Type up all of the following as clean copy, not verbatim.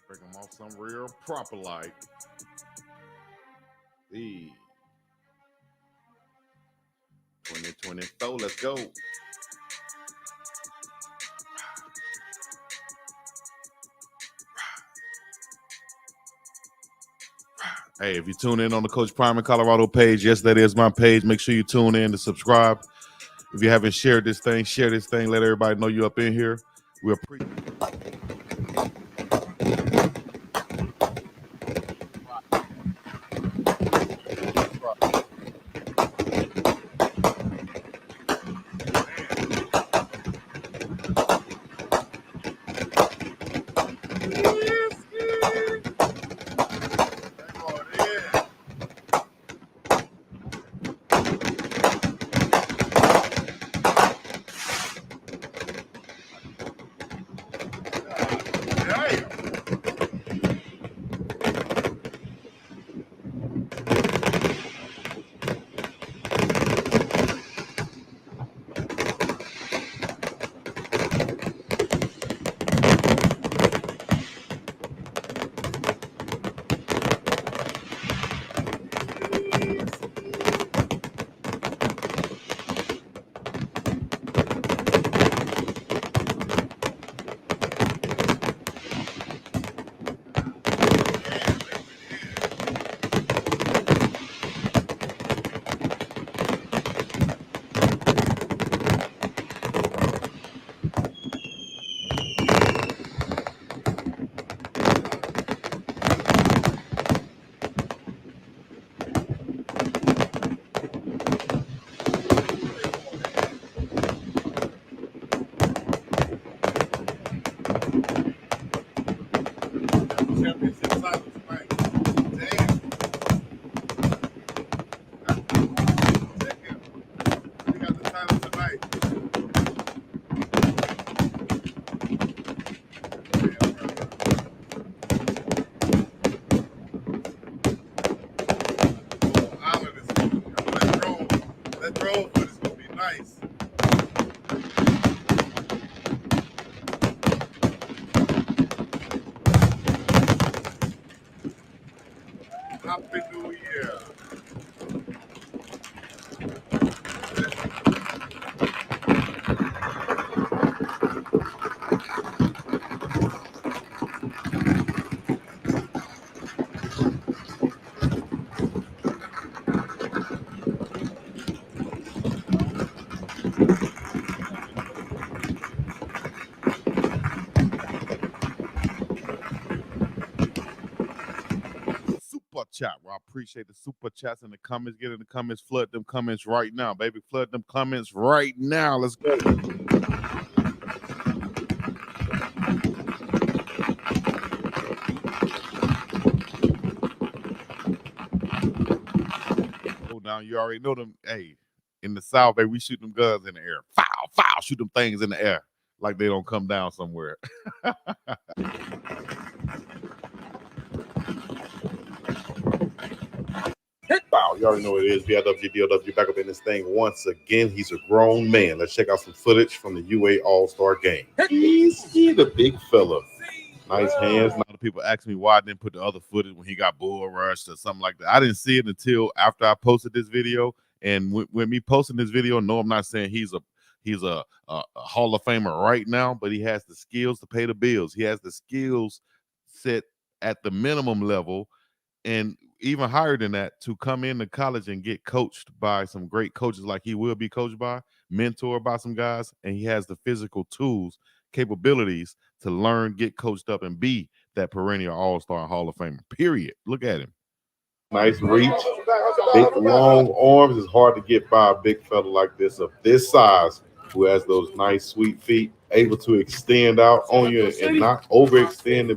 Break them off some real proper like. The 2024, let's go. Hey, if you tune in on the Coach Prime in Colorado page, yes, that is my page. Make sure you tune in to subscribe. If you haven't shared this thing, share this thing. Let everybody know you up in here. We appreciate it. Happy New Year. Super chat. Well, I appreciate the super chats in the comments. Get in the comments. Flood them comments right now, baby. Flood them comments right now. Let's go. Oh, now you already know them. Hey, in the South, baby, we shoot them guns in the air. Foul, foul. Shoot them things in the air like they don't come down somewhere. Wow, you already know what it is. BiggDoggChico back up in this thing once again. He's a grown man. Let's check out some footage from the UA All-Star game. He's the big fella. Nice hands. A lot of people ask me why I didn't put the other footage when he got bull rushed or something like that. I didn't see it until after I posted this video. And with me posting this video, no, I'm not saying he's a Hall of Famer right now, but he has the skills to pay the bills. He has the skills set at the minimum level and even higher than that to come into college and get coached by some great coaches like he will be coached by, mentored by some guys, and he has the physical tools, capabilities to learn, get coached up, and be that perennial all-star Hall of Famer, period. Look at him. Nice reach, big long arms. It's hard to get by a big fella like this of this size who has those nice sweet feet, able to extend out on you and not overextend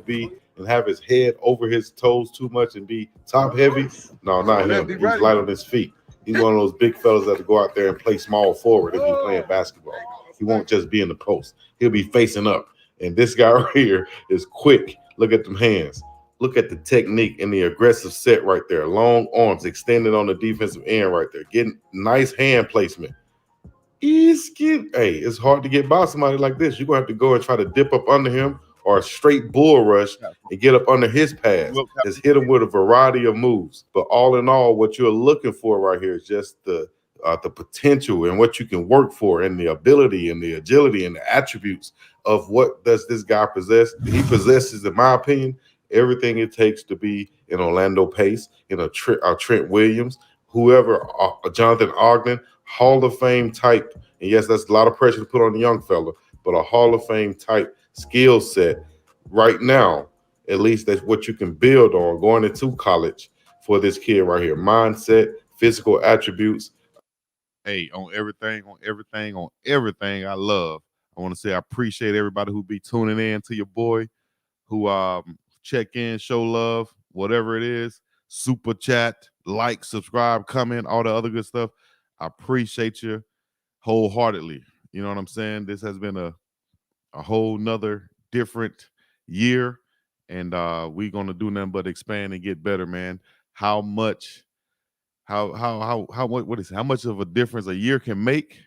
and have his head over his toes too much and be top heavy. No, not him. He's light on his feet. He's one of those big fellas that go out there and play small forward if he's playing basketball. He won't just be in the post. He'll be facing up. And this guy right here is quick. Look at them hands. Look at the technique and the aggressive set right there. Long arms extended on the defensive end right there. Getting nice hand placement. Hey, it's hard to get by somebody like this. You're going to have to go and try to dip up under him or a straight bull rush and get up under his pass. Just hit him with a variety of moves. But all in all, what you're looking for right here is just the potential and what you can work for, and the ability and the agility and the attributes of what does this guy possess. He possesses, in my opinion, everything it takes to be an Orlando Pace, a Trent Williams, whoever, Jonathan Ogden, Hall of Fame type. And yes, that's a lot of pressure to put on the young fella, but a Hall of Fame type skill set right now, at least that's what you can build on going into college for this kid right here. Mindset, physical attributes. Hey, on everything I love. I want to say I appreciate everybody who be tuning in to your boy, who check in, show love, whatever it is, super chat, like, subscribe, comment, all the other good stuff. I appreciate you wholeheartedly. You know what I'm saying? This has been a whole nother different year, and we're gonna do nothing but expand and get better, man. How much of a difference a year can make,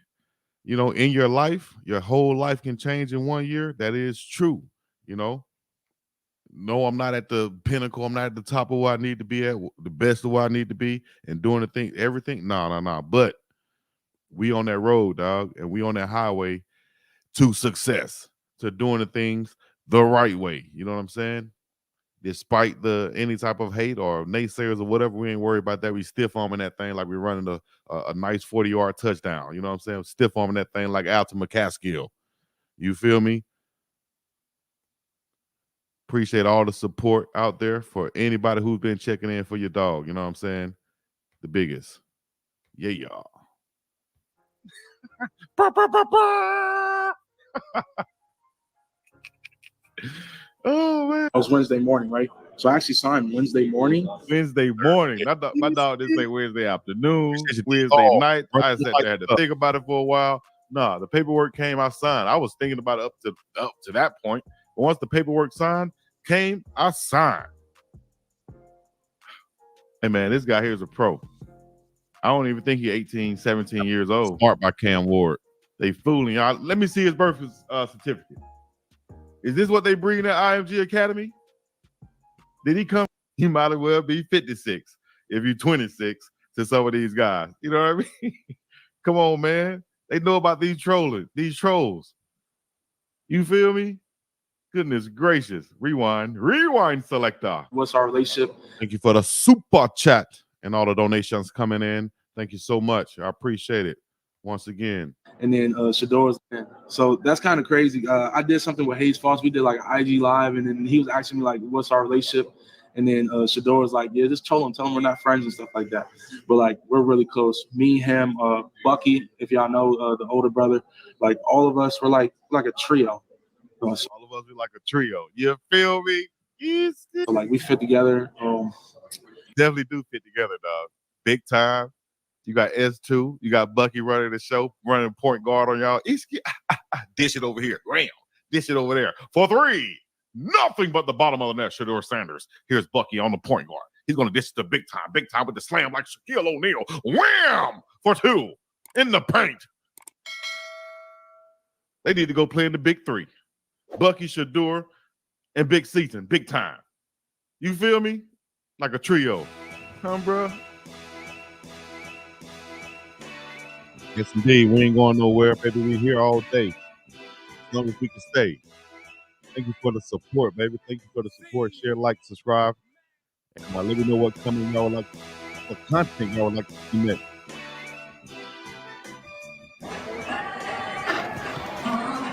in your life. Your whole life can change in 1 year. That is true. No, I'm not at the pinnacle. I'm not at the top of where I need to be at, the best of where I need to be, and doing the thing, everything. No. But we on that road, dog, and we on that highway to success, to doing the things the right way. You know what I'm saying? Despite any type of hate or naysayers or whatever, we ain't worried about that. We stiff arming that thing like we're running a nice 40-yard touchdown. You know what I'm saying? Stiff arming that thing like Alton McCaskill. You feel me? Appreciate all the support out there for anybody who's been checking in for your dog. You know what I'm saying? The biggest. Yeah, y'all. Oh, man. It was Wednesday morning, right? So I actually saw him Wednesday morning. My dog didn't say Wednesday afternoon, Wednesday night. I sat there, had to think about it for a while. Nah, the paperwork came, I signed. I was thinking about it up to that point. But once the paperwork came, I signed. Hey, man, this guy here is a pro. I don't even think he's 18, 17 years old. Smart by Cam Ward. They fooling y'all. Let me see his birth certificate. Is this what they bring at IMG Academy? Did he come? He might as well be 56 if you're 26 to some of these guys. You know what I mean? Come on, man. They know about these trolls. You feel me? Goodness gracious. Rewind selector. What's our relationship? Thank you for the super chat and all the donations coming in. Thank you so much. I appreciate it once again. And then Shador's. So that's kind of crazy. I did something with Hayes Foss. We did like an IG live, and then he was asking me like, "What's our relationship?" And then Shador was like, "Yeah, just tell him we're not friends and stuff like that." But like, we're really close. Me, him, Bucky, if y'all know the older brother, like all of us, we're like a trio. All of us are like a trio. You feel me? Yes. So like we fit together. Definitely do fit together, dog. Big time. You got S2. You got Bucky running the show, running point guard on y'all. Dish it over here. Ram. Dish it over there. For 3. Nothing but the bottom of the net, Shador Sanders. Here's Bucky on the point guard. He's going to dish it to big time with the slam like Shaquille O'Neal. Wham! For 2. In the paint. They need to go play in the big 3. Bucky, Shador, and Big Seaton. Big time. You feel me? Like a trio. Come, bro. Yes, indeed. We ain't going nowhere, baby. We here all day. As long as we can stay. Thank you for the support, baby. Thank you for the support. Share, like, subscribe. And let me know what coming y'all like, what content y'all would like to see next.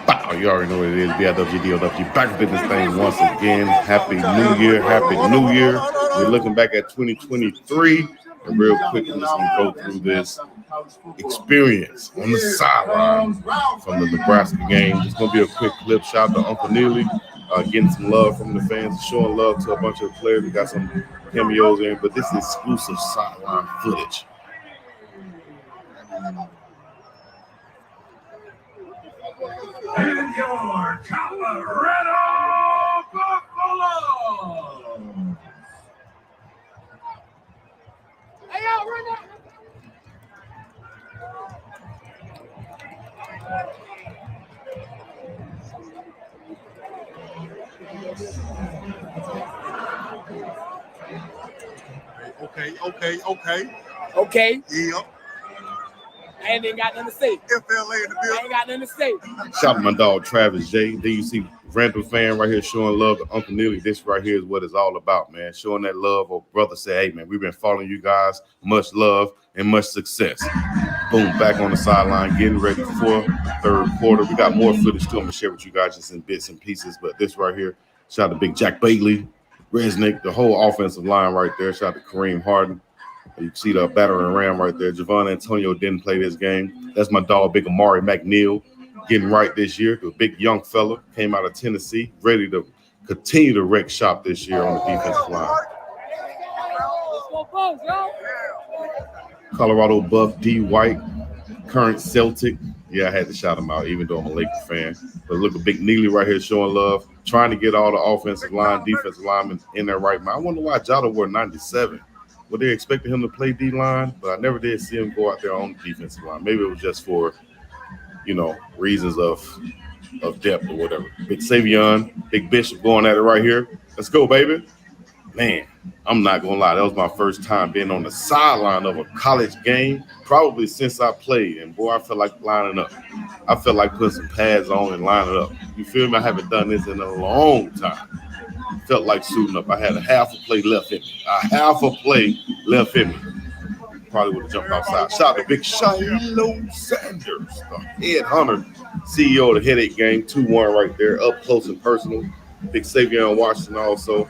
Wow, you already know what it is. BiggDoggChico, back up in this thing once again. Happy New Year. Happy New Year. We're looking back at 2023. And real quick, I'm just going to go through this experience on the sideline from the Nebraska game. It's going to be a quick clip. Shout out to Uncle Neely, getting some love from the fans, showing love to a bunch of players. We got some cameos in, but this is exclusive sideline footage. And your Colorado Buffalo. Hey, y'all, run that. Okay. Yeah. I ain't even got nothing to say. FLA in the I building. ain't got nothing to say. Shout out to my dog Travis J. Then you see Rampant fan right here showing love to Uncle Neely. This right here is what it's all about, man. Showing that love. Or brother say, hey man, we've been following you guys. Much love and much success. Boom, back on the sideline, getting ready for third quarter. We got more footage too. I'm gonna share with you guys just in bits and pieces. But this right here, shout out to Big Jack Bailey, Resnick, the whole offensive line right there. Shout out to Kareem Harden. You can see the battering ram right there. Javon Antonio didn't play this game. That's my dog, Big Amari McNeil, getting right this year. The big young fella came out of Tennessee, ready to continue to wreck shop this year on the defensive line. Colorado Buff D. White, current Celtic. Yeah, I had to shout him out, even though I'm a Lakers fan. But look at Big Neely right here showing love, trying to get all the offensive line, defensive linemen in their right mind. I wonder why Jota wore 97. Well, they expected him to play D-line, but I never did see him go out there on the defensive line. Maybe it was just for, reasons of depth or whatever. Big Savion, Big Bishop going at it right here. Let's go, baby. Man, I'm not going to lie. That was my first time being on the sideline of a college game, probably since I played. And, boy, I felt like lining up. I felt like putting some pads on and lining up. You feel me? I haven't done this in a long time. Felt like suiting up. I had a half a play left in me. Probably would have jumped outside. Shout out to Big Shiloh Sanders, the head hunter, CEO of the Headache Gang, 2-1 right there, up close and personal. Big Savion Washington also.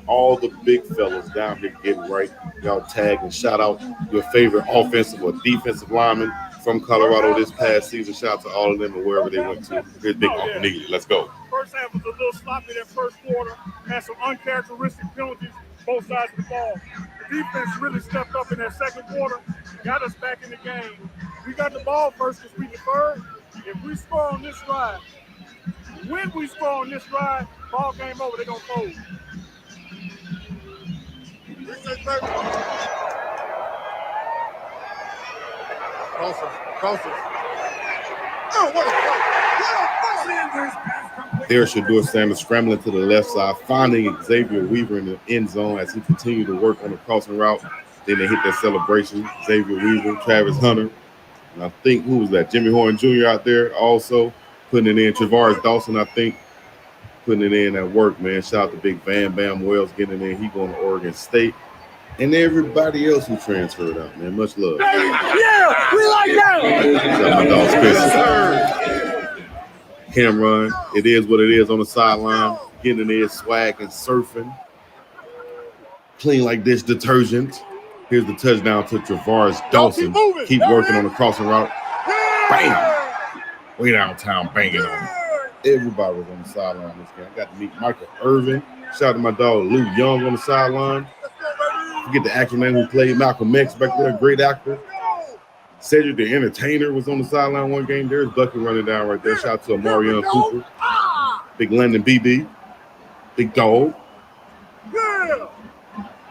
All the big fellas down here getting right. Y'all tag and shout out your favorite offensive or defensive lineman from Colorado this past season. Shout out to all of them and wherever they went to. Here's Big Uncle Neely. Let's go. First half was a little sloppy that first quarter. Had some uncharacteristic penalties both sides of the ball. The defense really stepped up in that second quarter, got us back in the game. We got the ball first because we deferred. If we score on this drive, when we score on this drive, ball game over, they're going to fold. Closer. Oh, what a There's Shador Sanders scrambling to the left side, finding Xavier Weaver in the end zone as he continued to work on the crossing route. Then they hit that celebration. Xavier Weaver, Travis Hunter, and I think, who was that? Jimmy Horn Jr. out there also putting it in. Travaris Dawson, I think, putting it in at work, man. Shout out to Big Bam Wells getting it in. He going to Oregon State. And everybody else who transferred out, man. Much love. Yeah, we like that. Shout out my dog, Chris. Cameron, it is what it is on the sideline. Getting in there, swag and surfing. Clean like dish detergent. Here's the touchdown to Travaris Dawson. Keep working on the crossing route. Bam! Way downtown banging on it. Everybody was on the sideline this game. I got to meet Michael Irvin. Shout out to my dog Lou Young on the sideline. Forget the actor name who played Malcolm X back there, a great actor. Cedric the Entertainer was on the sideline one game. There's Bucky running down right there. Shout out to Amarion Cooper. Big Landon BB. Big Dog.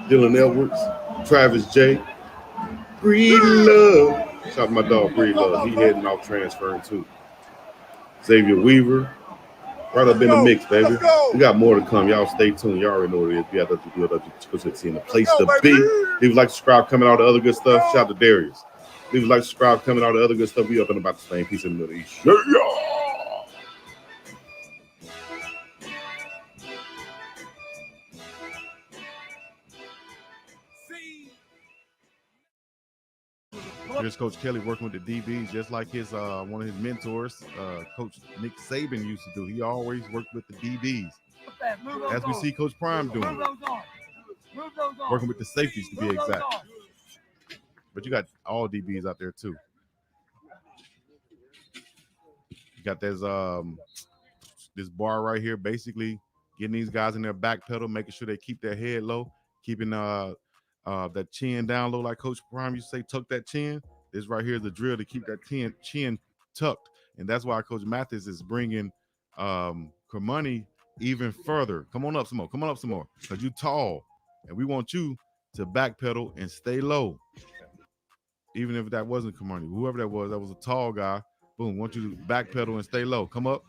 Dylan Edwards. Travis J. Breed Love. Shout out to my dog Breed Love. He heading off transferring too. Xavier Weaver. Right up in the mix, baby. We got more to come. Y'all stay tuned. Y'all already know what it is. BiggDoggChico in the place to be. Leave a like, subscribe, coming out the other good stuff. Shout out to Darius. Leave a like, subscribe, coming out the other good stuff. We up and about the same. Peace in the Middle East. Yeah. Here's Coach Kelly working with the DBs, just like his one of his mentors, Coach Nick Saban used to do. He always worked with the DBs, as we see Coach Prime doing, working with the safeties to be exact. But you got all DBs out there too. You got this bar right here, basically getting these guys in their back pedal, making sure they keep their head low, keeping that chin down low, like Coach Prime used to say, tuck that chin. This right here is the drill to keep that chin tucked. And that's why Coach Mathis is bringing Kermoney even further. Come on up some more. Because you tall. And we want you to backpedal and stay low. Even if that wasn't Kermoney. Whoever that was a tall guy. Boom, want you to backpedal and stay low. Come up.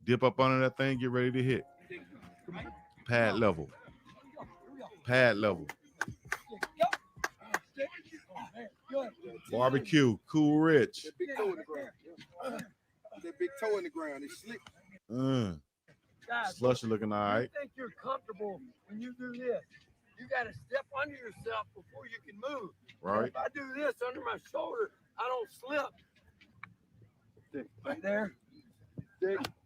Dip up under that thing. Get ready to hit. Pad level. pad level. Barbecue, Cool Rich. That big toe in the ground. That big toe in the ground. It's slick. Slushy looking all right. You think you're comfortable when you do this. You got to step under yourself before you can move. Right. If I do this under my shoulder, I don't slip. Right there.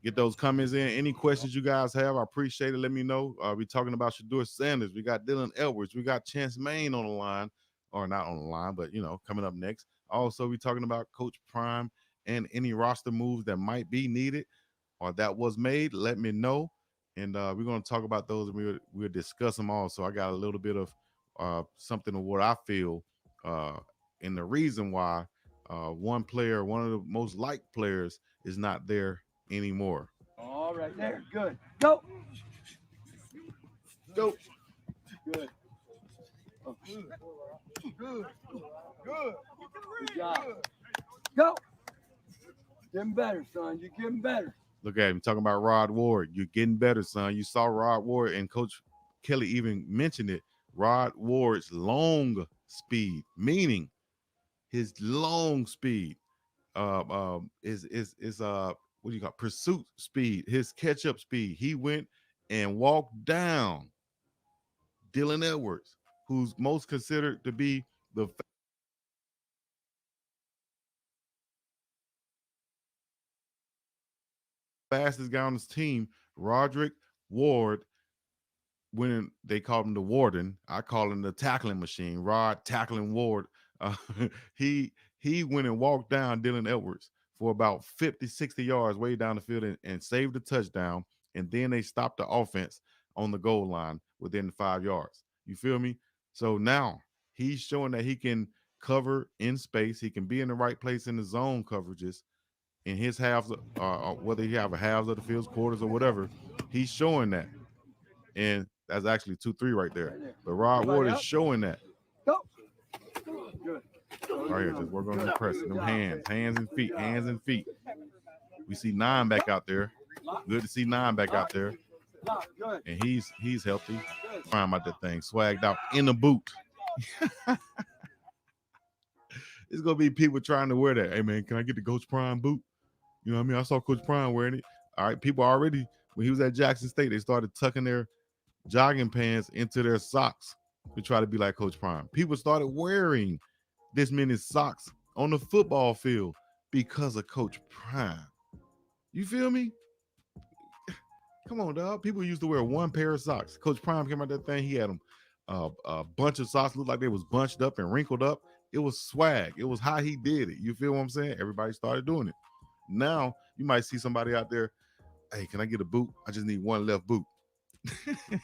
Get those comments in. Any questions you guys have, I appreciate it. Let me know. We're talking about Shedeur Sanders. We got Dylan Edwards. We got Chance Main on the line. Or not on the line, but, you know, coming up next. Also, we're talking about Coach Prime and any roster moves that might be needed or that was made. Let me know. And we're going to talk about those, and we'll discuss them all. So I got a little bit of something of what I feel and the reason why one player, one of the most liked players, is not there anymore. All right, there. Good. Go. Go. Good. Oh, good. Good. Good. Good job. Go. Getting better, son. You're getting better. Look at him talking about Rod Ward. You're getting better, son. You saw Rod Ward, and Coach Kelly even mentioned it. Rod Ward's long speed, meaning his long speed is what do you call it? Pursuit speed, his catch-up speed. He went and walked down Dylan Edwards, who's most considered to be the fastest guy on his team. Roderick Ward, when they called him the Warden, I call him the tackling machine. Rod tackling Ward. He went and walked down Dylan Edwards for about 50, 60 yards way down the field and saved the touchdown. And then they stopped the offense on the goal line within the 5 yards. You feel me? So now he's showing that he can cover in space. He can be in the right place in the zone coverages in his halves, whether he have a halves of the field, quarters, or whatever. He's showing that. And that's actually 2-3 right there. But Rod Ward is showing that. Go. Good. Right here, just work on the press. Them hands and feet, hands and feet. We see 9 back out there. Good to see 9 back out there. And he's healthy. Prime out that thing, swagged out in the boot. It's gonna be people trying to wear that. Hey man, can I get the Coach Prime boot? You know what I mean? I saw Coach Prime wearing it. All right, people already, when he was at Jackson State, they started tucking their jogging pants into their socks to try to be like Coach Prime. People started wearing this many socks on the football field because of Coach Prime. You feel me? Come on, dog. People used to wear one pair of socks. Coach Prime came out that thing. He had them a bunch of socks, looked like they was bunched up and wrinkled up. It was swag. It was how he did it. You feel what I'm saying? Everybody started doing it. Now you might see somebody out there. Hey, can I get a boot? I just need one left boot. I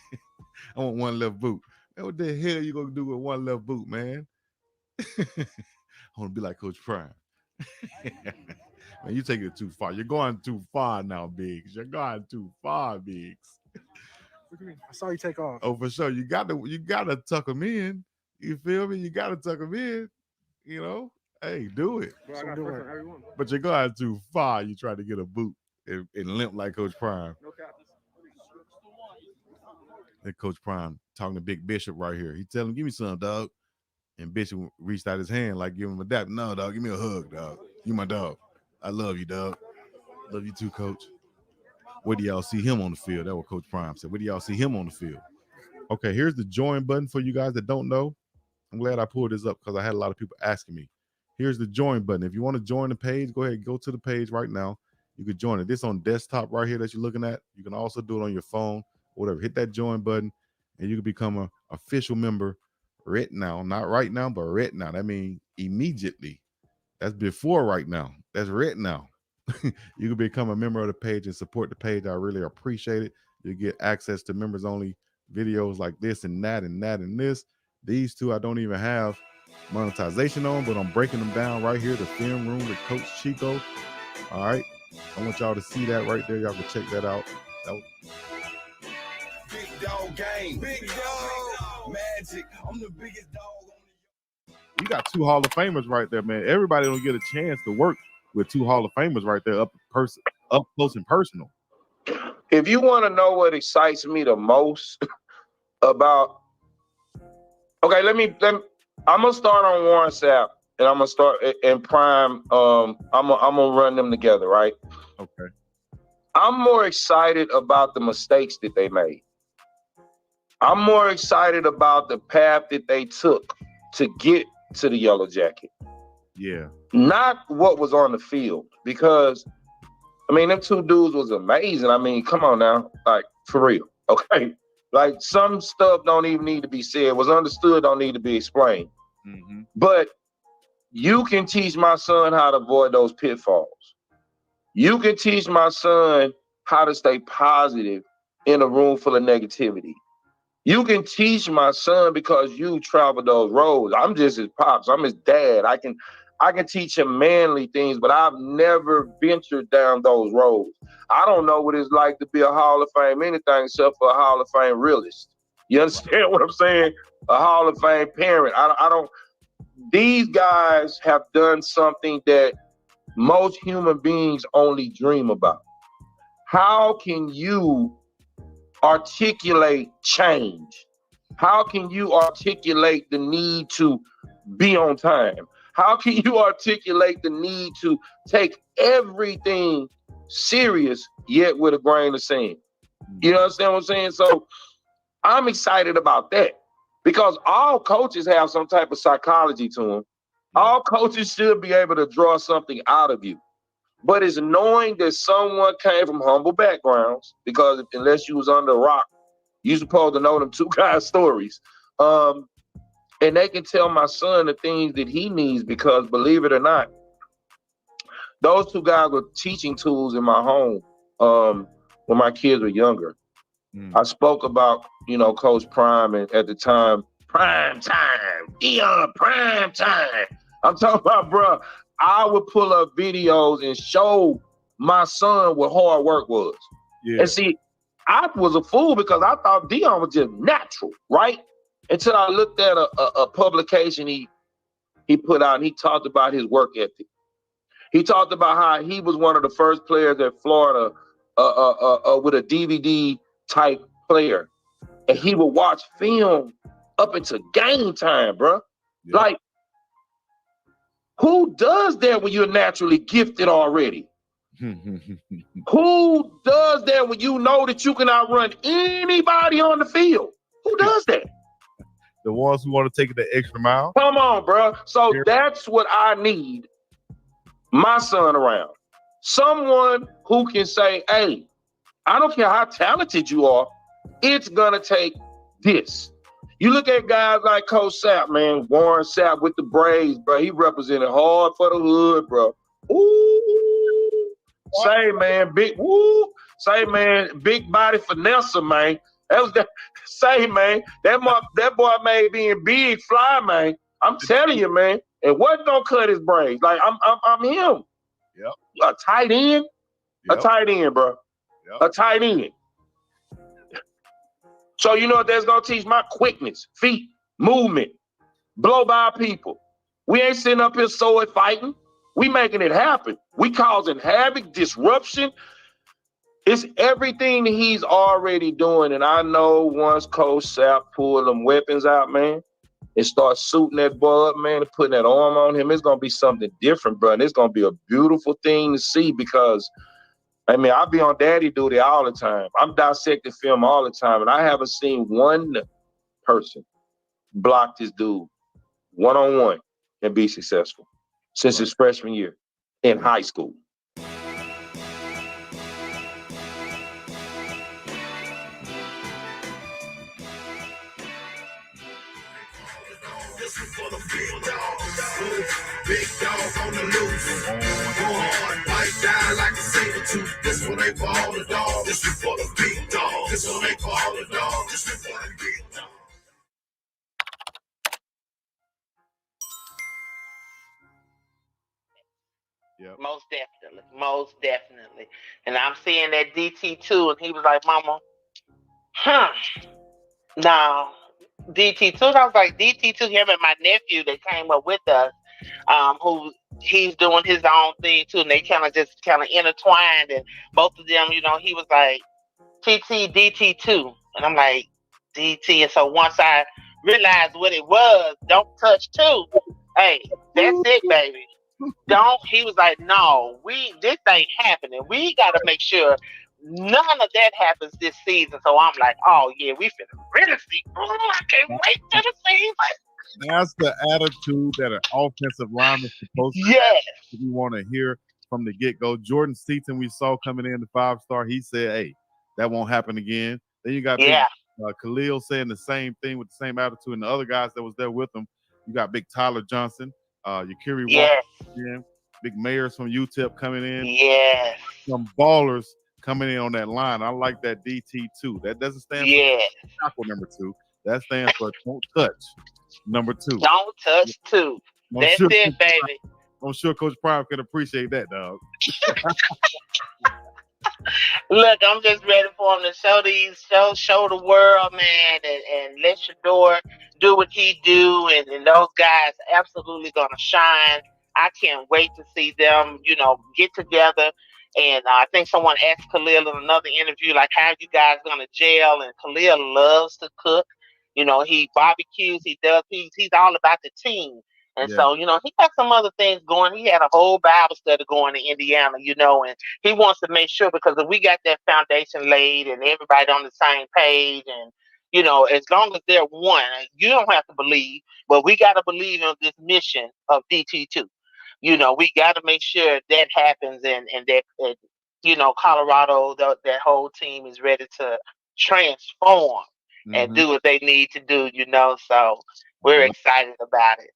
want one left boot. Man, what the hell you gonna do with one left boot, man? I want to be like Coach Prime. Man, you taking it too far. You're going too far now, Biggs. You're going too far, Biggs. What do you mean? I saw you take off. Oh, for sure. You gotta tuck them in. You feel me? You gotta tuck them in. You know, hey, do it. Well, I got first on everyone. But you're going too far. You try to get a boot and limp like Coach Prime. No cap. And Coach Prime talking to Big Bishop right here. He telling him, "Give me some, dog." And Bishop reached out his hand like give him a dap. No, dog, give me a hug, dog. You my dog. I love you, dog. Love you too, Coach. Where do y'all see him on the field? That's what Coach Prime said. Where do y'all see him on the field? Okay, here's the join button for you guys that don't know. I'm glad I pulled this up because I had a lot of people asking me. Here's the join button. If you want to join the page, go ahead and go to the page right now. You can join it. This on desktop right here that you're looking at. You can also do it on your phone, whatever. Hit that join button, and you can become an official member right now. Not right now, but right now. That means immediately. That's before right now. That's right now. You can become a member of the page and support the page. I really appreciate it. You get access to members only videos like this and that and that and this. These two I don't even have monetization on, but I'm breaking them down right here. The film room with Coach Chico. All right. I want y'all to see that right there. Y'all can check that out. Big dog game. Big dog magic. I'm the biggest dog on the. You got 2 Hall of Famers right there, man. Everybody don't get a chance to work with 2 Hall of Famers right there up close and personal. If you want to know what excites me the most about Okay, I'm gonna start on Warren Sapp, and I'm gonna start in Prime. I'm gonna run them together, right? Okay. I'm more excited about the mistakes that they made. I'm more excited about the path that they took to get to the Yellow Jacket. Yeah. Not what was on the field, because I mean, them two dudes was amazing. I mean, come on now, like for real, okay? Like some stuff don't even need to be said. What's understood don't need to be explained. Mm-hmm. But you can teach my son how to avoid those pitfalls. You can teach my son how to stay positive in a room full of negativity. You can teach my son because you travel those roads. I'm just his pops. I'm his dad. I can teach him manly things, but I've never ventured down those roads. I don't know what it's like to be a Hall of Fame anything except for a Hall of Fame realist. You understand what I'm saying? A Hall of Fame parent. I don't. These guys have done something that most human beings only dream about. How can you articulate change? How can you articulate the need to be on time? How can you articulate the need to take everything serious yet with a grain of sand? You understand what I'm saying? So I'm excited about that, because all coaches have some type of psychology to them. All coaches should be able to draw something out of you. But it's knowing that someone came from humble backgrounds, because unless you was under a rock, you're supposed to know them two guys' stories. And they can tell my son the things that he needs, because believe it or not, those two guys were teaching tools in my home when my kids were younger. I spoke about, Coach Prime, and at the time, prime time, Deion, prime time. I'm talking about, bro, I would pull up videos and show my son what hard work was. Yeah. And see, I was a fool because I thought Deion was just natural, right? Until I looked at a publication he put out, and he talked about his work ethic. He talked about how he was one of the first players at Florida with a DVD type player, and he would watch film up into game time, bro. Yeah. Like, who does that when you're naturally gifted already? Who does that when you know that you can outrun anybody on the field? Who does that? The ones who want to take it the extra mile. Come on, bro. So that's what I need my son around. Someone who can say, hey, I don't care how talented you are, it's going to take this. You look at guys like Coach Sapp, man, Warren Sapp with the Braves, bro. He represented hard for the hood, bro. Ooh. Say, man, big body finesse, man. That was that. Say, man, that boy made being big fly, man. I'm telling you, man. And what don't cut his braids? Like I'm him. Yep. A tight end. Yep. A tight end, bro. Yep. A tight end. So you know what that's gonna teach? My quickness, feet, movement, blow by people. We ain't sitting up here sword fighting. We making it happen. We causing havoc, disruption. It's everything that he's already doing. And I know once Coach Sapp pull them weapons out, man, and start suiting that boy up, man, and putting that arm on him, it's gonna be something different, bro. And it's gonna be a beautiful thing to see, because I mean, I be on daddy duty all the time. I'm dissecting film all the time, and I haven't seen one person block this dude one-on-one and be successful since his freshman year in high school. This is for the big dog. Big dog on the loose. Go hard, bite down like a saber tooth. This one ain't for all the dogs. This is for the big dog. This one ain't for all the dogs. This is for the big dog. Yep. Most definitely. And I'm seeing that DT2, and he was like, Mama, now DT2, I was like, DT2, him and my nephew that came up with us, who he's doing his own thing too, and they kind of intertwined, and both of them, he was like, TT, DT2, and I'm like, DT, and so once I realized what it was. Don't touch two. Hey, that's it, baby. Don't. He was like, no, this ain't happening. We got to make sure none of that happens this season. So I'm like, oh yeah, we finna really see. Oh, I can't wait to the season. That's the attitude that an offensive lineman is supposed to have. Yes. We want to hear from the get-go. Jordan Seaton, we saw coming in the 5-star. He said, hey, that won't happen again. Then you got Khalil saying the same thing with the same attitude, and the other guys that was there with him. You got Big Tyler Johnson, Yakiri Walker, Big Mayers from UTEP coming in. Yes. Some ballers coming in on that line. I like that DT2. That doesn't stand for tackle number 2. That stands for don't touch number 2. Don't touch 2. That's it, baby. I'm sure Coach Prime can appreciate that, dog. Look, I'm just ready for him to show the world, man, and let Shador do what he do, and those guys absolutely gonna shine. I can't wait to see them, get together. And I think someone asked Khalil in another interview, like, how you guys gonna gel? And Khalil loves to cook. He barbecues. He's all about the team. And so, he got some other things going. He had a whole Bible study going in Indiana, and he wants to make sure, because if we got that foundation laid and everybody on the same page, and, as long as they're one, you don't have to believe, but we got to believe in this mission of DT2. We got to make sure that happens, and that, Colorado, that whole team is ready to transform and do what they need to do, so we're excited about it.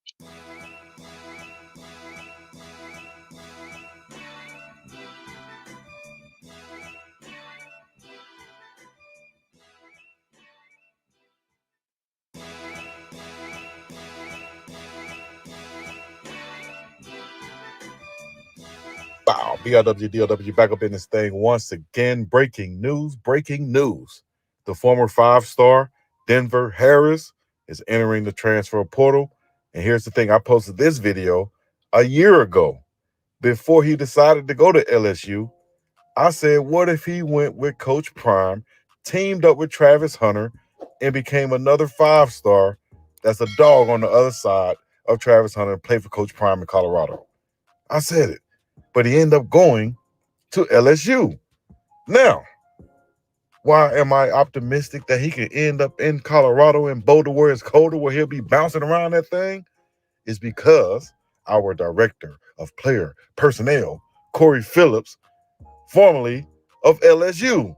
Wow, BIWDLW back up in this thing once again. Breaking news. The former 5-star Denver Harris is entering the transfer portal. And here's the thing. I posted this video a year ago before he decided to go to LSU. I said, what if he went with Coach Prime, teamed up with Travis Hunter, and became another 5-star that's a dog on the other side of Travis Hunter and played for Coach Prime in Colorado? I said it. But he ended up going to LSU. Now, why am I optimistic that he can end up in Colorado in Boulder where it's colder, where he'll be bouncing around that thing? Is because our director of player personnel, Corey Phillips, formerly of LSU,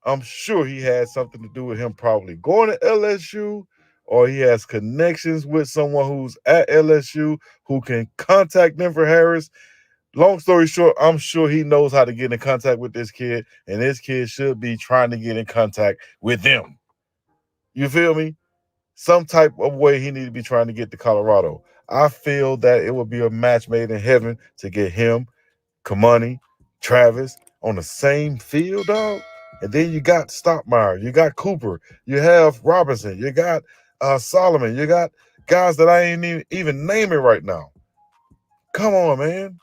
I'm sure he had something to do with him probably going to LSU, or he has connections with someone who's at LSU who can contact Denver Harris. Long story short, I'm sure he knows how to get in contact with this kid, and this kid should be trying to get in contact with them. You feel me? Some type of way he need to be trying to get to Colorado. I feel that it would be a match made in heaven to get him, Kamani, Travis on the same field, dog. And then you got Stockmeyer, you got Cooper, you have Robinson, you got Solomon, you got guys that I ain't even naming right now. Come on, man.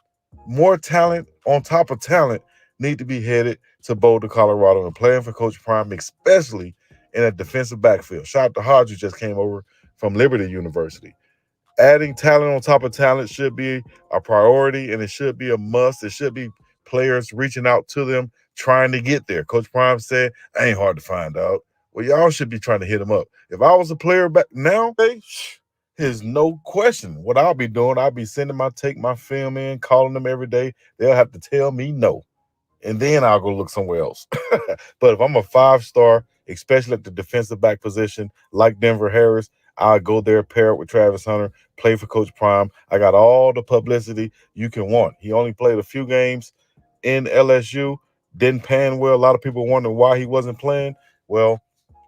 More talent on top of talent need to be headed to Boulder, Colorado, and playing for Coach Prime, especially in a defensive backfield. Shout out to Hodge, who just came over from Liberty University. Adding talent on top of talent should be a priority, and it should be a must. It should be players reaching out to them, trying to get there. Coach Prime said, ain't hard to find out. Well, y'all should be trying to hit him up. If I was a player back now, there's no question what I'll be doing. I'll be sending my film in, calling them every day. They'll have to tell me no, and then I'll go look somewhere else. But if I'm a 5-star, especially at the defensive back position, like Denver Harris, I'll go there, pair up with Travis Hunter, play for Coach Prime. I got all the publicity you can want. He only played a few games in LSU, didn't pan well. A lot of people wondering why he wasn't playing. Well,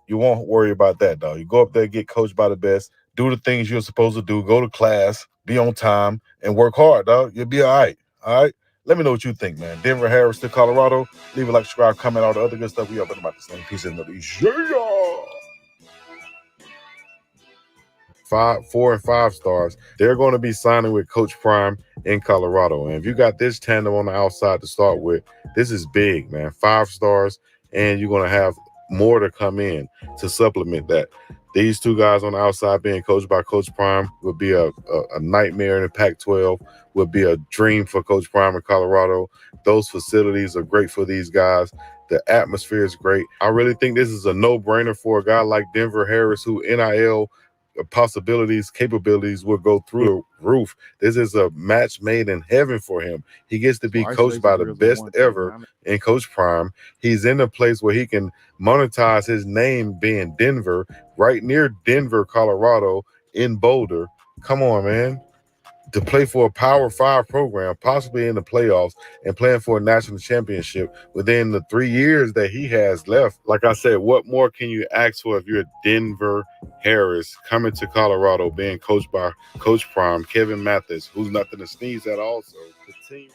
you won't worry about that, dog. You go up there, get coached by the best, do the things you're supposed to do, go to class, be on time, and work hard, dog. You'll be all right. All right? Let me know what you think, man. Denver Harris to Colorado. Leave a like, subscribe, comment, all the other good stuff. We up in about the same piece of the 4 and 5 stars. They're going to be signing with Coach Prime in Colorado. And if you got this tandem on the outside to start with, this is big, man. 5 stars, and you're going to have more to come in to supplement that. These two guys on the outside being coached by Coach Prime would be a nightmare in the Pac-12, would be a dream for Coach Prime in Colorado. Those facilities are great for these guys. The atmosphere is great. I really think this is a no-brainer for a guy like Denver Harris, who NIL possibilities, capabilities will go through the roof. This is a match made in heaven for him. He gets to be coached by the best ever in Coach Prime. He's in a place where he can monetize his name being Denver, right near Denver, Colorado, in Boulder. Come on, man. To play for a Power 5 program, possibly in the playoffs, and playing for a national championship within the 3 years that he has left. Like I said, what more can you ask for if you're Denver Harris coming to Colorado, being coached by Coach Prime, Kevin Mathis, who's nothing to sneeze at also. The team.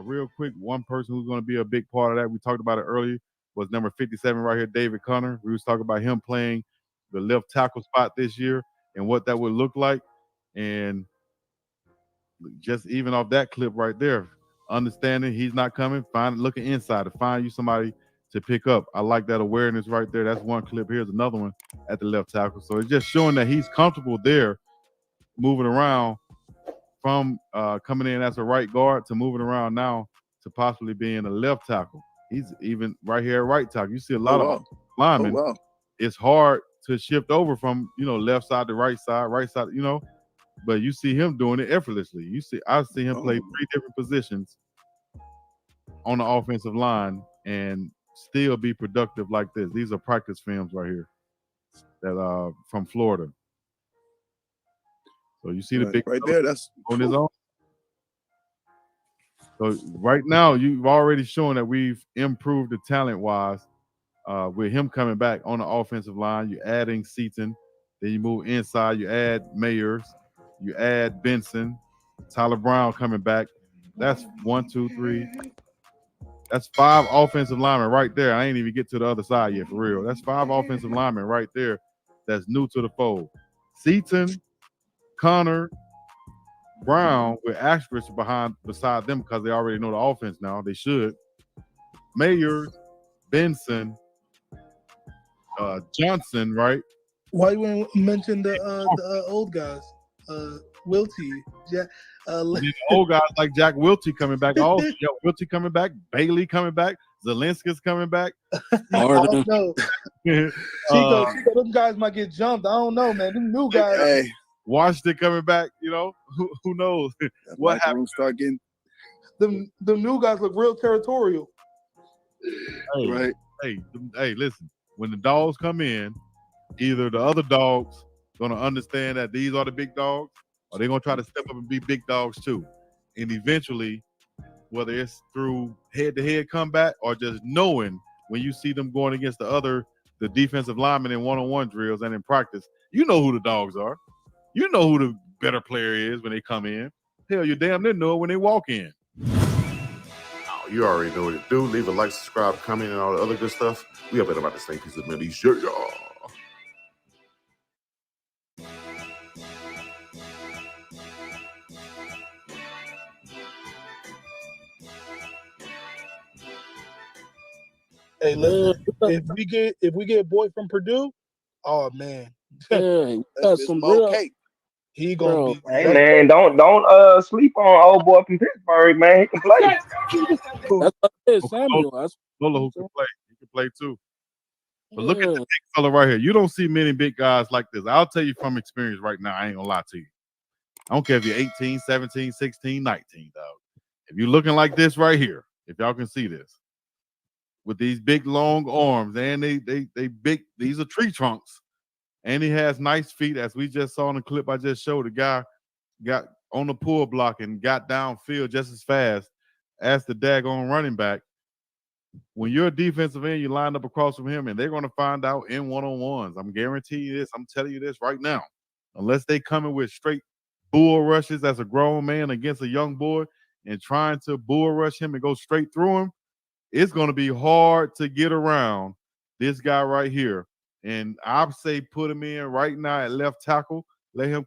Real quick, one person who's going to be a big part of that, we talked about it earlier, was number 57 right here, David Connor. We was talking about him playing the left tackle spot this year and what that would look like. And just even off that clip right there, understanding he's not coming, looking inside to find you somebody to pick up. I like that awareness right there. That's one clip. Here's another one at the left tackle. So it's just showing that he's comfortable there, moving around from coming in as a right guard to moving around now to possibly being a left tackle. He's even right here at right tackle. You see a lot of linemen. Oh, wow. It's hard to shift over from, left side to right side, but you see him doing it effortlessly. I see him play 3 different positions on the offensive line and still be productive like this. These are practice films right here that from Florida. So you see the big right there. That's on his own. So right now, you've already shown that we've improved the talent-wise with him coming back on the offensive line. You're adding Seaton. Then you move inside. You add Mayers. You add Benson. Tyler Brown coming back. That's 1, 2, 3. That's 5 offensive linemen right there. I ain't even get to the other side yet, for real. That's 5 offensive linemen right there that's new to the fold. Seaton, Connor, Brown with asterisks beside them because they already know the offense now. They should. Mayers, Benson, Johnson, right? Why you ain't mention the old guys? Wiltie, The old guys like Jack Wiltie coming back. Also, Wiltie coming back. Bailey coming back. Zelinski's coming back. Oh, no. Chico, them guys might get jumped. I don't know, man. Them new guys. Hey. Washington coming back, who knows what happened? Start getting the new guys look real territorial. Hey, right. Hey, listen. When the dogs come in, either the other dogs gonna understand that these are the big dogs, or they're gonna try to step up and be big dogs too. And eventually, whether it's through head-to-head combat or just knowing when you see them going against the defensive linemen in one-on-one drills and in practice, you know who the dogs are. You know who the better player is when they come in. Hell, you damn near know it when they walk in. Oh, you already know what to do. Leave a like, subscribe, comment, and all the other good stuff. We up at about the same piece of money. Sure, y'all. Hey, listen, if we get a boy from Purdue, oh man, that's some real cake. He gonna be. Hey man, don't sleep on old boy from Pittsburgh, man. He can play. That's Samuel. Lola who can play. He can play too. But look at the big fella right here. You don't see many big guys like this. I'll tell you from experience right now. I ain't gonna lie to you. I don't care if you're 18, 17, 16, 19, dog. If you're looking like this right here, if y'all can see this, with these big long arms, and they big, these are tree trunks. And he has nice feet, as we just saw in the clip I just showed. The guy got on the pull block and got downfield just as fast as the daggone running back. When you're a defensive end, you line up across from him, and they're going to find out in one-on-ones. I'm guaranteeing you this. I'm telling you this right now. Unless they coming with straight bull rushes as a grown man against a young boy and trying to bull rush him and go straight through him, it's going to be hard to get around this guy right here. And I'd say put him in right now at left tackle let him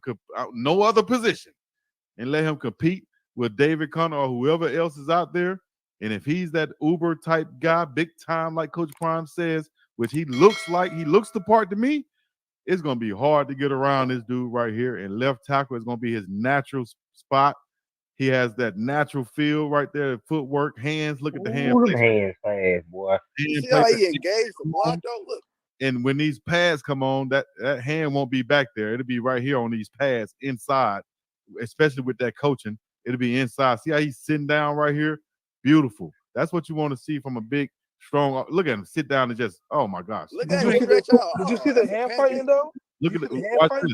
no other position, and let him compete with David Connor or whoever else is out there. And if he's that Uber type guy, big time, like Coach Prime says, which he looks the part to me, it's going to be hard to get around this dude right here. And left tackle is going to be his natural spot. He has that natural feel right there, footwork, hands. Look at the hand. Them hands fast, boy. You see how he engaged the block, though? Look. And when these pads come on, that hand won't be back there. It'll be right here on these pads inside, especially with that coaching. It'll be inside. See how he's sitting down right here? Beautiful. That's what you want to see from a big, strong. Look at him sit down and just, oh my gosh. Look at him stretch out. Did you see the hand fighting though? Look at it. Watch this.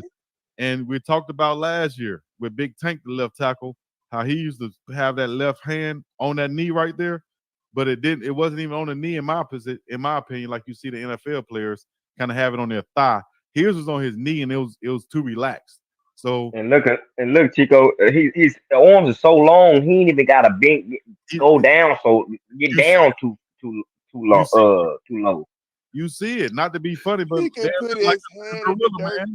And we talked about last year with Big Tank, the left tackle, how he used to have that left hand on that knee right there, but it wasn't even on the knee in my opinion, like you see the NFL players kind of have it on their thigh. His was on his knee and it was too relaxed. So and look, Chico, his arms are so long, he ain't even got a big go down, so get down too low, too low. You see it, not to be funny, but he can put his hand in dirt.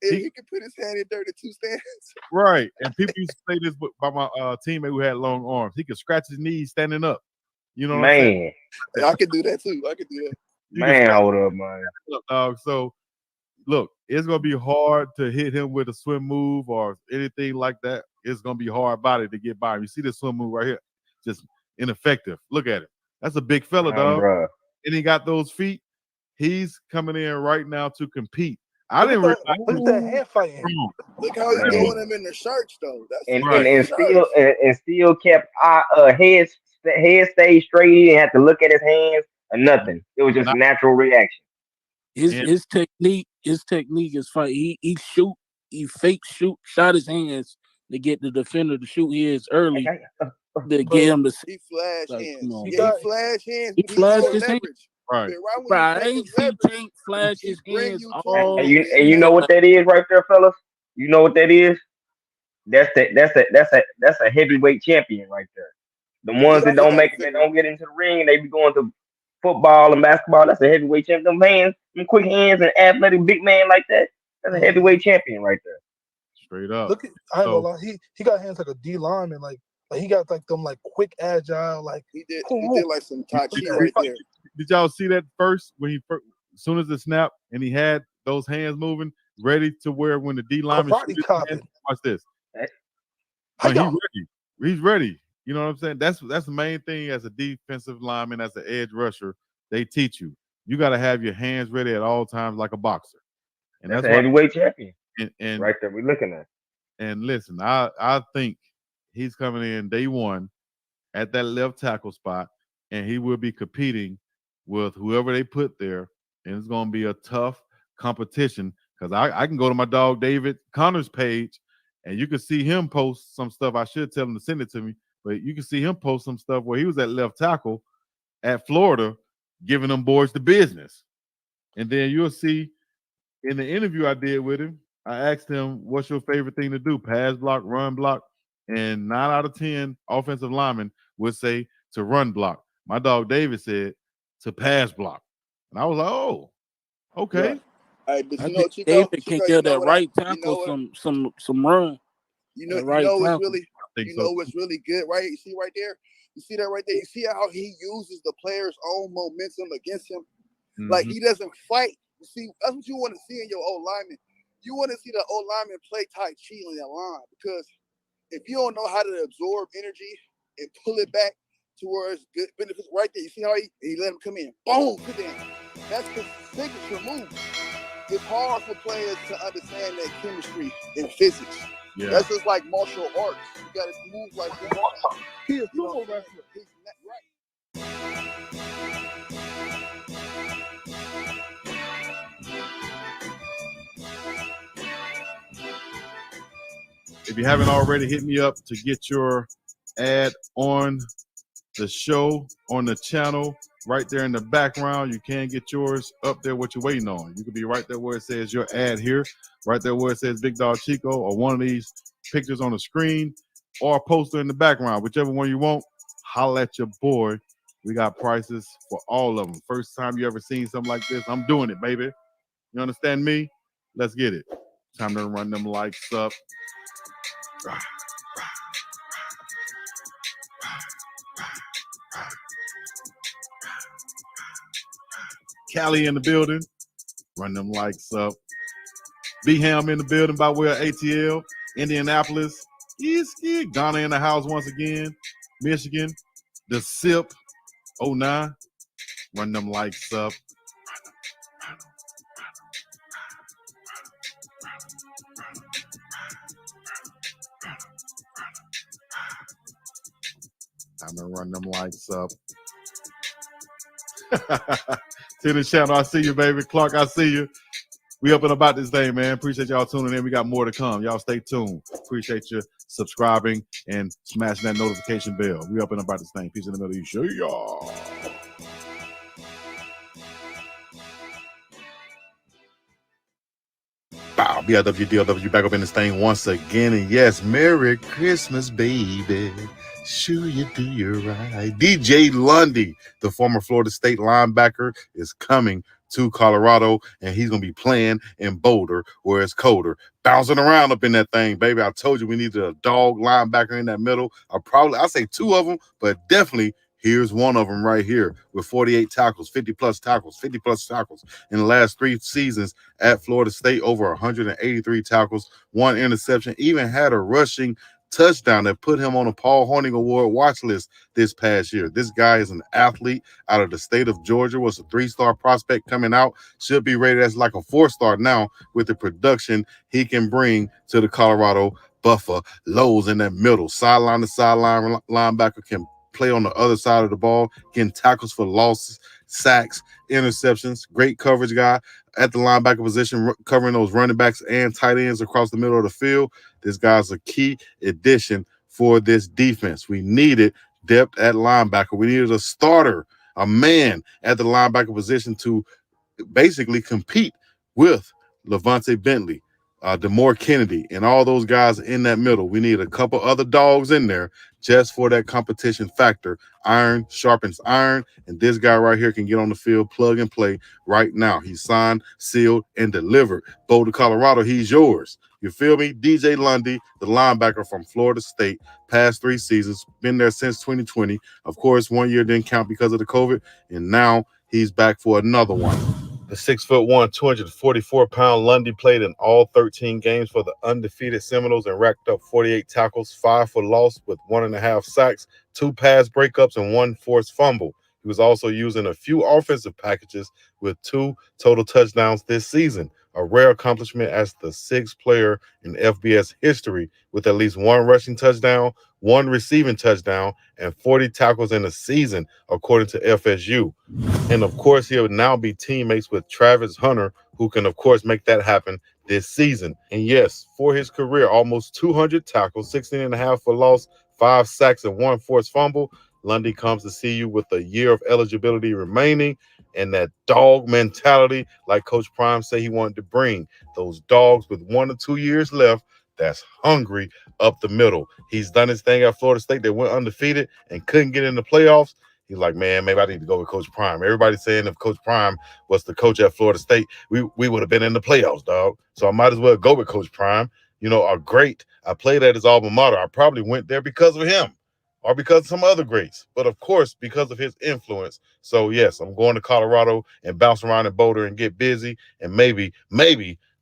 He can put his hand in dirt at two stands. Right. And people used to say this by my teammate who had long arms. He could scratch his knees standing up. You know what I'm saying? I could do that too. I could do that. Man, hold up, man. So look, it's gonna be hard to hit him with a swim move or anything like that. It's gonna be hard body to get by him. You see this swim move right here, just ineffective. Look at it. That's a big fella, dog. Bruh. And he got those feet. He's coming in right now to compete. Look at that hand fighting. Look how he's throwing him in the shirts, though. That's and still kept head stayed straight. He didn't have to look at his hands or nothing. It was just a natural reaction. His technique is fight. He fake shot his hands to get the defender to shoot his early to get him to. He flashed hands. He flashed hands. He flashed his hands. Right. I ain't seen Tank flash his hands all. And you know what that is right there, fellas? You know what that is? That's a heavyweight champion right there. The ones that don't make it, that don't get into the ring, they be going to football and basketball. That's a heavyweight champion. Them hands, them quick hands, and athletic big man like that. That's a heavyweight champion right there. Straight up. Look, I ain't gonna lie. He got hands like a D lineman. Like he got like them like quick, agile. Like he did like some Tai Chi right there. Did y'all see that first when as soon as it snapped and he had those hands moving, ready to where when the D lineman watch this. He's ready. You know what I'm saying? That's the main thing as a defensive lineman, as an edge rusher. They teach you. You got to have your hands ready at all times like a boxer. And that's a heavyweight champion. And right there, we're looking at. And listen, I think he's coming in day one at that left tackle spot, and he will be competing with whoever they put there, and it's going to be a tough competition because I can go to my dog David Connor's page, and you can see him post some stuff. I should tell him to send it to me, but you can see him post some stuff where he was at left tackle at Florida giving them boys the business. And then you'll see in the interview I did with him, I asked him, what's your favorite thing to do? Pass block, run block? And 9 out of 10 offensive linemen would say to run block. My dog David said to pass block. And I was like, oh, okay. Yeah. Hey, but I think Chico, David can get that right tackle some run. You know what's really good, right? You see right there? You see that right there? You see how he uses the player's own momentum against him? Mm-hmm. Like he doesn't fight. You see, that's what you want to see in your old lineman. You want to see the old lineman play Tai Chi on that line, because if you don't know how to absorb energy and pull it back to where it's good benefits right there. You see how he let him come in. Boom, put in. That's the signature move. It's hard for players to understand that chemistry and physics. Yeah. That's just like martial arts. You got to move like that. He is sumo wrestler. He's not right. If you haven't already, hit me up to get your ad on the show, on the channel, right there in the background. You can get yours up there, what you're waiting on. You could be right there where it says your ad here, right there where it says BiggDoggChico, or one of these pictures on the screen, or a poster in the background. Whichever one you want, holla at your boy. We got prices for all of them. First time you ever seen something like this, I'm doing it, baby. You understand me? Let's get it. Time to run them lights up. Cali in the building. Run them lights up. B-Ham in the building by way of ATL. Indianapolis. Easky. Ghana in the house once again. Michigan. The SIP. 09. Run them lights up. Time to run them lights up. To the channel, I see you, baby. Clark, I see you. We up and about this thing, man. Appreciate y'all tuning in. We got more to come. Y'all stay tuned. Appreciate you subscribing and smashing that notification bell. We up and about this thing. Peace in the middle of you. Show y'all. Bow, BIWDLW back up in this thing once again. And yes, Merry Christmas, baby. Sure you do your right. DJ Lundy, the former Florida State linebacker, is coming to Colorado, and he's going to be playing in Boulder where it's colder. Bouncing around up in that thing, baby. I told you we needed a dog linebacker in that middle. I'll say two of them, but definitely here's one of them right here with 48 tackles, 50-plus tackles in the last 3 seasons at Florida State, over 183 tackles, 1 interception, even had a rushing touchdown that put him on a Paul Hornung Award watch list this past year. This guy is an athlete out of the state of Georgia, was a 3-star prospect coming out, should be rated as like a 4-star now with the production he can bring to the Colorado Buffaloes in that middle. Sideline to sideline linebacker, can play on the other side of the ball, getting tackles for losses, sacks, interceptions, great coverage guy at the linebacker position, covering those running backs and tight ends across the middle of the field. This guy's a key addition for this defense. We needed depth at linebacker. We needed a starter, a man at the linebacker position to basically compete with Levante Bentley, DeMore Kennedy, and all those guys in that middle. We need a couple other dogs in there just for that competition factor. Iron sharpens iron, and this guy right here can get on the field, plug and play right now. He's signed, sealed, and delivered. Boulder, Colorado, he's yours. You feel me? DJ Lundy, the linebacker from Florida State, past 3 seasons, been there since 2020. Of course, 1 year didn't count because of the COVID, and now he's back for another one. The 6'1", 244-pound Lundy played in all 13 games for the undefeated Seminoles and racked up 48 tackles, 5 for loss with 1.5 sacks, 2 pass breakups, and 1 forced fumble. He was also using a few offensive packages with 2 total touchdowns this season, a rare accomplishment as the 6th player in FBS history with at least 1 rushing touchdown, 1 receiving touchdown, and 40 tackles in a season, according to FSU. And, of course, he'll now be teammates with Travis Hunter, who can, of course, make that happen this season. And, yes, for his career, almost 200 tackles, 16.5 for loss, 5 sacks, and 1 forced fumble. Lundy comes to see you with a year of eligibility remaining and that dog mentality like Coach Prime said he wanted to bring. Those dogs with 1 or 2 years left that's hungry up the middle. He's done his thing at Florida State. They went undefeated and couldn't get in the playoffs. He's like, man, maybe I need to go with Coach Prime. Everybody's saying if Coach Prime was the coach at Florida State, we would have been in the playoffs, dog. So I might as well go with Coach Prime. You know, I played at his alma mater. I probably went there because of him or because of some other greats. But, of course, because of his influence. So, yes, I'm going to Colorado and bounce around in Boulder and get busy. And maybe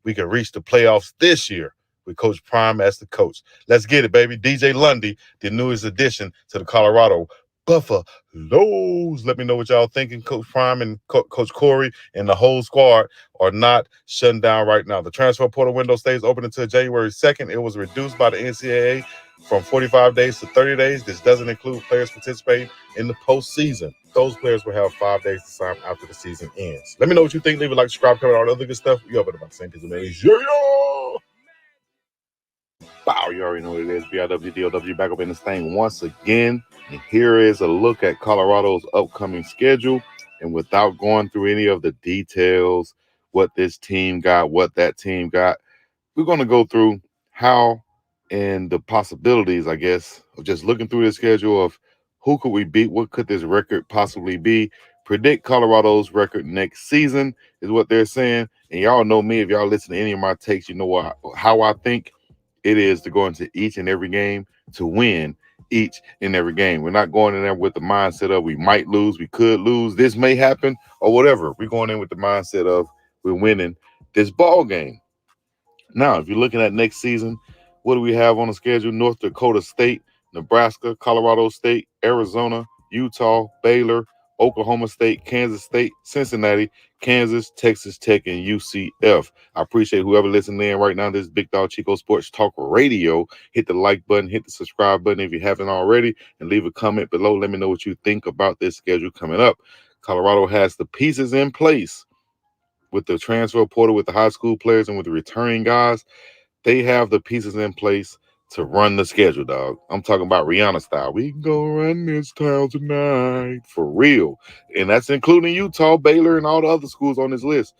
we can reach the playoffs this year with Coach Prime as the coach. Let's get it, baby. DJ Lundy, the newest addition to the Colorado Buffaloes. Let me know what y'all thinking. Coach Prime and Coach Corey and the whole squad are not shutting down right now. The transfer portal window stays open until January 2nd. It was reduced by the NCAA from 45 days to 30 days. This doesn't include players participating in the postseason. Those players will have 5 days to sign after the season ends. Let me know what you think. Leave a like, subscribe, comment, all the other good stuff. You up at about the same piece of man. Yeah! Bow, you already know what it is. BIWDLW back up in this thing once again. And here is a look at Colorado's upcoming schedule. And without going through any of the details, what this team got, what that team got, we're going to go through how and the possibilities, I guess, of just looking through the schedule of who could we beat, what could this record possibly be, Predict Colorado's record next season is what they're saying. And y'all know me. If y'all listen to any of my takes, you know how I think it is to go into each and every game to win each and every game. We're not going in there with the mindset of we might lose, we could lose, this may happen, or whatever. We're going in with the mindset of we're winning this ball game. Now, if you're looking at next season, what do we have on the schedule? North Dakota State, Nebraska, Colorado State, Arizona, Utah, Baylor, Oklahoma State, Kansas State, Cincinnati, Kansas, Texas Tech, and UCF. I appreciate whoever listening in right now. This is Big Dog Chico Sports Talk Radio. Hit the like button, hit the subscribe button if you haven't already, and leave a comment below. Let me know what you think about this schedule coming up. Colorado has the pieces in place with the transfer portal, with the high school players, and with the returning guys. They have the pieces in place to run the schedule, dog. I'm talking about Rihanna style. We can go run this town tonight. For real. And that's including Utah, Baylor, and all the other schools on this list.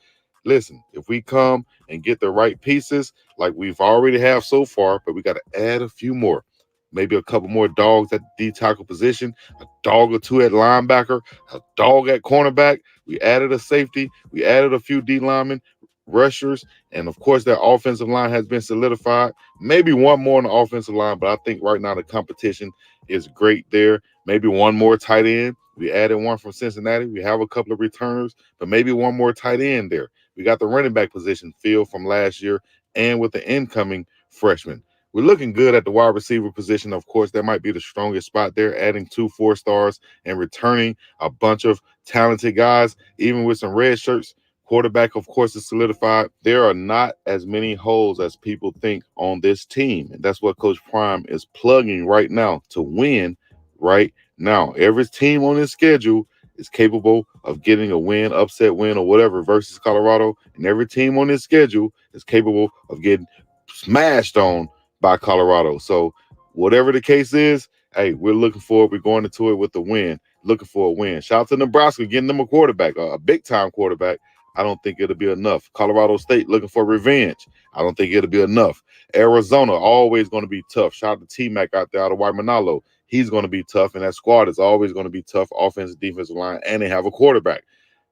Listen, if we come and get the right pieces like we've already have so far, but we got to add a few more. Maybe a couple more dogs at the D tackle position, a dog or two at linebacker, a dog at cornerback. We added a safety. We added a few D linemen, rushers, and of course that offensive line has been solidified. Maybe one more on the offensive line, but I think right now the competition is great there. Maybe one more tight end. We added one from Cincinnati. We have a couple of returners, but maybe one more tight end there. We got the running back position filled from last year and with the incoming freshman. We're looking good at the wide receiver position. Of course, that might be the strongest spot there, adding 2 4-stars and returning a bunch of talented guys, even with some red shirts. Quarterback, of course, is solidified. There are not as many holes as people think on this team. And that's what Coach Prime is plugging right now to win right now. Every team on this schedule is capable of getting a win, upset win, or whatever versus Colorado. And every team on this schedule is capable of getting smashed on by Colorado. So whatever the case is, hey, we're looking forward. We're going into it with a win, looking for a win. Shout out to Nebraska, getting them a quarterback, a big-time quarterback. I don't think it'll be enough. Colorado State looking for revenge. I don't think it'll be enough. Arizona, always going to be tough. Shout out to T-Mac out there out of Waimanalo. He's going to be tough, and that squad is always going to be tough, offensive, defensive line, and they have a quarterback.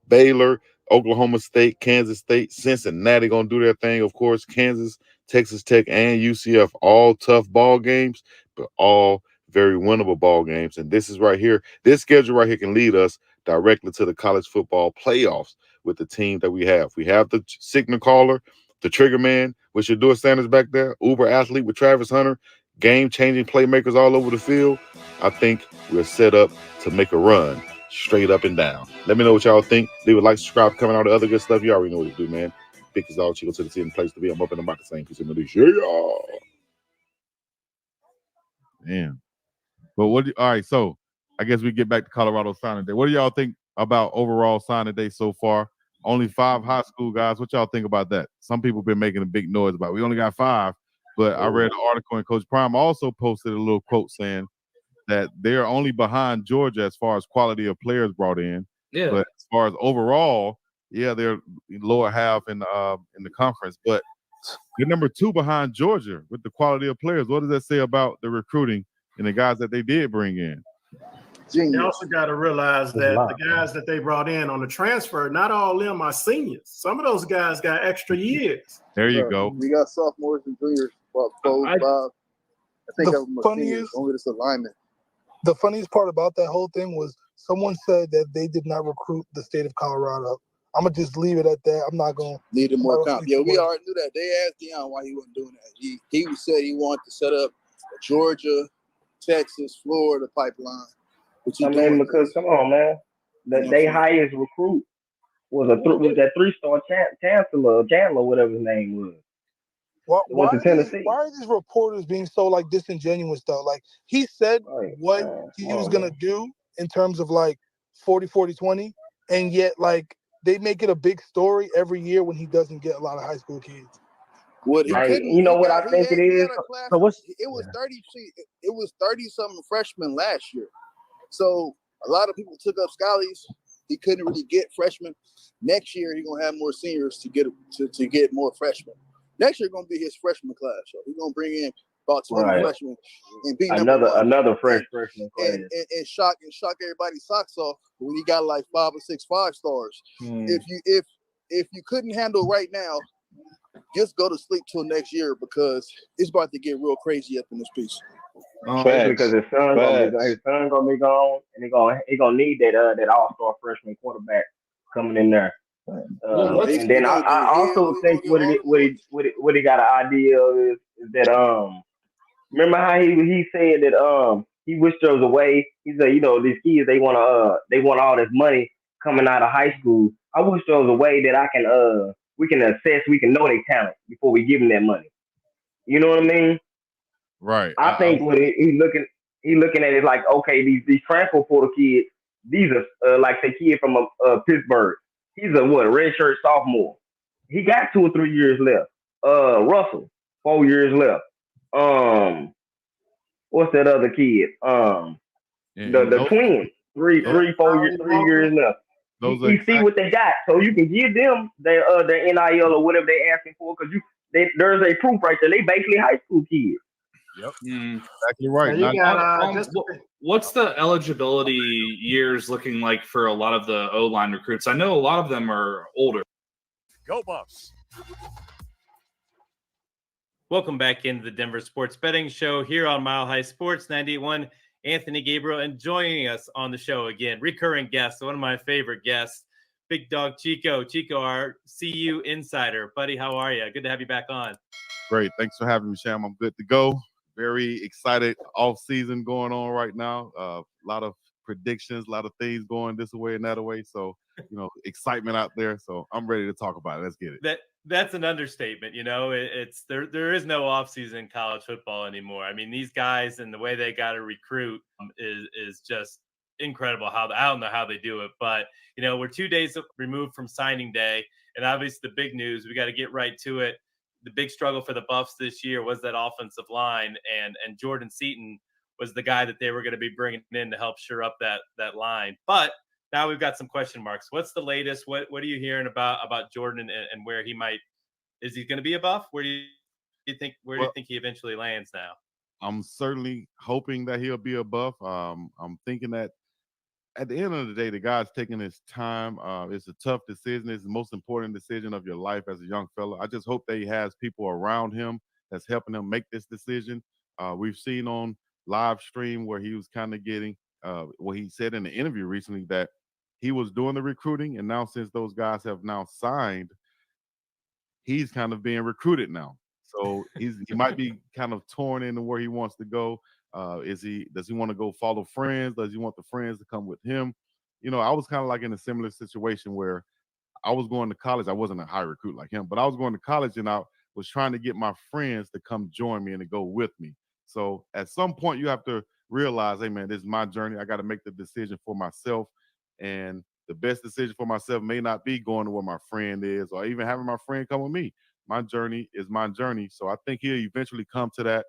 Baylor, Oklahoma State, Kansas State, Cincinnati going to do their thing. Of course, Kansas, Texas Tech, and UCF, all tough ball games, but all very winnable ball games. And this is right here. This schedule right here can lead us directly to the college football playoffs with the team that we have. We have the signal caller, the trigger man with Shador Sanders back there, uber athlete with Travis Hunter, game-changing playmakers all over the field. I think we're set up to make a run straight up and down. Let me know what y'all think. Leave a like, subscribe, comment on the other good stuff. You already know what to do, man. Biggdogg Chico to the team, place to be. I'm up and about the same piece of the Damn. But all right, so I guess we get back to Colorado signing day. What do y'all think about overall signing day so far? Only 5 high school guys. What y'all think about that? Some people been making a big noise about it. We only got 5, but I read an article and Coach Prime also posted a little quote saying that they're only behind Georgia as far as quality of players brought in. Yeah. But as far as overall, yeah, they're lower half in the conference, but they're number 2 behind Georgia with the quality of players. What does that say about the recruiting and the guys that they did bring in? You also got to realize that the guys that they brought in on the transfer, not all of them are seniors. Some of those guys got extra years. There you go. We got sophomores and juniors. Well, 4, 5. I think that was seniors. Only this alignment. The funniest part about that whole thing was someone said that they did not recruit the state of Colorado. I'm gonna just leave it at that. I'm not gonna need more comp. Yeah, we already knew that. They asked Deion why he wasn't doing that. He said he wanted to set up a Georgia, Texas, Florida pipeline. I mean, because come on, man, they highest recruit was that 3-star Chancellor, Chandler, whatever his name was. Why are these reporters being so like disingenuous though? Like he said what he was gonna do in terms of like 40-40-20, and yet like they make it a big story every year when he doesn't get a lot of high school kids. What you know what I think it is? So what's it was 30. It was 30-something freshmen last year. So a lot of people took up Scallies. He couldn't really get freshmen. Next year he's gonna have more seniors to get more freshmen. Next year gonna be his freshman class. So he's gonna bring in about 20 Right. freshmen and being number one. Another freshman class. And shock everybody's socks off when he got like 5 or 6 5-stars. If you couldn't handle right now, just go to sleep till next year because it's about to get real crazy up in this piece. Because his son gonna be gone, and he gonna need that all-star freshman quarterback coming in there. And then I also think what he got an idea of is that remember how he said that he wished there was a way. He said, you know, these kids they want all this money coming out of high school. I wish there was a way that we can assess, we can know their talent before we give them that money. You know what I mean? Right. I think what he looking at it like, okay, these transfer portal kids, these are like the kid from Pittsburgh. He's a redshirt sophomore. He got 2 or 3 years left. Russell, 4 years left. What's that other kid? The twins, 3 years left. You see what they got, so you can give them their NIL or whatever they asking for, because there's a proof right there. They basically high school kids. Yep, exactly right. What's the eligibility years looking like for a lot of the O-line recruits? I know a lot of them are older. Go Buffs. Welcome back into the Denver Sports Betting Show here on Mile High Sports 98.1. Anthony Gabriel, and joining us on the show again, recurring guest, one of my favorite guests, BiggDoggChico. Chico, our CU insider. Buddy, how are you? Good to have you back on. Great. Thanks for having me, Sham. I'm good to go. Very excited. Off season going on right now. A lot of predictions, a lot of things going this way and that way. So, you know, excitement out there. So I'm ready to talk about it. Let's get it. That's an understatement. You know, it's there is no offseason in college football anymore. I mean, these guys and the way they got to recruit is just incredible. I don't know how they do it, but you know, we're 2 days removed from signing day, and obviously the big news, we got to get right to it. The big struggle for the Buffs this year was that offensive line, and Jordan Seaton was the guy that they were going to be bringing in to help shore up that line. But now we've got some question marks. What's the latest? What are you hearing about Jordan and where he might? Is he going to be a Buff? Where do you think he eventually lands now? I'm certainly hoping that he'll be a Buff. I'm thinking that at the end of the day, the guy's taking his time. It's a tough decision. It's the most important decision of your life as a young fella. I just hope that he has people around him that's helping him make this decision. We've seen on live stream where he was kind of getting what he said in the interview recently that he was doing the recruiting, and now since those guys have now signed, he's kind of being recruited now. So he might be kind of torn into where he wants to go. Does he want to go follow friends? Does he want the friends to come with him? You know, I was kind of like in a similar situation where I was going to college. I wasn't a high recruit like him, but I was going to college and I was trying to get my friends to come join me and to go with me. So at some point you have to realize, hey man, this is my journey. I got to make the decision for myself. And the best decision for myself may not be going to where my friend is or even having my friend come with me. My journey is my journey. So I think he'll eventually come to that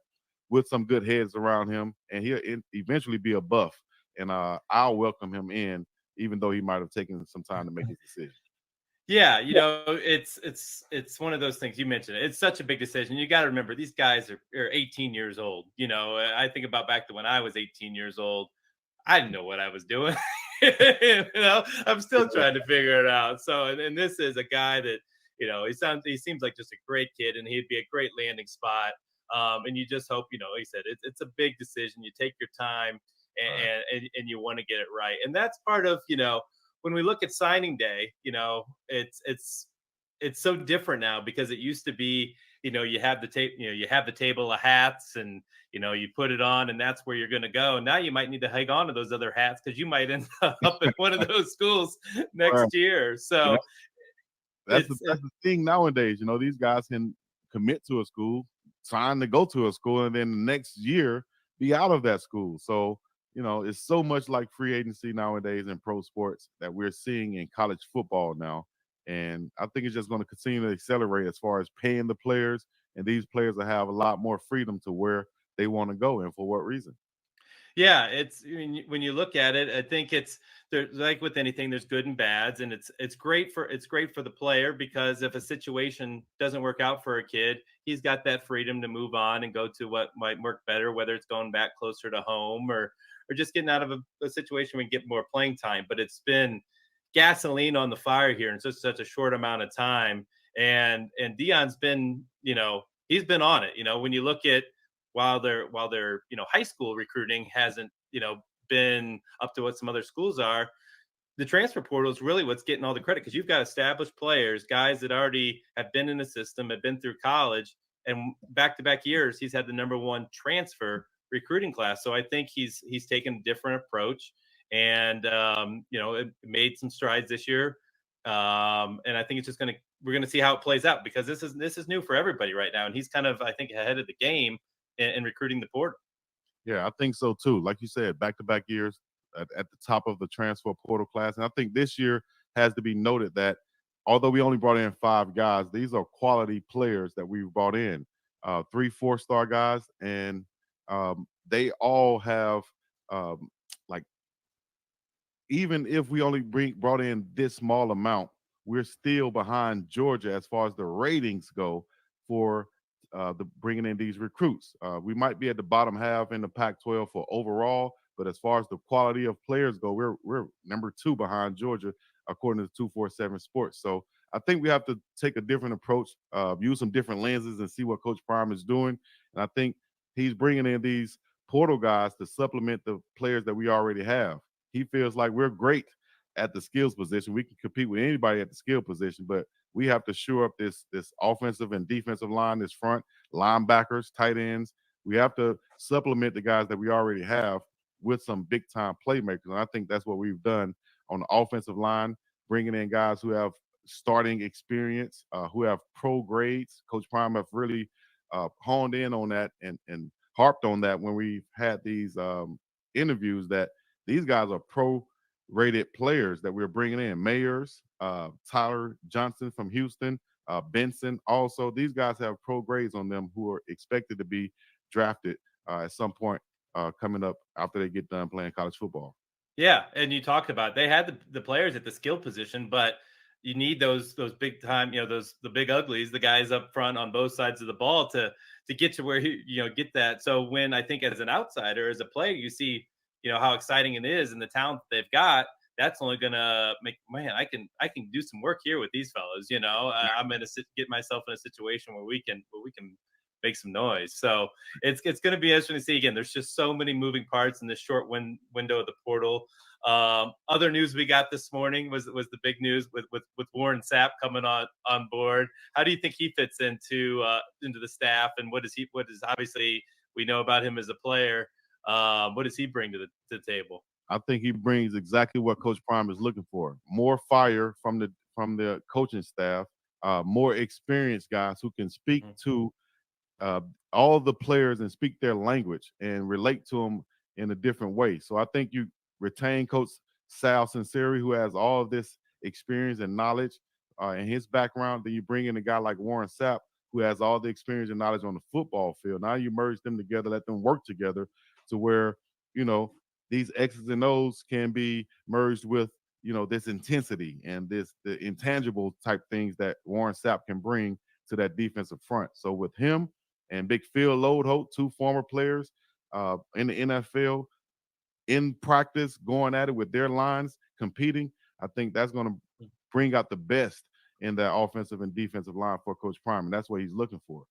with some good heads around him, and he'll eventually be a Buff. And I'll welcome him in, even though he might have taken some time to make his decision. Yeah, you know, it's one of those things you mentioned. It's such a big decision. You got to remember, these guys are 18 years old. You know, I think about back to when I was 18 years old. I didn't know what I was doing. You know, I'm still trying to figure it out. So, and this is a guy that, you know, he seems like just a great kid, and he'd be a great landing spot. And you just hope, you know, like I said, it's a big decision. You take your time and you want to get it right. And that's part of, you know, when we look at signing day, you know, it's so different now because it used to be, you know, you have the table of hats and, you know, you put it on and that's where you're going to go. Now you might need to hang on to those other hats because you might end up in one of those schools next year. So that's the thing nowadays. You know, these guys can commit to a school, sign to go to a school, and then the next year be out of that school. So, you know, it's so much like free agency nowadays in pro sports that we're seeing in college football now. And I think it's just going to continue to accelerate as far as paying the players, and these players will have a lot more freedom to where they want to go and for what reason. Yeah, it's when you look at it, I think there's like with anything, there's good and bads, and it's great for the player because if a situation doesn't work out for a kid, he's got that freedom to move on and go to what might work better, whether it's going back closer to home or just getting out of a situation where you get more playing time. But it's been gasoline on the fire here in just such a short amount of time, and Deion's been he's been on it. When you look at while their high school recruiting hasn't been up to what some other schools are, the transfer portal is really what's getting all the credit because you've got established players, guys that already have been in the system, have been through college, and back-to-back years he's had the #1 transfer recruiting class. So I think he's taken a different approach, and it made some strides this year. And I think it's just we're gonna see how it plays out because this is new for everybody right now, and he's kind of, I think, ahead of the game in recruiting the portal. Yeah, I think so too. Like you said, back-to-back years at the top of the transfer portal class. And I think this year has to be noted that although we only brought in 5 guys, these are quality players that we've brought in. 3 4-star guys, and they all have like, even if we only brought in this small amount, we're still behind Georgia as far as the ratings go for the bringing in these recruits. We might be at the bottom half in the Pac-12 for overall, but as far as the quality of players go, we're #2 behind Georgia according to 247 Sports. So I think we have to take a different approach, use some different lenses, and see what Coach Prime is doing. And I think he's bringing in these portal guys to supplement the players that we already have. He feels like we're great at the skills position. We can compete with anybody at the skill position, but we have to shore up this offensive and defensive line, this front, linebackers, tight ends. We have to supplement the guys that we already have with some big-time playmakers. And I think that's what we've done on the offensive line, bringing in guys who have starting experience, who have pro grades. Coach Prime have really honed in on that and harped on that when we've had these interviews, that these guys are pro-rated players that we're bringing in. Mayers, Tyler Johnson from Houston, Benson. Also, these guys have pro grades on them who are expected to be drafted at some point coming up after they get done playing college football. Yeah, and you talked about they had the players at the skill position, but you need those big time, the big uglies, the guys up front on both sides of the ball to get to where you get that. So when I think as an outsider, as a player, you see how exciting it is and the talent that they've got, that's only gonna make, man, I can do some work here with these fellas. I'm gonna get myself in a situation where we can make some noise. So it's going to be interesting to see. Again, there's just so many moving parts in this short window of the portal. Other news we got this morning was the big news with Warren Sapp coming on board. How do you think he fits into the staff, and what is obviously we know about him as a player. What does he bring to the table? I think he brings exactly what Coach Prime is looking for: more fire from the coaching staff, more experienced guys who can speak to all the players and speak their language and relate to them in a different way. So I think you retain Coach Sal Sinceri, who has all of this experience and knowledge in his background. Then you bring in a guy like Warren Sapp, who has all the experience and knowledge on the football field. Now you merge them together, let them work together to where, these X's and O's can be merged with, this intensity and the intangible type things that Warren Sapp can bring to that defensive front. So with him and Big Phil Lodeholt, 2 former players in the NFL, in practice, going at it with their lines, competing, I think that's going to bring out the best in that offensive and defensive line for Coach Prime, and that's what he's looking for.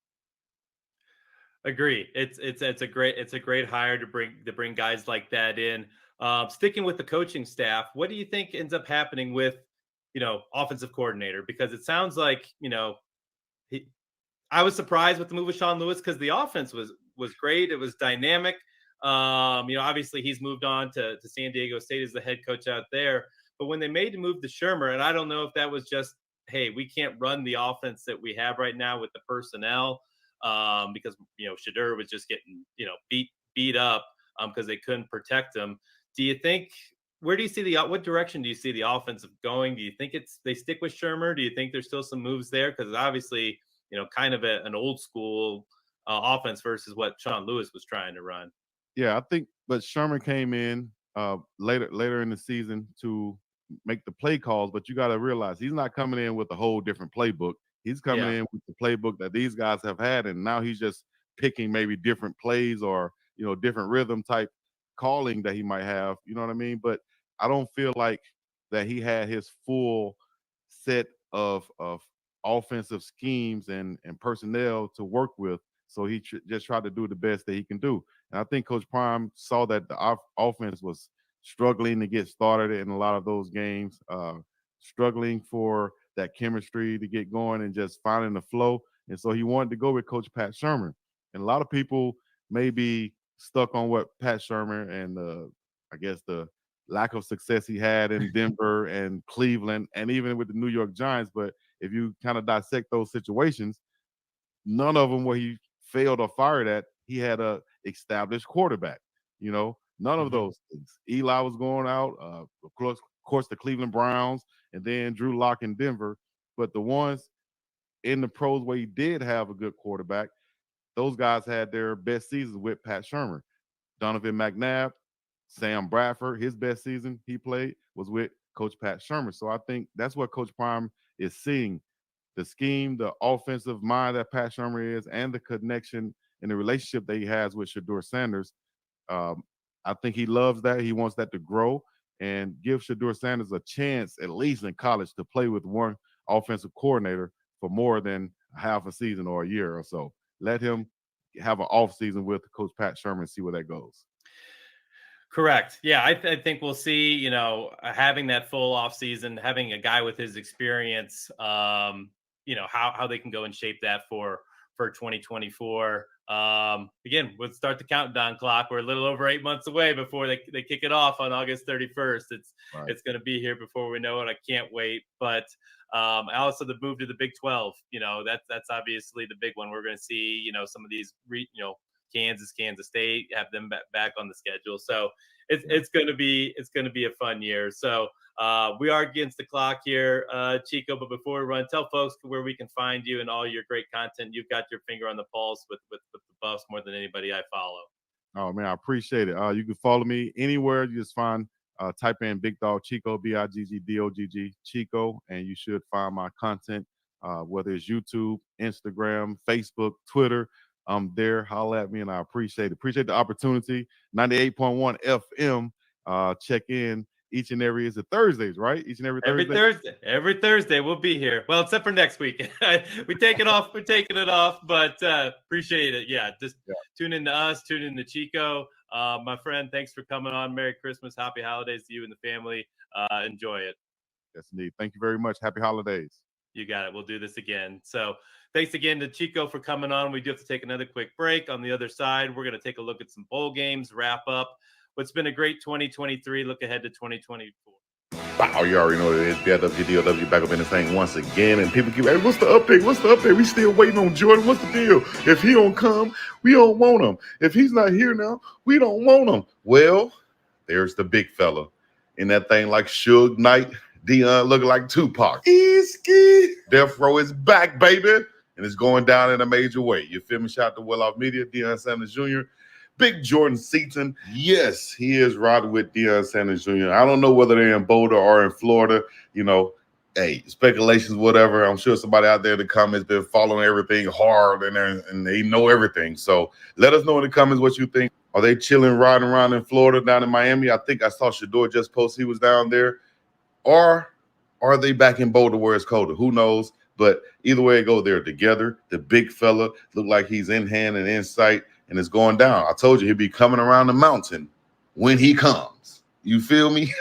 Agree. It's a great hire to bring guys like that in. Sticking with the coaching staff, what do you think ends up happening with offensive coordinator? Because it sounds like I was surprised with the move of Sean Lewis because the offense was great. It was dynamic. Obviously he's moved on to San Diego State as the head coach out there. But when they made the move to Shermer, and I don't know if that was just, hey, we can't run the offense that we have right now with the personnel, because Shedeur was just getting beat up because they couldn't protect him. Do you think? Where do you see what direction do you see the offensive going? Do you think they stick with Shermer? Do you think there's still some moves there? Because obviously, kind of an old school offense versus what Sean Lewis was trying to run. Yeah, I think, but Sherman came in later in the season to make the play calls. But you got to realize he's not coming in with a whole different playbook. He's coming Yeah. in with the playbook that these guys have had, and now he's just picking maybe different plays or different rhythm type calling that he might have. You know what I mean? But I don't feel like that he had his full set of offensive schemes and personnel to work with. So he just tried to do the best that he can do. And I think Coach Prime saw that the offense was struggling to get started in a lot of those games, struggling for that chemistry to get going and just finding the flow. And so he wanted to go with Coach Pat Shermer. And a lot of people may be stuck on what Pat Shermer and I guess the lack of success he had in Denver and Cleveland and even with the New York Giants. But if you kind of dissect those situations, none of them where he failed or fired at, he had a established quarterback. None of those things. Eli was going out, of course, the Cleveland Browns, and then Drew Lock in Denver. But the ones in the pros where he did have a good quarterback, those guys had their best seasons with Pat Shermer. Donovan McNabb, Sam Bradford, his best season he played was with Coach Pat Shermer. So I think that's what Coach Prime is seeing. The scheme, the offensive mind that Pat Shermer is, and the connection and the relationship that he has with Shedeur Sanders. I think he loves that. He wants that to grow and give Shedeur Sanders a chance, at least in college, to play with one offensive coordinator for more than half a season or a year or so. Let him have an off season with Coach Pat Shermer and see where that goes. Correct. Yeah, I think we'll see, having that full off season, having a guy with his experience, how they can go and shape that for 2024. Again, we'll start the countdown clock. We're a little over 8 months away before they kick it off on August 31st. It's going to be here before we know it. I can't wait. But also the move to the Big 12, that's obviously the big one. We're going to see, some of these, Kansas State, have them back on the schedule. So it's going to be a fun year. So we are against the clock here, Chico. But before we run, tell folks where we can find you and all your great content. You've got your finger on the pulse with the Buffs more than anybody I follow. Oh man, I appreciate it. You can follow me anywhere. You just type in BiggDoggChico, BiggDoggChico, Chico, and you should find my content. Whether it's YouTube, Instagram, Facebook, Twitter. I'm there. Holla at me, and I appreciate it. Appreciate the opportunity. 98.1 FM. Check in each and every, is it Thursdays, right? Each and every Thursday. Every Thursday we'll be here. Well, except for next week. we take it off. We're taking it off, but appreciate it. Yeah, just tune in to us. Tune in to Chico. My friend, thanks for coming on. Merry Christmas. Happy holidays to you and the family. Enjoy it. Yes, indeed. Thank you very much. Happy holidays. You got it. We'll do this again. So thanks again to Chico for coming on. We do have to take another quick break. On the other side, we're going to take a look at some bowl games, wrap up what's been a great 2023, look ahead to 2024. Wow, you already know what it is. BiggDoggChico back up in the thing once again. And people keep, hey, what's the update? What's the update? We still waiting on Jordan. What's the deal? If he don't come, we don't want him. If he's not here now, we don't want him. Well, there's the big fella in that thing like Suge Knight. Deion looking like Tupac. Easy. Death Row is back, baby. And it's going down in a major way. You feel me? Shout out to Well Off Media, Deion Sanders Jr., Big Jordan Seaton. Yes, he is riding with Deion Sanders Jr. I don't know whether they're in Boulder or in Florida. Hey, speculations, whatever. I'm sure somebody out there in the comments been following everything hard and they know everything. So let us know in the comments what you think. Are they chilling, riding around in Florida, down in Miami? I think I saw Shedeur just post he was down there. Or are they back in Boulder where it's colder? Who knows? But either way it go, they're together. The big fella look like he's in hand and in sight, and it's going down. I told you he'd be coming around the mountain when he comes. You feel me?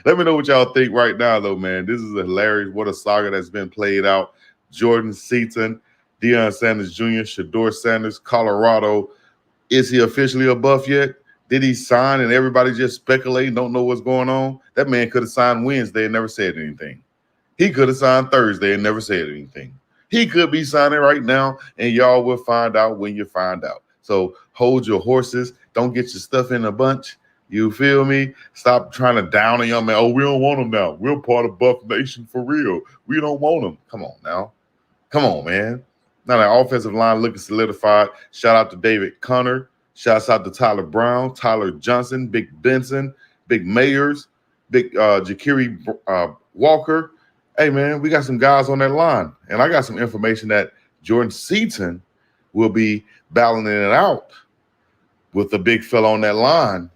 Let me know what y'all think right now, though, man. This is hilarious. What a saga that's been played out. Jordan Seaton, Deion Sanders Jr., Shedeur Sanders, Colorado. Is he officially a Buff yet? Did he sign and everybody just speculating, don't know what's going on? That man could have signed Wednesday and never said anything. He could have signed Thursday and never said anything. He could be signing right now, and y'all will find out when you find out. So hold your horses. Don't get your stuff in a bunch. You feel me? Stop trying to down on young man. Oh, we don't want him now. We're part of Buff Nation for real. We don't want him. Come on now. Come on, man. Now the offensive line looking solidified. Shout out to David Connor. Shouts out to Tyler Brown, Tyler Johnson, Big Benson, Big Mayers, Big Jakiri Walker. Hey, man, we got some guys on that line. And I got some information that Jordan Seaton will be battling it out with the big fella on that line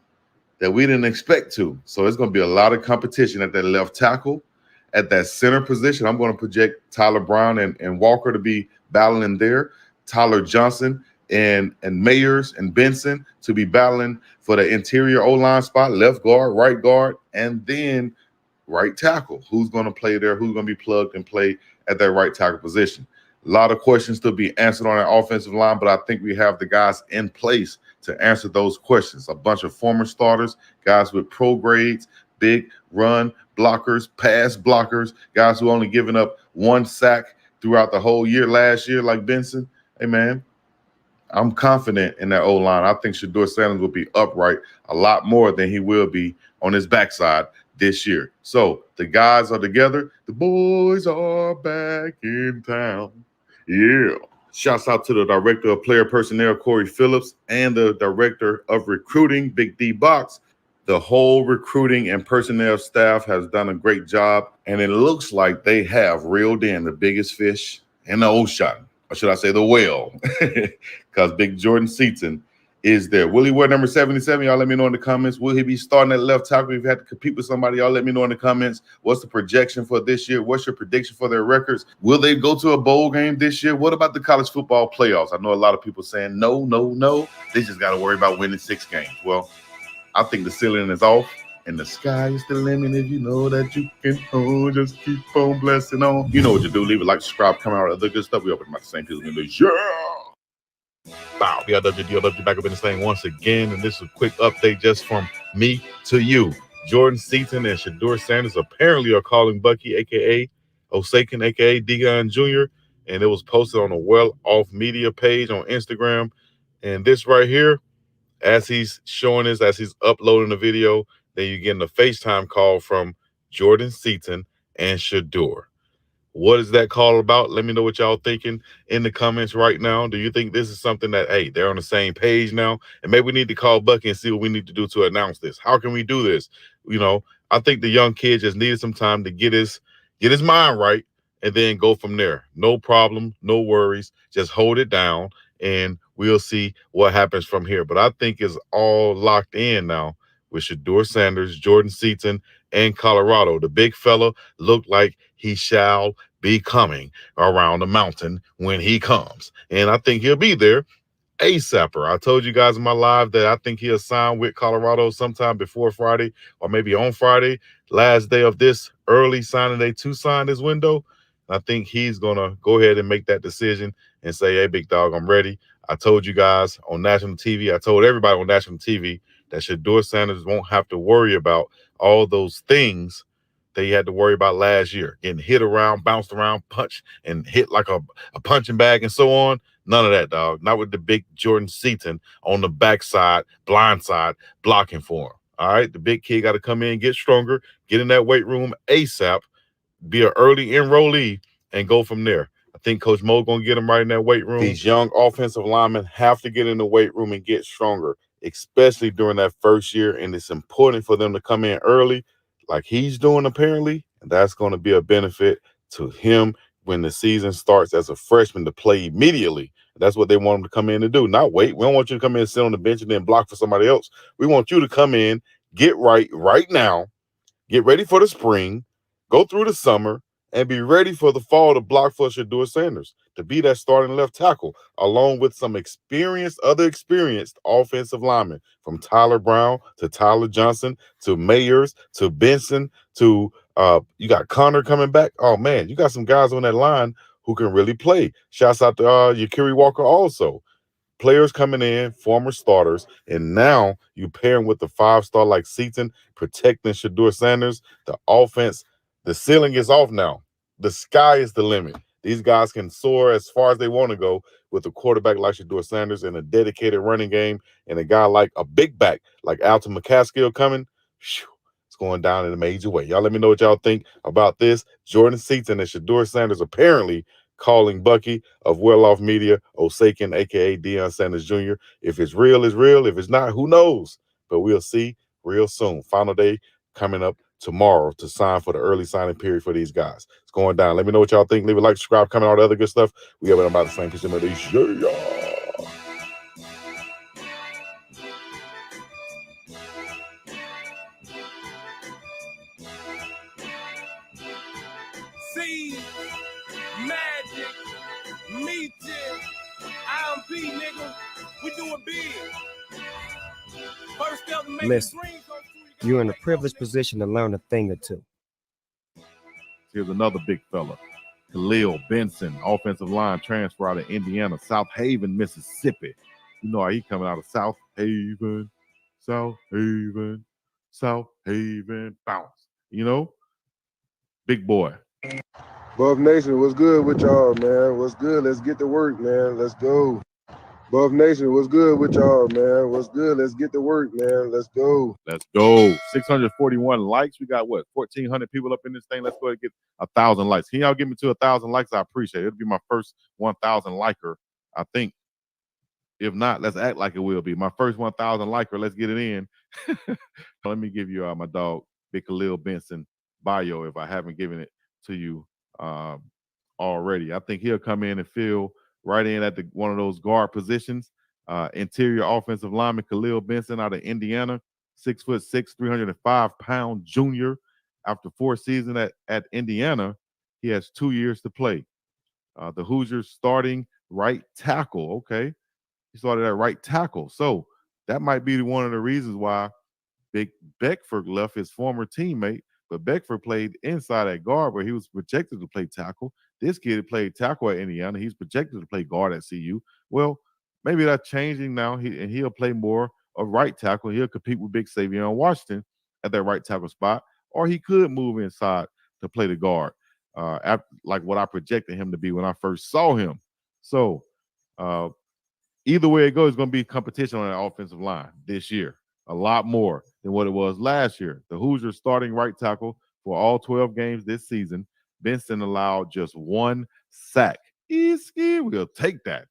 that we didn't expect to. So it's going to be a lot of competition at that left tackle. At that center position, I'm going to project Tyler Brown and Walker to be battling there. Tyler Johnson and Mayers and Benson to be battling for the interior O-line spot, left guard, and then right tackle. Who's going to play there? Who's going to be plugged and play at that right tackle position? A lot of questions to be answered on that offensive line, but I think we have the guys in place to answer those questions. A bunch of former starters, guys with pro grades, big run blockers, pass blockers, guys who only given up 1 sack throughout the whole year last year, like Benson. Hey, man, I'm confident in that O-line. I think Shedeur Sanders will be upright a lot more than he will be on his backside this year. So the guys are together. The boys are back in town. Yeah. Shouts out to the director of player personnel, Corey Phillips, and the director of recruiting, Big D Box. The whole recruiting and personnel staff has done a great job, and it looks like they have reeled in the biggest fish in the ocean, or should I say the whale, because Big Jordan Seaton is there. Will he wear number 77? Y'all let me know in the comments. Will he be starting at left tackle if he had to compete with somebody? Y'all let me know in the comments. What's the projection for this year? What's your prediction for their records? Will they go to a bowl game this year? What about the college football playoffs? I know a lot of people saying no. They just got to worry about winning 6 games. Well, I think the ceiling is off, and the sky is the limit. If you know that you can just keep on blessing on. You know what to do. Leave a like, subscribe, come out, other good stuff. We open about the same people in the yeah. Wow, BiggDoggChico back up in this thing once again, and this is a quick update just from me to you. Jordan Seaton and Shedeur Sanders apparently are calling Bucky, a.k.a. Osakin, a.k.a. Deion Jr., and it was posted on a well-off media page on Instagram. And this right here, as he's showing this, as he's uploading the video, then you're getting a FaceTime call from Jordan Seaton and Shedeur. What is that call about? Let me know what y'all thinking in the comments right now. Do you think this is something that, hey, they're on the same page now? And maybe we need to call Bucky and see what we need to do to announce this. How can we do this? You know, I think the young kid just needed some time to get his mind right and then go from there. No problem, no worries. Just hold it down and we'll see what happens from here. But I think it's all locked in now with Shedeur Sanders, Jordan Seaton, and Colorado. The big fella looked like he shall be coming around the mountain when he comes. And I think he'll be there ASAPer. I told you guys in my live that I think he'll sign with Colorado sometime before Friday or maybe on Friday, last day of this early signing day to sign this window. I think he's going to go ahead and make that decision and say, hey, big dog, I'm ready. I told you guys on national TV, I told everybody on national TV that Shedeur Sanders won't have to worry about all those things that he had to worry about last year, getting hit around, bounced around, punched, and hit like a punching bag and so on. None of that, dog. Not with the big Jordan Seaton on the backside, blind side, blocking for him. All right, the big kid got to come in, get stronger, get in that weight room ASAP, be an early enrollee, and go from there. I think Coach Mo going to get him right in that weight room. These young offensive linemen have to get in the weight room and get stronger, especially during that first year, and it's important for them to come in early like he's doing apparently, and that's going to be a benefit to him when the season starts as a freshman to play immediately. That's what they want him to come in and do, not wait. We don't want you to come in and sit on the bench and then block for somebody else. We want you to come in, get right now, get ready for the spring, go through the summer, and be ready for the fall to block for Shedeur Sanders, to be that starting left tackle, along with some other experienced offensive linemen, from Tyler Brown to Tyler Johnson to Mayers to Benson to you got Connor coming back. Oh, man, you got some guys on that line who can really play. Shouts out to Jakiri Walker also. Players coming in, former starters, and now you pair him with the 5-star like Seaton, protecting Shedeur Sanders. The offense, the ceiling is off now. The sky is the limit. These guys can soar as far as they want to go with a quarterback like Shedeur Sanders and a dedicated running game, and a guy like a big back like Alton McCaskill coming. Whew, it's going down in a major way. Y'all let me know what y'all think about this. Jordan Seaton and Shedeur Sanders apparently calling Bucky of Well-Off Media, Osakin, a.k.a. Deion Sanders Jr. If it's real, it's real. If it's not, who knows? But we'll see real soon. Final day coming up tomorrow to sign for the early signing period for these guys. It's going down. Let me know what y'all think. Leave a like, subscribe, comment, all the other good stuff. We have about the same percent of these. Yeah. See, magic, meet you. I'm P, nigga. We do it big. First step to make Listen, you're in a privileged position to learn a thing or two. Here's another big fella. Khalil Benson, offensive line transfer out of Indiana, South Haven, Mississippi. You know how he coming out of South Haven, South Haven, South Haven, bounce. You know? Big boy. Buff Nation, what's good with y'all, man? What's good? Let's get to work, man. Let's go. Buff Nation, what's good with y'all, man? What's good? Let's get to work, man. Let's go. Let's go. 641 likes. We got what? 1,400 people up in this thing. Let's go ahead and get 1,000 likes. Can y'all get me to 1,000 likes? I appreciate it. It'll be my first 1,000 liker, I think. If not, let's act like it will be. My first 1,000 liker. Let's get it in. Let me give you my dog, Big Khalil Benson bio, if I haven't given it to you already. I think he'll come in and fill right in at one of those guard positions. Interior offensive lineman Khalil Benson out of Indiana, 6'6", 305-pound junior. After 4 seasons at Indiana, he has 2 years to play. The Hoosiers starting right tackle. Okay, he started at right tackle. So that might be one of the reasons why Big Beckford left his former teammate. But Beckford played inside at guard, where he was projected to play tackle. This kid played tackle at Indiana. He's projected to play guard at CU. Well, maybe that's changing now. He'll play more of right tackle. He'll compete with Big Savion Washington at that right tackle spot, or he could move inside to play the guard, like what I projected him to be when I first saw him. So either way it goes, it's going to be competition on that offensive line this year. A lot more than what it was last year. The Hoosiers starting right tackle for all 12 games this season. Benson allowed just 1 sack. We'll take that.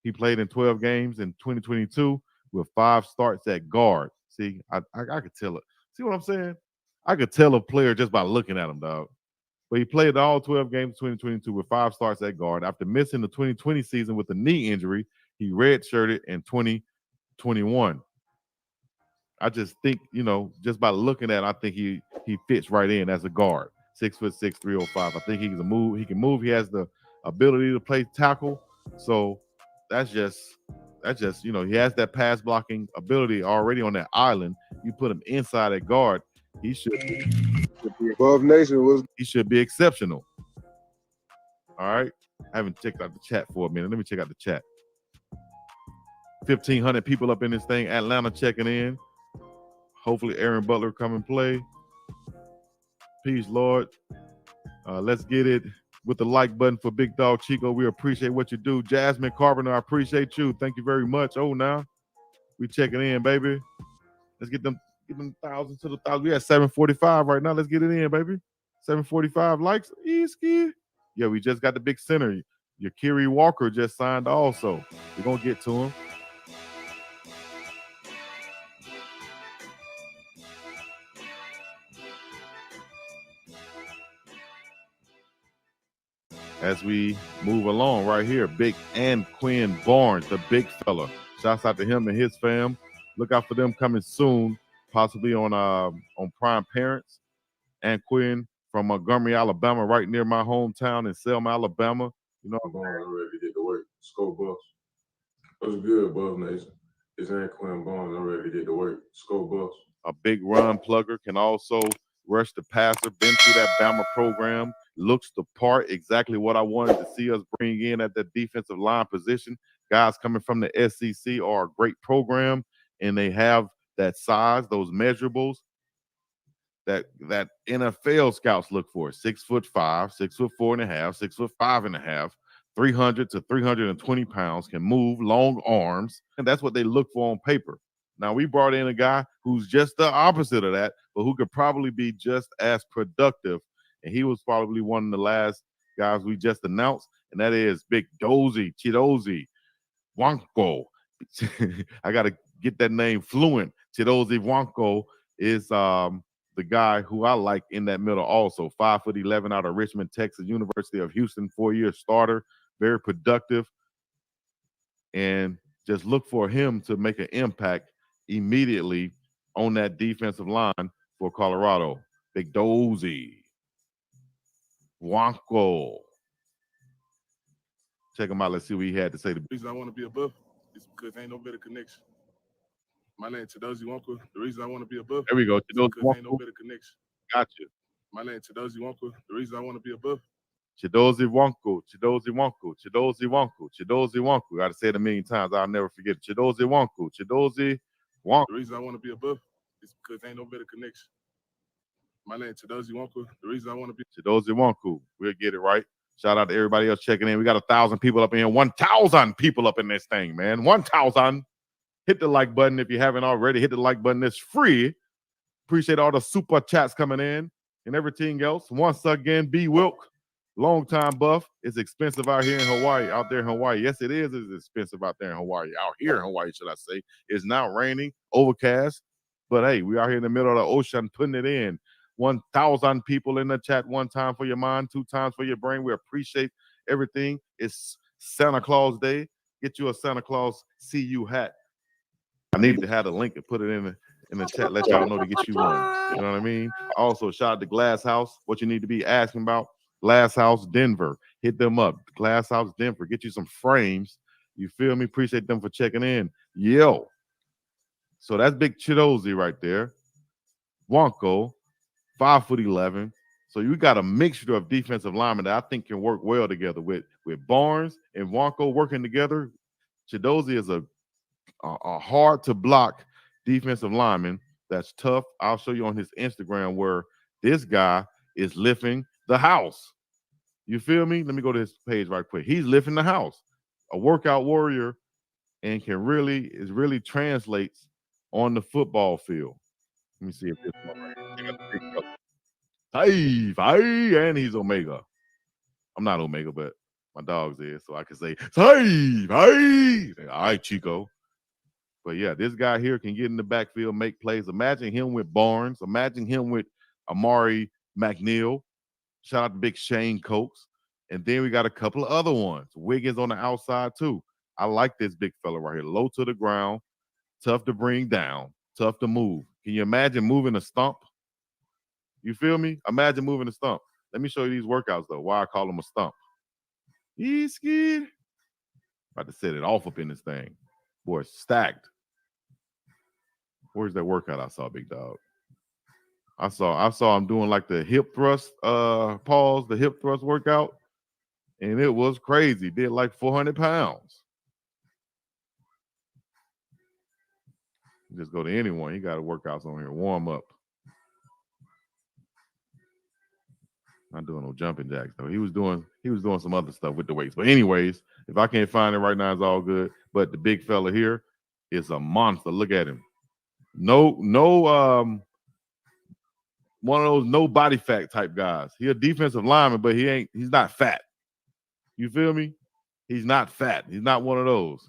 He played in 12 games in 2022 with 5 starts at guard. See, I could tell it. See what I'm saying? I could tell a player just by looking at him, dog. But he played all 12 games in 2022 with 5 starts at guard. After missing the 2020 season with a knee injury, he redshirted in 2021. I just think, just by looking at him, I think he fits right in as a guard. 6'6", 305. I think he can move. He can move. He has the ability to play tackle. So that's just he has that pass blocking ability already on that island. You put him inside at guard, he should be Buff Nation he should be exceptional. All right. I haven't checked out the chat for a minute. Let me check out the chat. 1,500 people up in this thing. Atlanta checking in. Hopefully Aaron Butler come and play. Peace, Lord. Let's get it with the like button for Big Dog Chico. We appreciate what you do. Jasmine Carpenter, I appreciate you. Thank you very much. Oh, now we checking in, baby. Let's get them 1,000 to the 1,000. We at 745 right now. Let's get it in, baby. 745 likes. Easy. Yeah, we just got the big center. Yakiri Walker just signed also. We're going to get to him. As we move along right here, Big and Quinn Barnes, the big fella. Shouts out to him and his fam. Look out for them coming soon, possibly on Prime Parents. And Quinn from Montgomery, Alabama, right near my hometown in Selma, Alabama. I'm ready to get to work. Scope Bus. What's good, Buff Nation? It's Quinn Barnes. I'm ready to get to work. Scope Bus. A big run plugger, can also rush the passer. Been through that Bama program. Looks the part, exactly what I wanted to see us bring in at that defensive line position. Guys coming from the SEC are a great program, and they have that size, those measurables that NFL scouts look for. 6'5", 6'4.5", 6'5.5", 300 to 320 pounds, can move, long arms, and that's what they look for on paper. Now, we brought in a guy who's just the opposite of that, but who could probably be just as productive. And he was probably one of the last guys we just announced, and that is Biggdogg Chidozie Wanko. I got to get that name fluent. Chidozie Wanko is the guy who I like in that middle also. 5'11" out of Richmond, Texas, University of Houston, 4-year starter, very productive. And just look for him to make an impact immediately on that defensive line for Colorado. Biggdogg Wanko. Check him out. Let's see what he had to say. The reason I want to be above is because ain't no better connection. My name is Chidozie Wanko. The reason I want to be above. There we go. Because ain't no better connection. Gotcha. My name is Chidozie Wanko. The reason I want to be above. Chidozie Wanko, Chidozie Wanko, Chidozie Wanko, Chidozie Wanko. Got to say it a million times. I'll never forget it. Chidozie Wanko, Chidozie Wanko. The reason I want to be above is because ain't no better connection. My name is Chidozie Wanko. The reason I want to be Chidozie Wanko. We'll get it right. Shout out to everybody else checking in. We got 1,000 people up in here. 1,000 people up in this thing, man. 1,000. Hit the like button if you haven't already. Hit the like button. It's free. Appreciate all the super chats coming in and everything else. Once again, B. Wilk, long-time buff. It's expensive out here in Hawaii. Out there in Hawaii. Yes, it is. It's expensive out there in Hawaii. Out here in Hawaii, should I say. It's now raining, overcast. But, hey, we out here in the middle of the ocean putting it in. 1,000 people in the chat. 1 time for your mind, 2 times for your brain. We appreciate everything. It's Santa Claus Day. Get you a Santa Claus CU hat. I need to have the link and put it in the chat. Let y'all know to get you one. You know what I mean? Also, shout out to Glass House. What you need to be asking about, Glass House Denver. Hit them up. Glass House Denver. Get you some frames. You feel me? Appreciate them for checking in. Yo. So that's Big Chidozie right there. Wanko. 5'11". So you got a mixture of defensive linemen that I think can work well together with Barnes and Wanko working together. Chidozie is a hard to block defensive lineman that's tough. I'll show you on his Instagram where this guy is lifting the house. You feel me? Let me go to his page right quick. He's lifting the house. A workout warrior and really translates on the football field. Let me see if this one right here. Hey, and he's Omega. I'm not Omega, but my dog's is, so I can say, hey. All right, Chico. But yeah, this guy here can get in the backfield, make plays. Imagine him with Barnes. Imagine him with Amari McNeil. Shout out to Big Shane Cokes. And then we got a couple of other ones. Wiggins on the outside too. I like this big fella right here. Low to the ground, tough to bring down, tough to move. Can you imagine moving a stump? You feel me? Imagine moving a stump. Let me show you these workouts, though, why I call them a stump. He's scared. About to set it off up in this thing. Boy, it's stacked. Where's that workout I saw, Big Dog? I saw him doing like the hip thrust, the hip thrust workout, and it was crazy. Did like 400 pounds. Just go to anyone. He got workouts on here. Warm up. Not doing no jumping jacks though. He was doing some other stuff with the weights. But anyways, if I can't find it right now, it's all good. But the big fella here is a monster. Look at him. No, one of those no body fat type guys. He a defensive lineman, but he's not fat. You feel me? He's not fat. He's not one of those.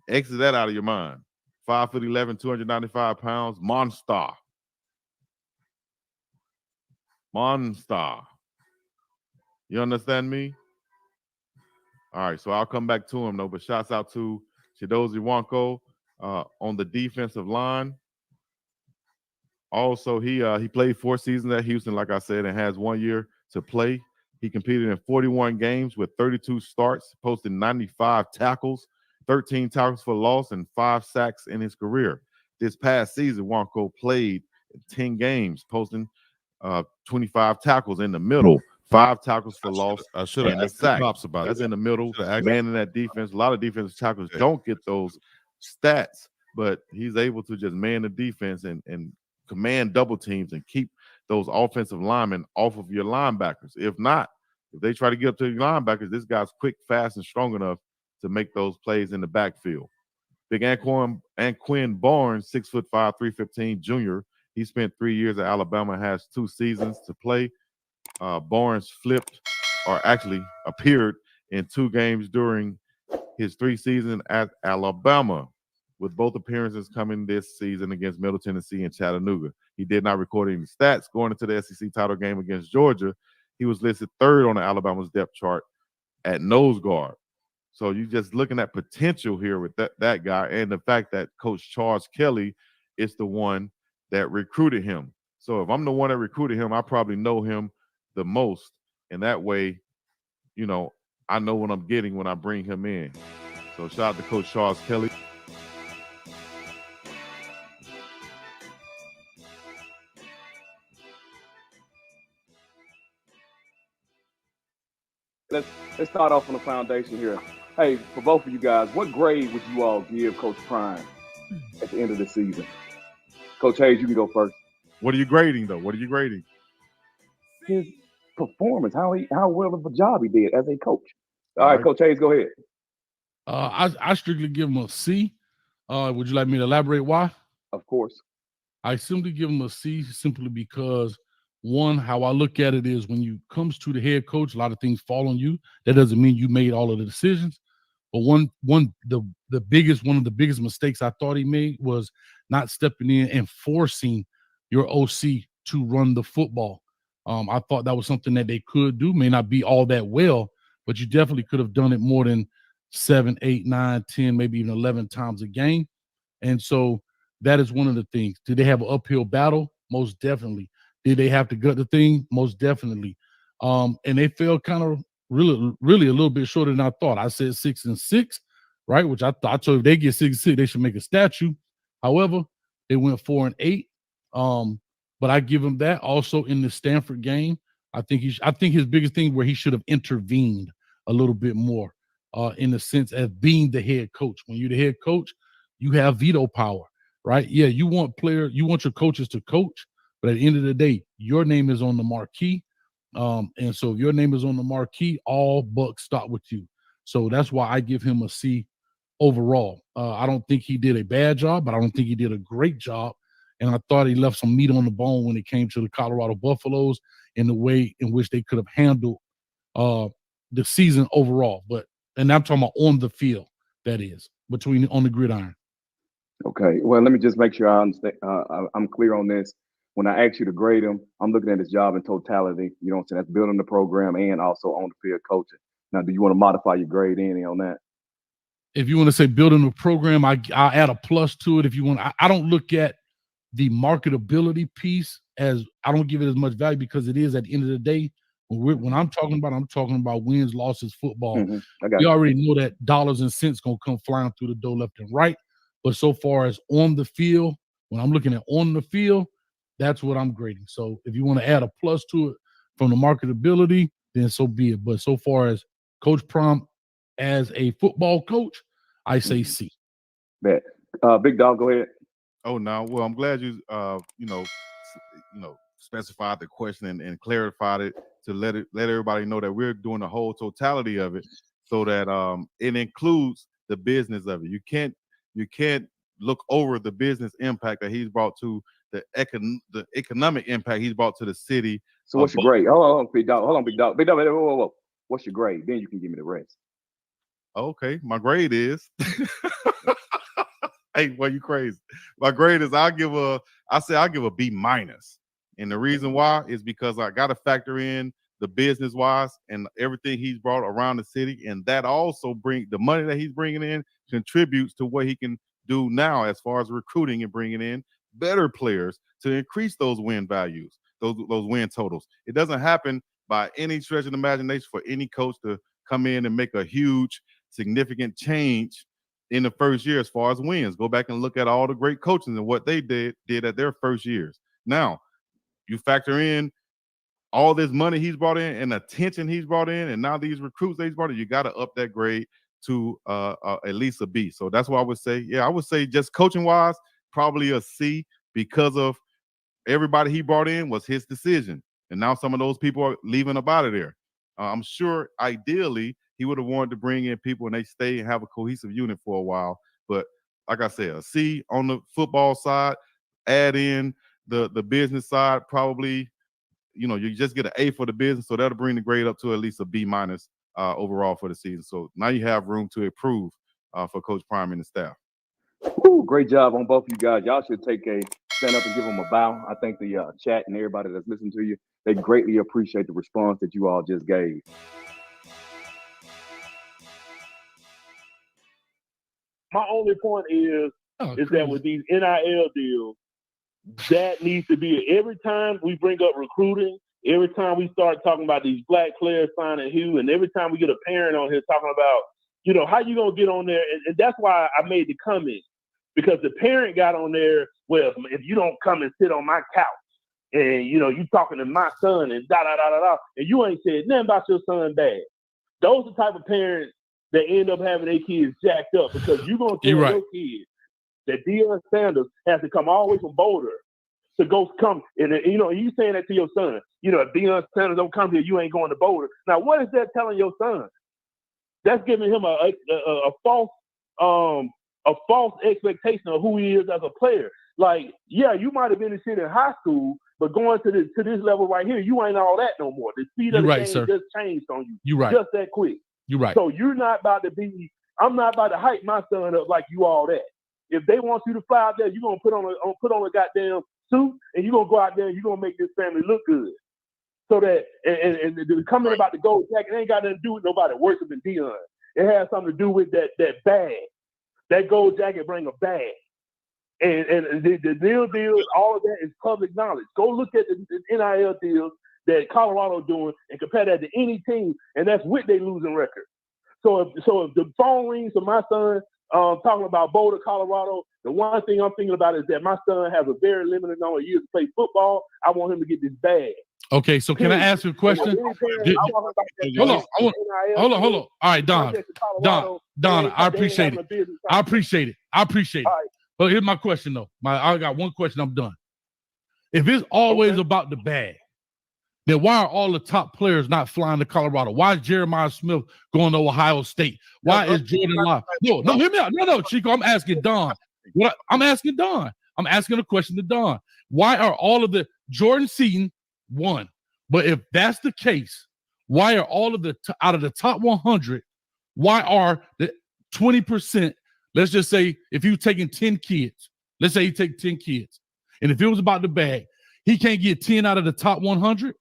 Exit that out of your mind. 5'11", 295 pounds. Monster. You understand me? All right, so I'll come back to him, though. But shouts out to Chidozie Wanko on the defensive line. Also, he played 4 seasons at Houston, like I said, and has 1 year to play. He competed in 41 games with 32 starts, posted 95 tackles, 13 tackles for loss, and 5 sacks in his career. This past season, Wanko played 10 games, posting 25 tackles in the middle, 5 tackles for loss, and a sack. That's in the middle, man in that defense. A lot of defensive tackles don't get those stats, but he's able to just man the defense and command double teams and keep those offensive linemen off of your linebackers. If not, if they try to get up to your linebackers, this guy's quick, fast, and strong enough to make those plays in the backfield. Big Anquin Barnes, 6'5", 315 junior. He spent 3 years at Alabama, has 2 seasons to play. Barnes flipped or actually appeared in 2 games during his 3 seasons at Alabama, with both appearances coming this season against Middle Tennessee and Chattanooga. He did not record any stats going into the SEC title game against Georgia. He was listed 3rd on the Alabama's depth chart at nose guard. So you're just looking at potential here with that guy, and the fact that Coach Charles Kelly is the one that recruited him. So if I'm the one that recruited him, I probably know him the most. And that way, you know, I know what I'm getting when I bring him in. So shout out to Coach Charles Kelly. Let's start off on the foundation here. Hey, for both of you guys, what grade would you all give Coach Prime at the end of the season? Coach Hayes, you can go first. What are you grading, though? What are you grading? His performance, how well of a job he did as a coach. All right, Coach Hayes, go ahead. I strictly give him a C. Would you like me to elaborate why? Of course. I simply give him a C simply because, one, how I look at it is when you comes to the head coach, a lot of things fall on you. That doesn't mean you made all of the decisions. But one of the biggest mistakes I thought he made was not stepping in and forcing your OC to run the football. I thought that was something that they could do, may not be all that well, but you definitely could have done it more than 7, 8, 9, 10, maybe even 11 times a game. And so that is one of the things. Did they have an uphill battle? Most definitely. Did they have to gut the thing? Most definitely. And they fell kind of really a little bit shorter than I thought. I said 6-6, right? Which I thought, so if they get 6-6, they should make a statue. However, they went 4-8. But I give him that. Also in the Stanford game, I think his biggest thing where he should have intervened a little bit more, in the sense of being the head coach. When you're the head coach, you have veto power, right? Yeah, you want your coaches to coach, but at the end of the day, your name is on the marquee. And so if your name is on the marquee, all bucks stop with you. So that's why I give him a C overall. I don't think he did a bad job, but I don't think he did a great job. And I thought he left some meat on the bone when it came to the Colorado Buffaloes in the way in which they could have handled the season overall. And I'm talking about on the field, that is, on the gridiron. Okay. Well, let me just make sure I understand. I'm clear on this. When I ask you to grade him, I'm looking at his job in totality. You know what I'm saying? That's building the program and also on the field coaching. Now, do you want to modify your grade any on that? If you want to say building the program, I'll add a plus to it. If you want, I don't look at the marketability piece as, I don't give it as much value because it is at the end of the day. When I'm talking about wins, losses, football. We already know that dollars and cents gonna come flying through the door left and right. But so far as on the field, when I'm looking at on the field, that's what I'm grading. So if you want to add a plus to it from the marketability, then so be it. But so far as Coach Prime as a football coach, I say C. Bet. Big Dog, go ahead. Oh, no. Well, I'm glad you specified the question and clarified it to let everybody know that we're doing the whole totality of it, so that it includes the business of it. You can't look over the business impact that he's brought to the economic impact he's brought to the city. So what's your grade? Hold on, Big Dog. Hold on, Big Dog. Big Dog, whoa. What's your grade? Then you can give me the rest. Okay, my grade is. Hey, boy, you crazy. My grade is I'll give a B minus. And the reason why is because I got to factor in the business wise and everything he's brought around the city. And that also the money that he's bringing in contributes to what he can do now as far as recruiting and bringing in better players to increase those win values, those win totals. It doesn't happen by any stretch of the imagination for any coach to come in and make a huge, significant change in the first year as far as wins. Go back and look at all the great coaches and what they did at their first years. Now, you factor in all this money he's brought in and attention he's brought in, and now these recruits that he's brought in, you got to up that grade to at least a B. So that's why I would say just coaching-wise, probably a C, because of everybody he brought in was his decision. And now some of those people are leaving up out of there. I'm sure ideally he would have wanted to bring in people and they stay and have a cohesive unit for a while. But like I said, a C on the football side, add in the business side, probably you just get an A for the business, so that'll bring the grade up to at least a B minus overall for the season. So now you have room to improve for Coach Prime and the staff. Woo, great job on both of you guys. Y'all should stand up and give them a bow. I think the chat and everybody that's listening to you, they greatly appreciate the response that you all just gave. My only point is that with these NIL deals, that needs to be every time we bring up recruiting, every time we start talking about these black players signing Hugh, and every time we get a parent on here talking about, how you gonna get on there, and that's why I made the comment, because the parent got on there, well, if you don't come and sit on my couch, and you talking to my son and da, and you ain't said nothing about your son bad. Those are the type of parents that end up having their kids jacked up, because you're gonna tell your kids that Deion Sanders has to come all the way from Boulder to go come, and you saying that to your son. If Deion Sanders don't come here, you ain't going to Boulder. Now, what is that telling your son? That's giving him a false expectation of who he is as a player. Like, yeah, you might have been this shit in high school, but going to this level right here, you ain't all that no more. The speed of the game just changed on you. You're right. Just that quick. You're right. So you're not about to be. I'm not about to hype my son up like you all that. If they want you to fly out there, you're gonna put on a goddamn suit, and you're gonna go out there and you're gonna make this family look good. So that and the comment about the gold jacket ain't got nothing to do with nobody worse than Deion. It has something to do with that bag. That gold jacket bring a bag. And the deals, all of that is public knowledge. Go look at the NIL deals that Colorado doing and compare that to any team, and that's with their losing record. So if the phone rings for my son talking about Boulder, Colorado, the one thing I'm thinking about is that my son has a very limited number of years to play football. I want him to get this bag. Okay, so can I ask you a question? Hold on. All right, Don, I appreciate it. I appreciate it. But here's my question, though. I got one question. I'm done. If it's always about the bag, then why are all the top players not flying to Colorado? Why is Jeremiah Smith going to Ohio State? Why is Jordan Love? No, hear me out. No, Chico, I'm asking Don. I'm asking a question to Don. Why are all of the Jordan Seaton won? But if that's the case, why are all of the out of the top 100? Why are the 20%? Let's just say if you're taking 10 kids, let's say you take 10 kids, and if it was about the bag, he can't get 10 out of the top 100.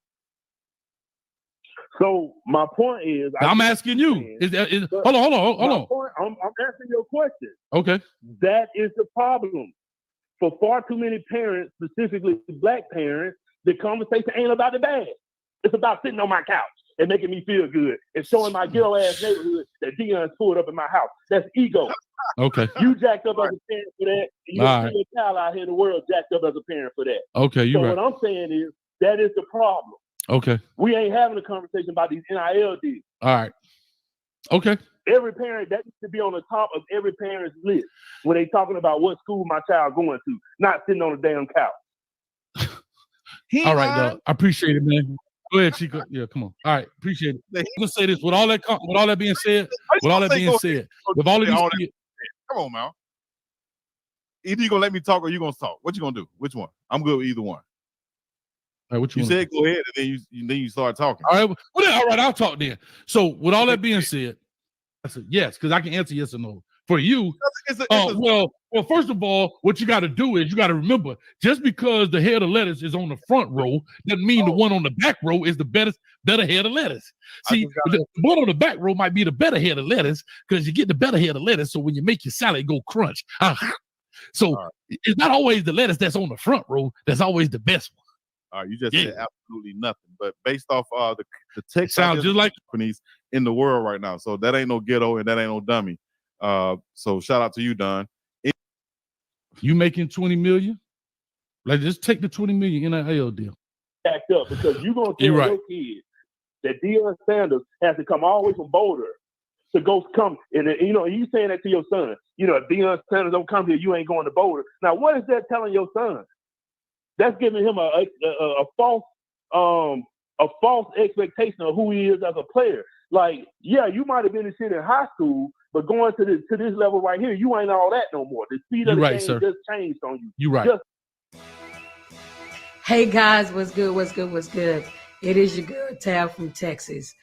So my point is, I'm asking you. Hold on. I'm answering your question. Okay. That is the problem. For far too many parents, specifically black parents, the conversation ain't about the bag. It's about sitting on my couch and making me feel good and showing my ghetto ass neighborhood that Deion's pulled up in my house. That's ego. Okay. You jacked up as a parent for that. And you're a child out here in the world jacked up as a parent for that. Okay, you're right. So what I'm saying is that is the problem. Okay. We ain't having a conversation about these NIL deals. All right. Okay. Every parent, that needs to be on the top of every parent's list when they talking about what school my child going to, not sitting on a damn couch. All right, dog. I appreciate it, man. Go ahead, Chico. Yeah, come on. All right, appreciate it. I'm gonna say this with all that being said. With all of these kids, come on, man. Either you gonna let me talk or you gonna talk. What you gonna do? Which one? I'm good with either one. All right, what you said go ahead, and then you start talking. All right, all right, I'll talk then. So with all that being said, I said yes, because I can answer yes or no. For you, well, first of all, what you got to do is you got to remember, just because the head of lettuce is on the front row doesn't mean the one on the back row is the better head of lettuce. See, the one on the back row might be the better head of lettuce because you get the better head of lettuce. So when you make your salad go crunch, so it's not always the lettuce that's on the front row that's always the best one. All right, you just said absolutely nothing, but based off the tech sounds just like companies in the world right now, so that ain't no ghetto and that ain't no dummy. So shout out to you, Don. You making $20 million? Like, just take the $20 million NIL deal. Backed up because you're gonna tell your kids that Deion Sanders has to come all the way from Boulder to go come, and you saying that to your son. If Deion Sanders don't come here, you ain't going to Boulder. Now, what is that telling your son? That's giving him a false expectation of who he is as a player. Like, yeah, you might have been this shit in high school, but going to this level right here, you ain't all that no more. The speed of the game just changed on you. You're right. Hey guys, what's good? What's good? What's good? It is your girl Tab from Texas.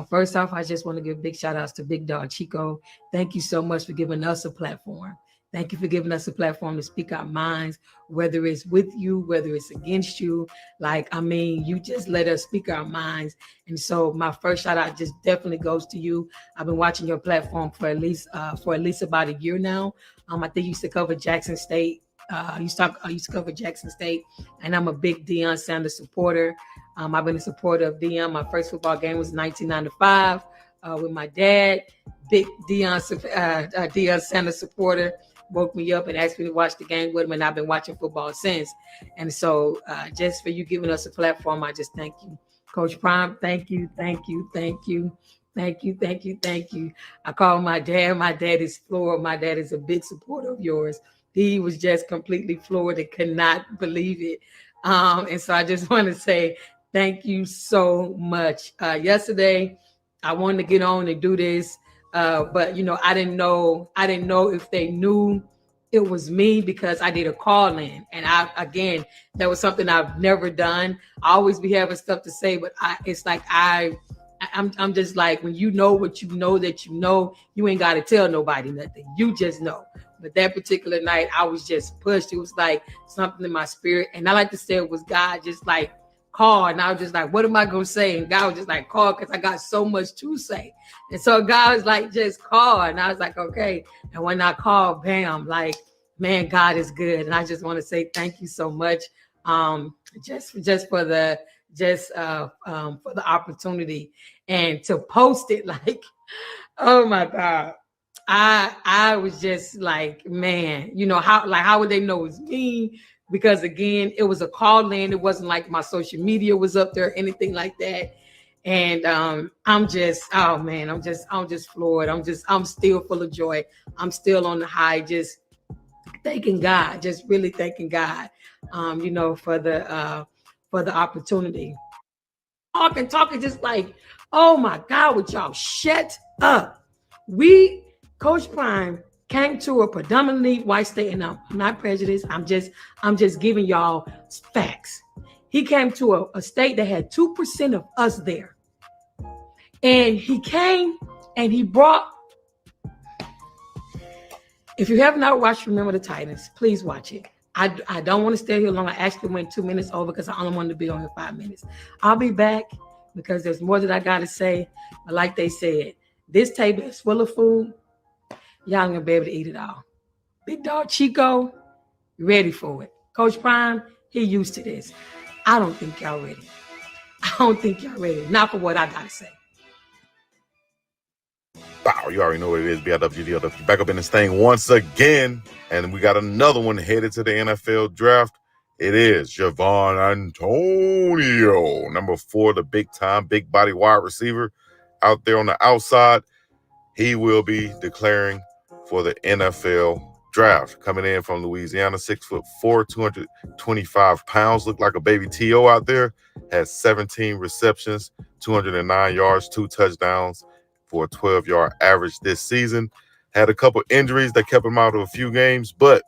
First off, I just want to give big shout outs to BiggDoggChico. Thank you so much for giving us a platform. Thank you for giving us a platform to speak our minds, whether it's with you, whether it's against you. You just let us speak our minds. And so my first shout out just definitely goes to you. I've been watching your platform for at least about a year now. I think you used to cover Jackson State. I used to cover Jackson State, and I'm a big Deion Sanders supporter. I've been a supporter of Deion. My first football game was 1995 with my dad. Big Deion Sanders supporter. Woke me up and asked me to watch the game with him, and I've been watching football since. And so just for you giving us a platform, I just thank you. Coach Prime, thank you. I call my dad. My dad is floored. My dad is a big supporter of yours. He was just completely floored and could not believe it. And so I just want to say thank you so much. Yesterday, I wanted to get on and do this, but I didn't know if they knew it was me because I did a call in, and that was something I've never done. I always be having stuff to say, but I'm just like, when you know what you know that you ain't got to tell nobody nothing. You just know. But that particular night, I was just pushed. It was like something in my spirit. And I like to say it was God just like called. And I was just like, what am I going to say? And God was just like, call, because I got so much to say. And so God was like, just call. And I was like, okay. And when I called, bam, like, man, God is good. And I just want to say thank you so much. Just for the opportunity and to post it, like, oh my God. I was just like, man, how would they know it's me? Because again, it was a call in. It wasn't like my social media was up there or anything like that. And I'm just floored. I'm still full of joy. I'm still on the high, just thanking God, just really thanking God, for the opportunity. Talking just like, oh my God, would y'all shut up? Coach Prime came to a predominantly white state, and I'm not prejudiced. I'm just giving y'all facts. He came to a state that had 2% of us there. And he came and he brought, if you have not watched Remember the Titans, please watch it. I don't want to stay here long. I actually went 2 minutes over because I only wanted to be on here 5 minutes. I'll be back because there's more that I got to say. But like they said, this table is full of food. Y'all ain't gonna be able to eat it all. BiggDoggChico, ready for it. Coach Prime, he used to this. I don't think y'all ready. Not for what I gotta say. Wow, you already know what it is. BiggDoggChico back up in this thing once again. And we got another one headed to the NFL draft. It is Javon Antonio, number 4, the big body wide receiver out there on the outside. He will be declaring for the NFL draft. Coming in from Louisiana, 6'4", 225 pounds. Looked like a baby T.O. out there. Has 17 receptions, 209 yards, 2 touchdowns for a 12-yard average this season. Had a couple injuries that kept him out of a few games, but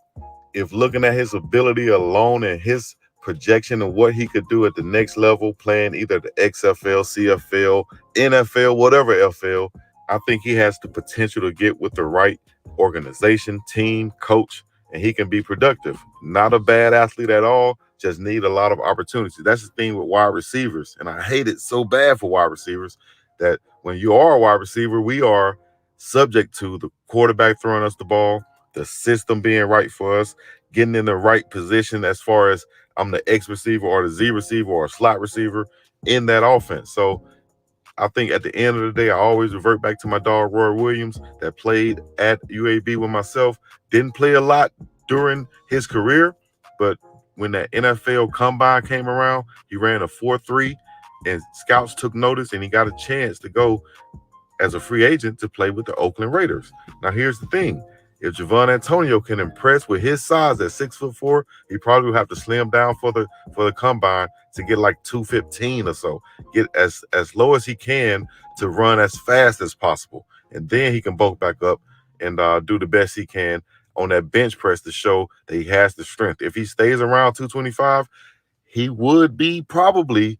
if looking at his ability alone and his projection of what he could do at the next level, playing either the XFL, CFL, NFL, whatever FL, I think he has the potential to get with the right organization, team, coach, and he can be productive. Not a bad athlete at all, just need a lot of opportunity. That's the thing with wide receivers, and I hate it so bad for wide receivers that when you are a wide receiver, we are subject to the quarterback throwing us the ball, the system being right for us, getting in the right position as far as I'm the X receiver or the Z receiver or a slot receiver in that offense. So I think at the end of the day, I always revert back to my dog, Roy Williams, that played at UAB with myself. Didn't play a lot during his career, but when that NFL combine came around, he ran a 4.3, and scouts took notice, and he got a chance to go as a free agent to play with the Oakland Raiders. Now, here's the thing. If Javon Antonio can impress with his size at 6'4", he probably will have to slim down for the combine to get like 215 or so. Get as low as he can to run as fast as possible. And then he can bulk back up and do the best he can on that bench press to show that he has the strength. If he stays around 225, he would be probably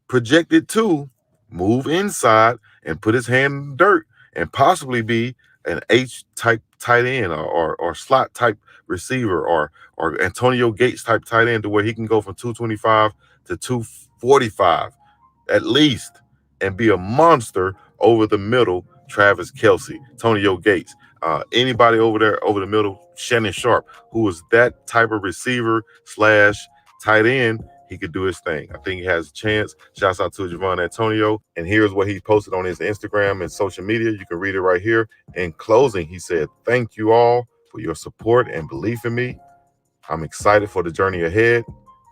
projected to move inside and put his hand in the dirt and possibly be an H-type tight end or slot type receiver or Antonio Gates type tight end, to where he can go from 225 to 245 at least and be a monster over the middle. Travis Kelce, Antonio Gates, anybody over there over the middle, Shannon Sharp, who is that type of receiver / tight end. He could do his thing. I think he has a chance. Shouts out to Javon Antonio. And here's what he posted on his Instagram and social media. You can read it right here. In closing, he said, "Thank you all for your support and belief in me. I'm excited for the journey ahead.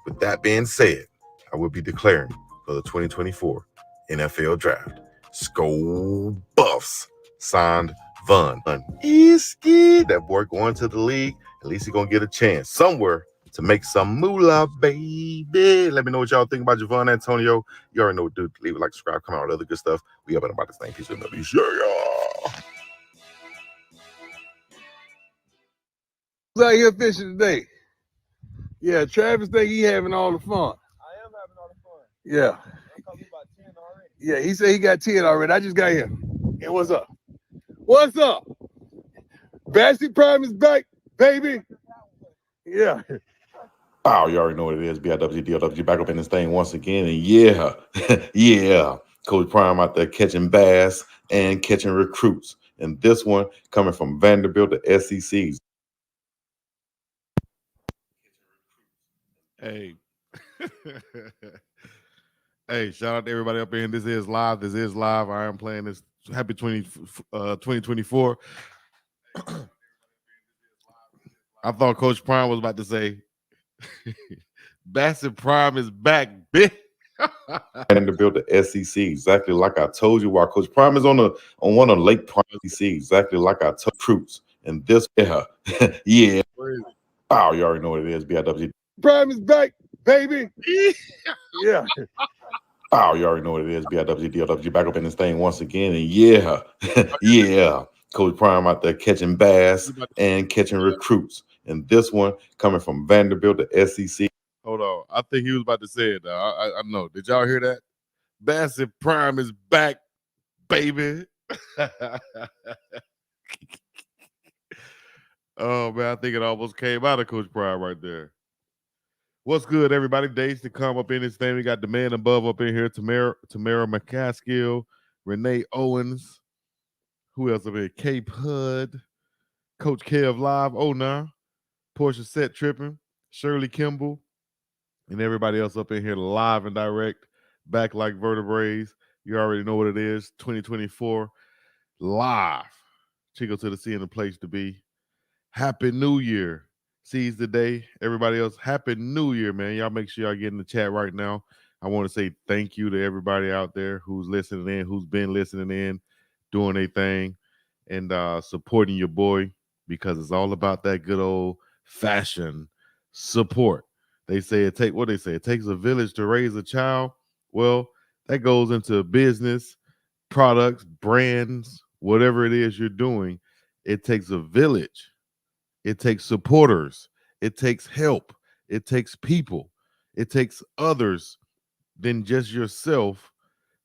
With that being said, I will be declaring for the 2024 NFL Draft. Skull Buffs." Signed, Von. Iski. That boy going to the league. At least he's going to get a chance somewhere to make some moolah, baby. Let me know what y'all think about Javon Antonio. You already know what to do. Leave a like, subscribe, comment, all the other good stuff. We up and about this thing. Peace and love. Yeah. Who's out here fishing today? Yeah, Travis think he having all the fun. I am having all the fun. Yeah. I caught me about 10 already. Yeah, he said he got 10 already. I just got here. Hey, what's up? What's up? Bassy Prime is back, baby. Yeah. Oh, you already know what it is. BiggDoggChico back up in this thing once again. And yeah, yeah. Coach Prime out there catching bass and catching recruits. And this one coming from Vanderbilt to SECs. Hey. Hey, shout out to everybody up in. This is live. This is live. I am playing this. Happy 2024. I thought Coach Prime was about to say, Bassett Prime is back, bitch. Vanderbilt to SEC, exactly like I told you. While Coach Prime is on one of Lake Prime SEC, exactly like I told troops. And this, yeah. Oh, you already know what it is. BIW. Prime is back, baby. Yeah. Oh, you already know what it is. BIW back up in this thing once again. And yeah, yeah. Coach Prime out there catching bass and catching recruits. And this one coming from Vanderbilt to SEC. Hold on. I think he was about to say it now. I know. Did y'all hear that? Bassett Prime is back, baby. Oh, man. I think it almost came out of Coach Prime right there. What's good, everybody? Days to come up in this thing. We got the man above up in here. Tamara McCaskill, Renee Owens. Who else up here? Cape Hud. Coach Kev Live. Oh, nah. Portia Set Tripping. Shirley Kimball. And everybody else up in here live and direct. Back like vertebrae. You already know what it is. 2024 live. Chico to the sea and the place to be. Happy New Year. Seize the day. Everybody else, Happy New Year, man. Y'all make sure y'all get in the chat right now. I want to say thank you to everybody out there who's listening in, who's been listening in, doing their thing, and supporting your boy, because it's all about that good old fashioned support. They say it takes a village to raise a child. Well, that goes into business, products, brands, whatever it is you're doing. It takes a village. It takes supporters. It takes help. It takes people. It takes others than just yourself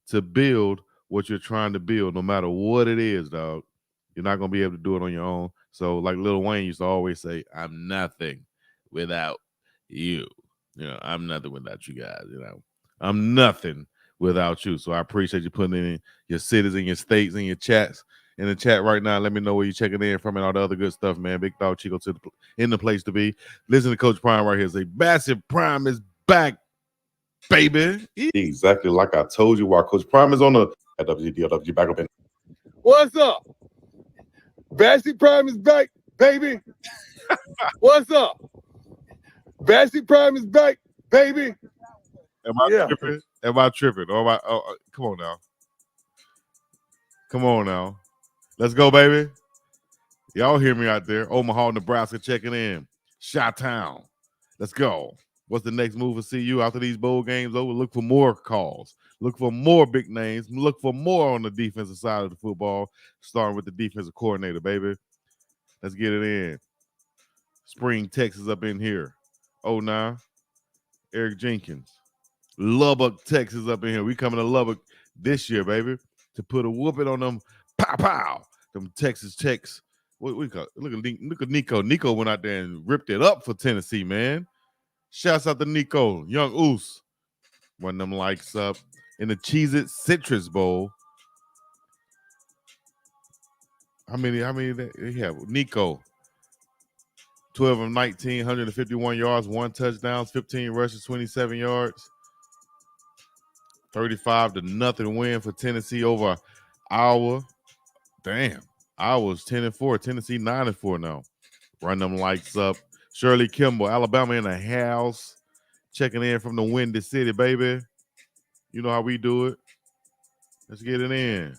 to build what you're trying to build, no matter what it is, dog. You're not going to be able to do it on your own. So like Lil Wayne used to always say, I'm nothing without you. You know, I'm nothing without you guys. You know, I'm nothing without you. So I appreciate you putting in your cities and your states and your chats in the chat right now. Let me know where you're checking in from and all the other good stuff, man. BiggDoggChico in the place to be. Listen to Coach Prime right here. Say, Bassett Prime is back, baby. Exactly like I told you. While Coach Prime is on the WDLW back up in. What's up? Bassy Prime is back, baby. What's up? Bassy Prime is back, baby. Am I tripping? Am I tripping? Or am I? Come on now. Come on now. Let's go, baby. Y'all hear me out there. Omaha, Nebraska checking in. Chi-Town. Let's go. What's the next move for CU after these bowl games over? Look for more calls. Look for more big names. Look for more on the defensive side of the football, starting with the defensive coordinator, baby. Let's get it in. Spring, Texas up in here. Oh, nah. Eric Jenkins. Lubbock, Texas up in here. We coming to Lubbock this year, baby, to put a whooping on them. Pow, pow. Them Texas Techs. What we call? Look at Nico. Nico went out there and ripped it up for Tennessee, man. Shouts out to Nico. Young Oos. Run them likes up in the Cheez-It Citrus Bowl. How many they have? Nico. 12 of 19, 151 yards, 1 touchdown, 15 rushes, 27 yards. 35-0 win for Tennessee over Iowa. Damn. Iowa's 10-4. Tennessee 9-4 now. Run them lights up. Shirley Kimball, Alabama in the house. Checking in from the Windy City, baby. You know how we do it. Let's get it in.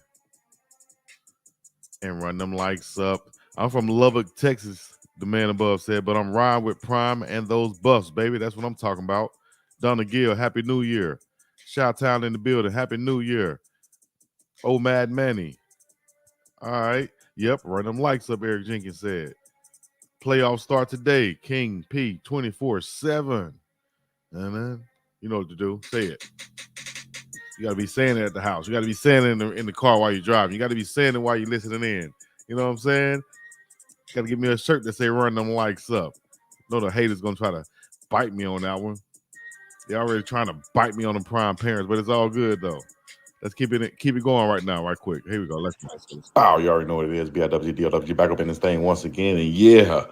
And run them lights up. I'm from Lubbock, Texas, the man above said, but I'm riding with Prime and those Buffs, baby. That's what I'm talking about. Donna Gill, Happy New Year. Shout-town in the building. Happy New Year. Oh, Mad Manny. All right. Yep. Run them lights up, Eric Jenkins said. Playoffs start today. King P 24/7. And you know what to do. Say it. You got to be saying it at the house. You got to be saying it in the car while you're driving. You got to be saying it while you're listening in. You know what I'm saying? Got to give me a shirt that say run them lights up. Know the haters going to try to bite me on that one. They're already trying to bite me on the Prime parents, but it's all good, though. Let's keep it going right now, right quick. Here we go. Let's go. Oh, you already know what it is. BiggDoggChico back up in this thing once again. And yeah,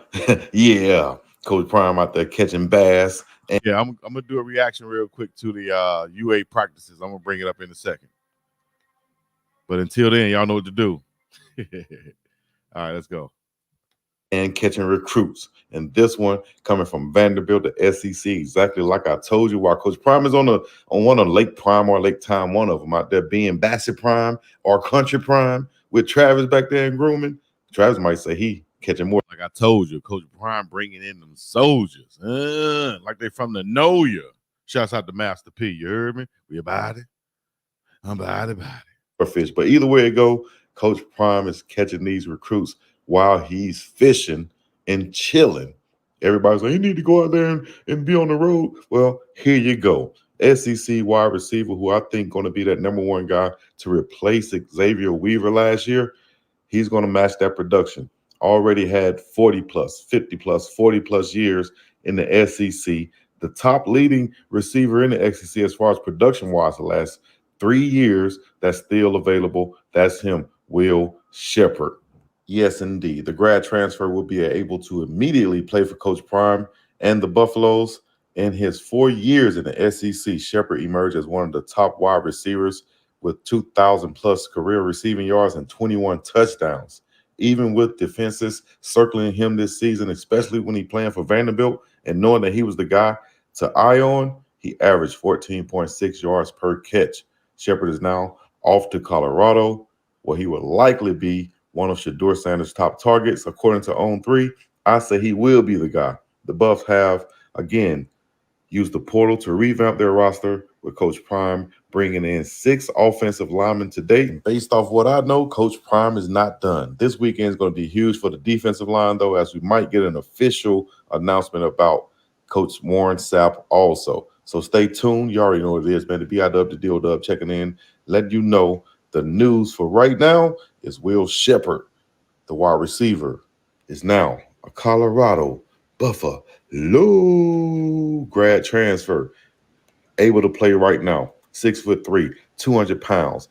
yeah. Coach Prime out there catching bass. And yeah, I'm gonna do a reaction real quick to the UA practices. I'm gonna bring it up in a second. But until then, y'all know what to do. All right, let's go. And catching recruits. And this one coming from Vanderbilt to SEC, exactly like I told you. While Coach Prime is on one of Lake Prime or Lake Time, one of them out there being Bassett Prime or Country Prime with Travis back there in grooming. Travis might say he catching more. Like I told you, Coach Prime bringing in them soldiers, like they from the know ya. Shouts out to Master P. You heard me? We about it. I'm about it. Fish, but either way it go, Coach Prime is catching these recruits while he's fishing and chilling. Everybody's like, you need to go out there and be on the road. Well, here you go. SEC wide receiver, who I think going to be that number one guy to replace Xavier Weaver last year. He's going to match that production. Already had 40 plus, 50 plus, 40 plus years in the SEC. The top leading receiver in the SEC as far as production wise the last 3 years that's still available. That's him, Will Shepherd. Yes, indeed. The grad transfer will be able to immediately play for Coach Prime and the Buffaloes. In his 4 years in the SEC, Shepherd emerged as one of the top wide receivers with 2,000 plus career receiving yards and 21 touchdowns. Even with defenses circling him this season, especially when he playing for Vanderbilt and knowing that he was the guy to eye on, he averaged 14.6 yards per catch. Shepherd is now off to Colorado, where he will likely be one of Shedeur Sanders' top targets. According to On3, I say he will be the guy. The Buffs have, again, used the portal to revamp their roster with Coach Prime bringing in 6 offensive linemen to date. Based off what I know, Coach Prime is not done. This weekend is going to be huge for the defensive line, though, as we might get an official announcement about Coach Warren Sapp also. So stay tuned. You already know what it is, man. The BIW, the Deal Dub checking in, letting you know the news for right now is Will Shepherd, the wide receiver, is now a Colorado Buffalo grad transfer, able to play right now. 6'3", 200 pounds.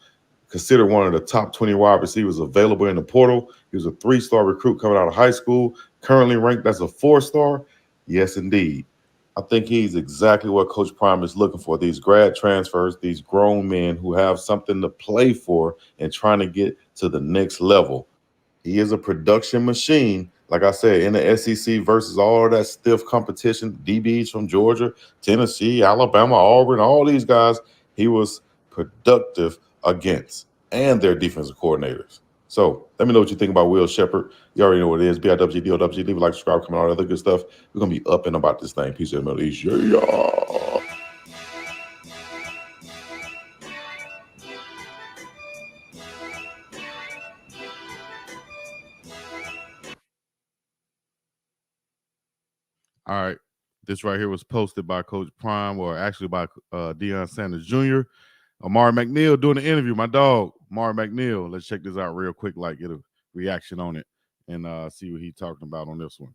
Considered one of the top 20 wide receivers available in the portal. He was a 3-star recruit coming out of high school, currently ranked as a 4-star. Yes, indeed. I think he's exactly what Coach Prime is looking for. These grad transfers, these grown men who have something to play for and trying to get to the next level. He is a production machine, like I said, in the SEC versus all of that stiff competition, DBs from Georgia, Tennessee, Alabama, Auburn, all these guys, he was productive against, and their defensive coordinators. So let me know what you think about Will Shepherd. You already know what it is. BIWG, DOWG, leave a like, subscribe, comment, all that other good stuff. We're going to be up and about this thing. Peace and melodies. Yeah. All right. This right here was posted by Coach Prime, or actually by Deion Sanders Jr. Amari McNeil doing the interview. My dog, Amari McNeil. Let's check this out real quick, like get a reaction on it and see what he's talking about on this one.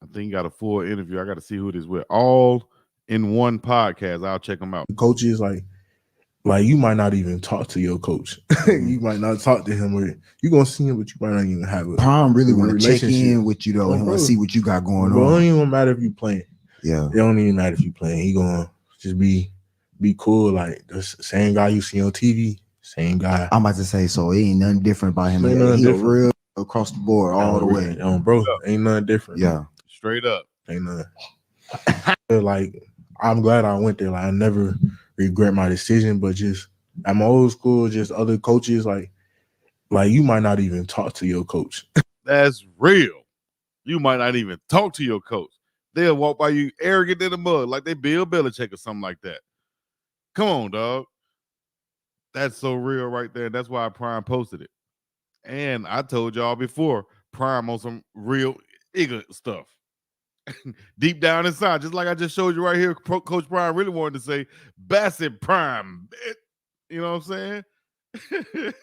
I think he got a full interview. I got to see who it is with. All in one podcast. I'll check them out. Coaches, like you might not even talk to your coach. You might not talk to him. Or you gonna see him, but you might not even have a Prime really want to relationship. check in with you though, and want to see what you got going Bro, it on. don't even matter if you playing. Yeah, it don't even matter if you playing. He gonna just be cool, like the same guy you see on TV, same guy. I'm about to say, so it ain't nothing different about him. Ain't nothing He different. real across the board all the way. Bro, ain't nothing different. Yeah, straight up. Ain't nothing. Like, I'm glad I went there. Like, I never regret my decision, but just at my old school, just other coaches, like you might not even talk to your coach. That's real. You might not even talk to your coach. They'll walk by you arrogant in the mud like they Bill Belichick or something like that. Come on, dog. That's so real right there. That's why Prime posted it. And I told y'all before, Prime on some real ignorant stuff. Deep down inside, just like I just showed you right here, Coach Prime really wanted to say, Bassett Prime. You know what I'm saying?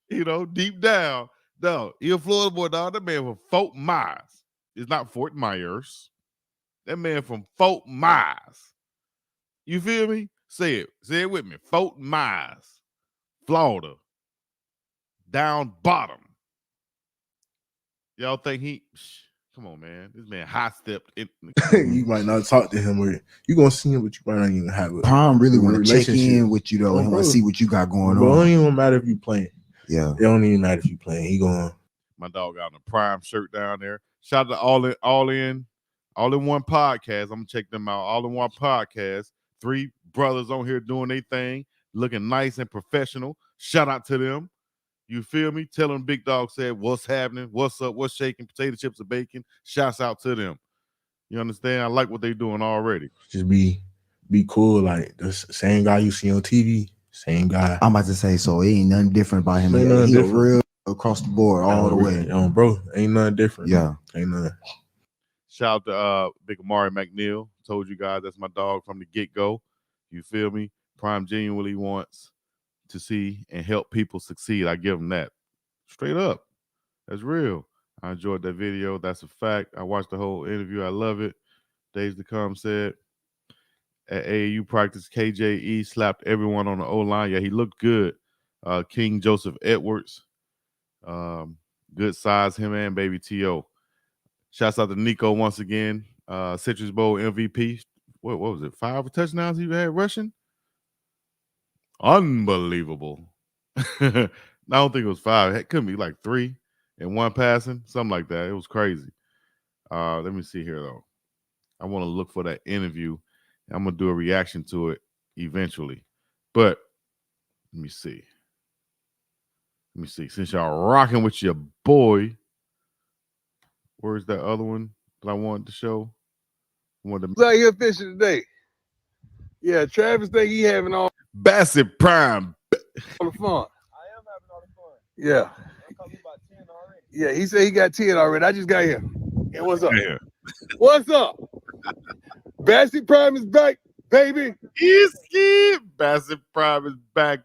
You know, deep down. No, he a Florida boy, dog. That man from Fort Myers. It's not Fort Myers. That man from Fort Myers. You feel me? Say it. Say it with me. Fort Myers, Florida. Down bottom. Y'all think he... Come on, man. This man high-stepped. You might not talk to him, or you gonna see him, but you might not even have a Prime really want to check relationship. in with you though, and want to see what you got going Bro, it on. don't even matter if you playing. Yeah, it don't even matter if you playing. He going. My dog got on a Prime shirt down there. Shout out to All in One podcast. I'm gonna check them out. All in One podcast. 3 brothers on here doing their thing, looking nice and professional. Shout out to them. You feel me? Tell them BiggDoggg said what's happening, what's up, what's shaking, potato chips or bacon. Shouts out to them. You understand? I like what they're doing already. Just be cool, like the same guy you see on TV, same guy. I'm about to say, so it ain't nothing different about him. Ain't nothing He different. real across the board all the way. Bro, ain't nothing different. Yeah, ain't nothing. Shout out to Big Amari McNeil. Told you guys that's my dog from the get-go. You feel me? Prime genuinely wants to see and help people succeed. I give him that. Straight up. That's real. I enjoyed that video. That's a fact. I watched the whole interview. I love it. Days to Come said, at AAU practice, KJE slapped everyone on the O-line. Yeah, he looked good. King Joseph Edwards. Good size, him and Baby T.O. Shouts out to Nico once again. Citrus Bowl MVP. What was it? 5 touchdowns he had rushing? Unbelievable. I don't think it was 5. It could be like 3 and 1 passing, something like that. It was crazy. Let me see here, though. I want to look for that interview. I'm going to do a reaction to it eventually. But let me see. Since y'all rocking with your boy, where's that other one that I wanted to show? Out here fishing today. Yeah, Travis think he having all Bassett Prime. All the fun. Yeah. Yeah, he said he got 10 already. I just got here. Yeah, what's up? Yeah. What's up? Bassett Prime is back, baby. Bassett Prime is back,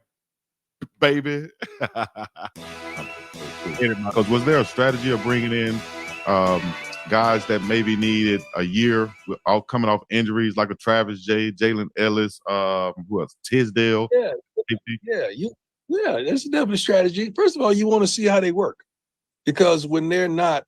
baby. Because was there a strategy of bringing in guys that maybe needed a year, all coming off injuries, like a Travis J, Jalen Ellis, who else? Tisdale. Yeah, that's definitely a strategy. First of all, you want to see how they work, because when they're not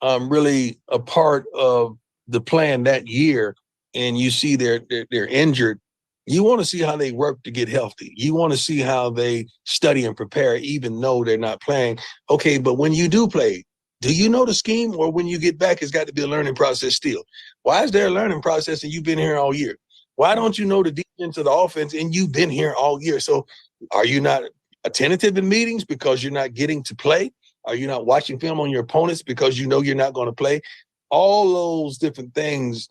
really a part of the plan that year, and you see they're injured, you want to see how they work to get healthy. You want to see how they study and prepare, even though they're not playing. Okay, but when you do play, do you know the scheme, or when you get back, it's got to be a learning process still? Why is there a learning process and you've been here all year? Why don't you know the defense of the offense and you've been here all year? So are you not attentive in meetings because you're not getting to play? Are you not watching film on your opponents because you know you're not going to play? All those different things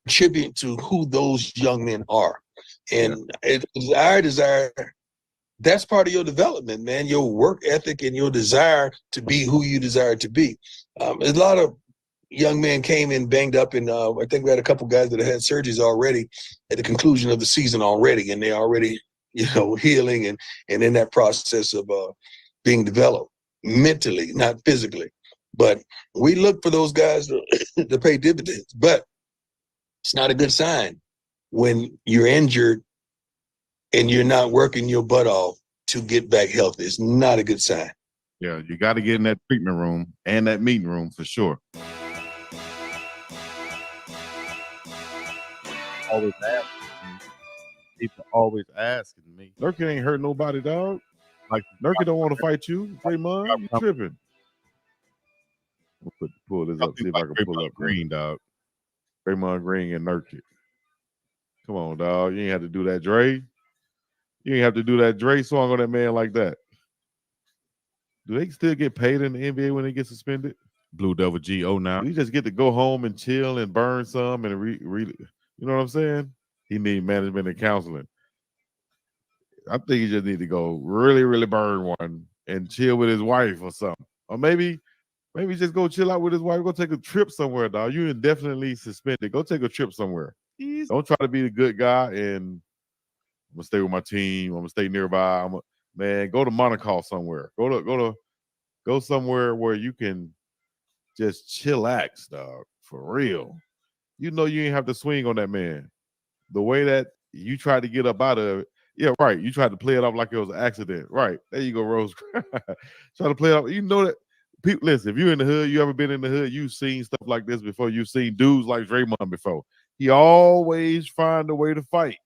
attribute to who those young men are. And it is our desire that's part of your development, man. Your work ethic and your desire to be who you desire to be. A lot of young men came in banged up, and I think we had a couple guys that had surgeries already at the conclusion of the season already, and they're already, healing and in that process of being developed mentally, not physically. But we look for those guys to pay dividends. But it's not a good sign when you're injured and you're not working your butt off to get back healthy. It's not a good sign. Yeah, you got to get in that treatment room and that meeting room for sure. Always asking me. People always asking me. Nurkic ain't hurt nobody, dog. Like Nurkic don't want to fight you, Draymond. You tripping? I'll pull this up. See if I can pull up Green, dog. Draymond Green and Nurkic. Come on, dog. You ain't have to do that, Dre. You ain't have to do that Dre song on that man like that. Do they still get paid in the NBA when they get suspended? Blue Devil G.O. now. You just get to go home and chill and burn some and you know what I'm saying? He need management and counseling. I think he just need to go really, really burn one and chill with his wife or something. Or maybe just go chill out with his wife. Go take a trip somewhere, dog. You indefinitely suspended. Go take a trip somewhere. Don't try to be the good guy and I'm gonna stay with my team. I'm gonna stay nearby. Man, go to Monaco somewhere. Go somewhere where you can just chillax, dog. For real. You know you ain't have to swing on that man. The way that you tried to get up out of it. Yeah, right. You tried to play it off like it was an accident. Right. There you go, Rose. Try to play it off. You know that people listen, if you're in the hood, you ever been in the hood, you've seen stuff like this before. You've seen dudes like Draymond before. He always find a way to fight.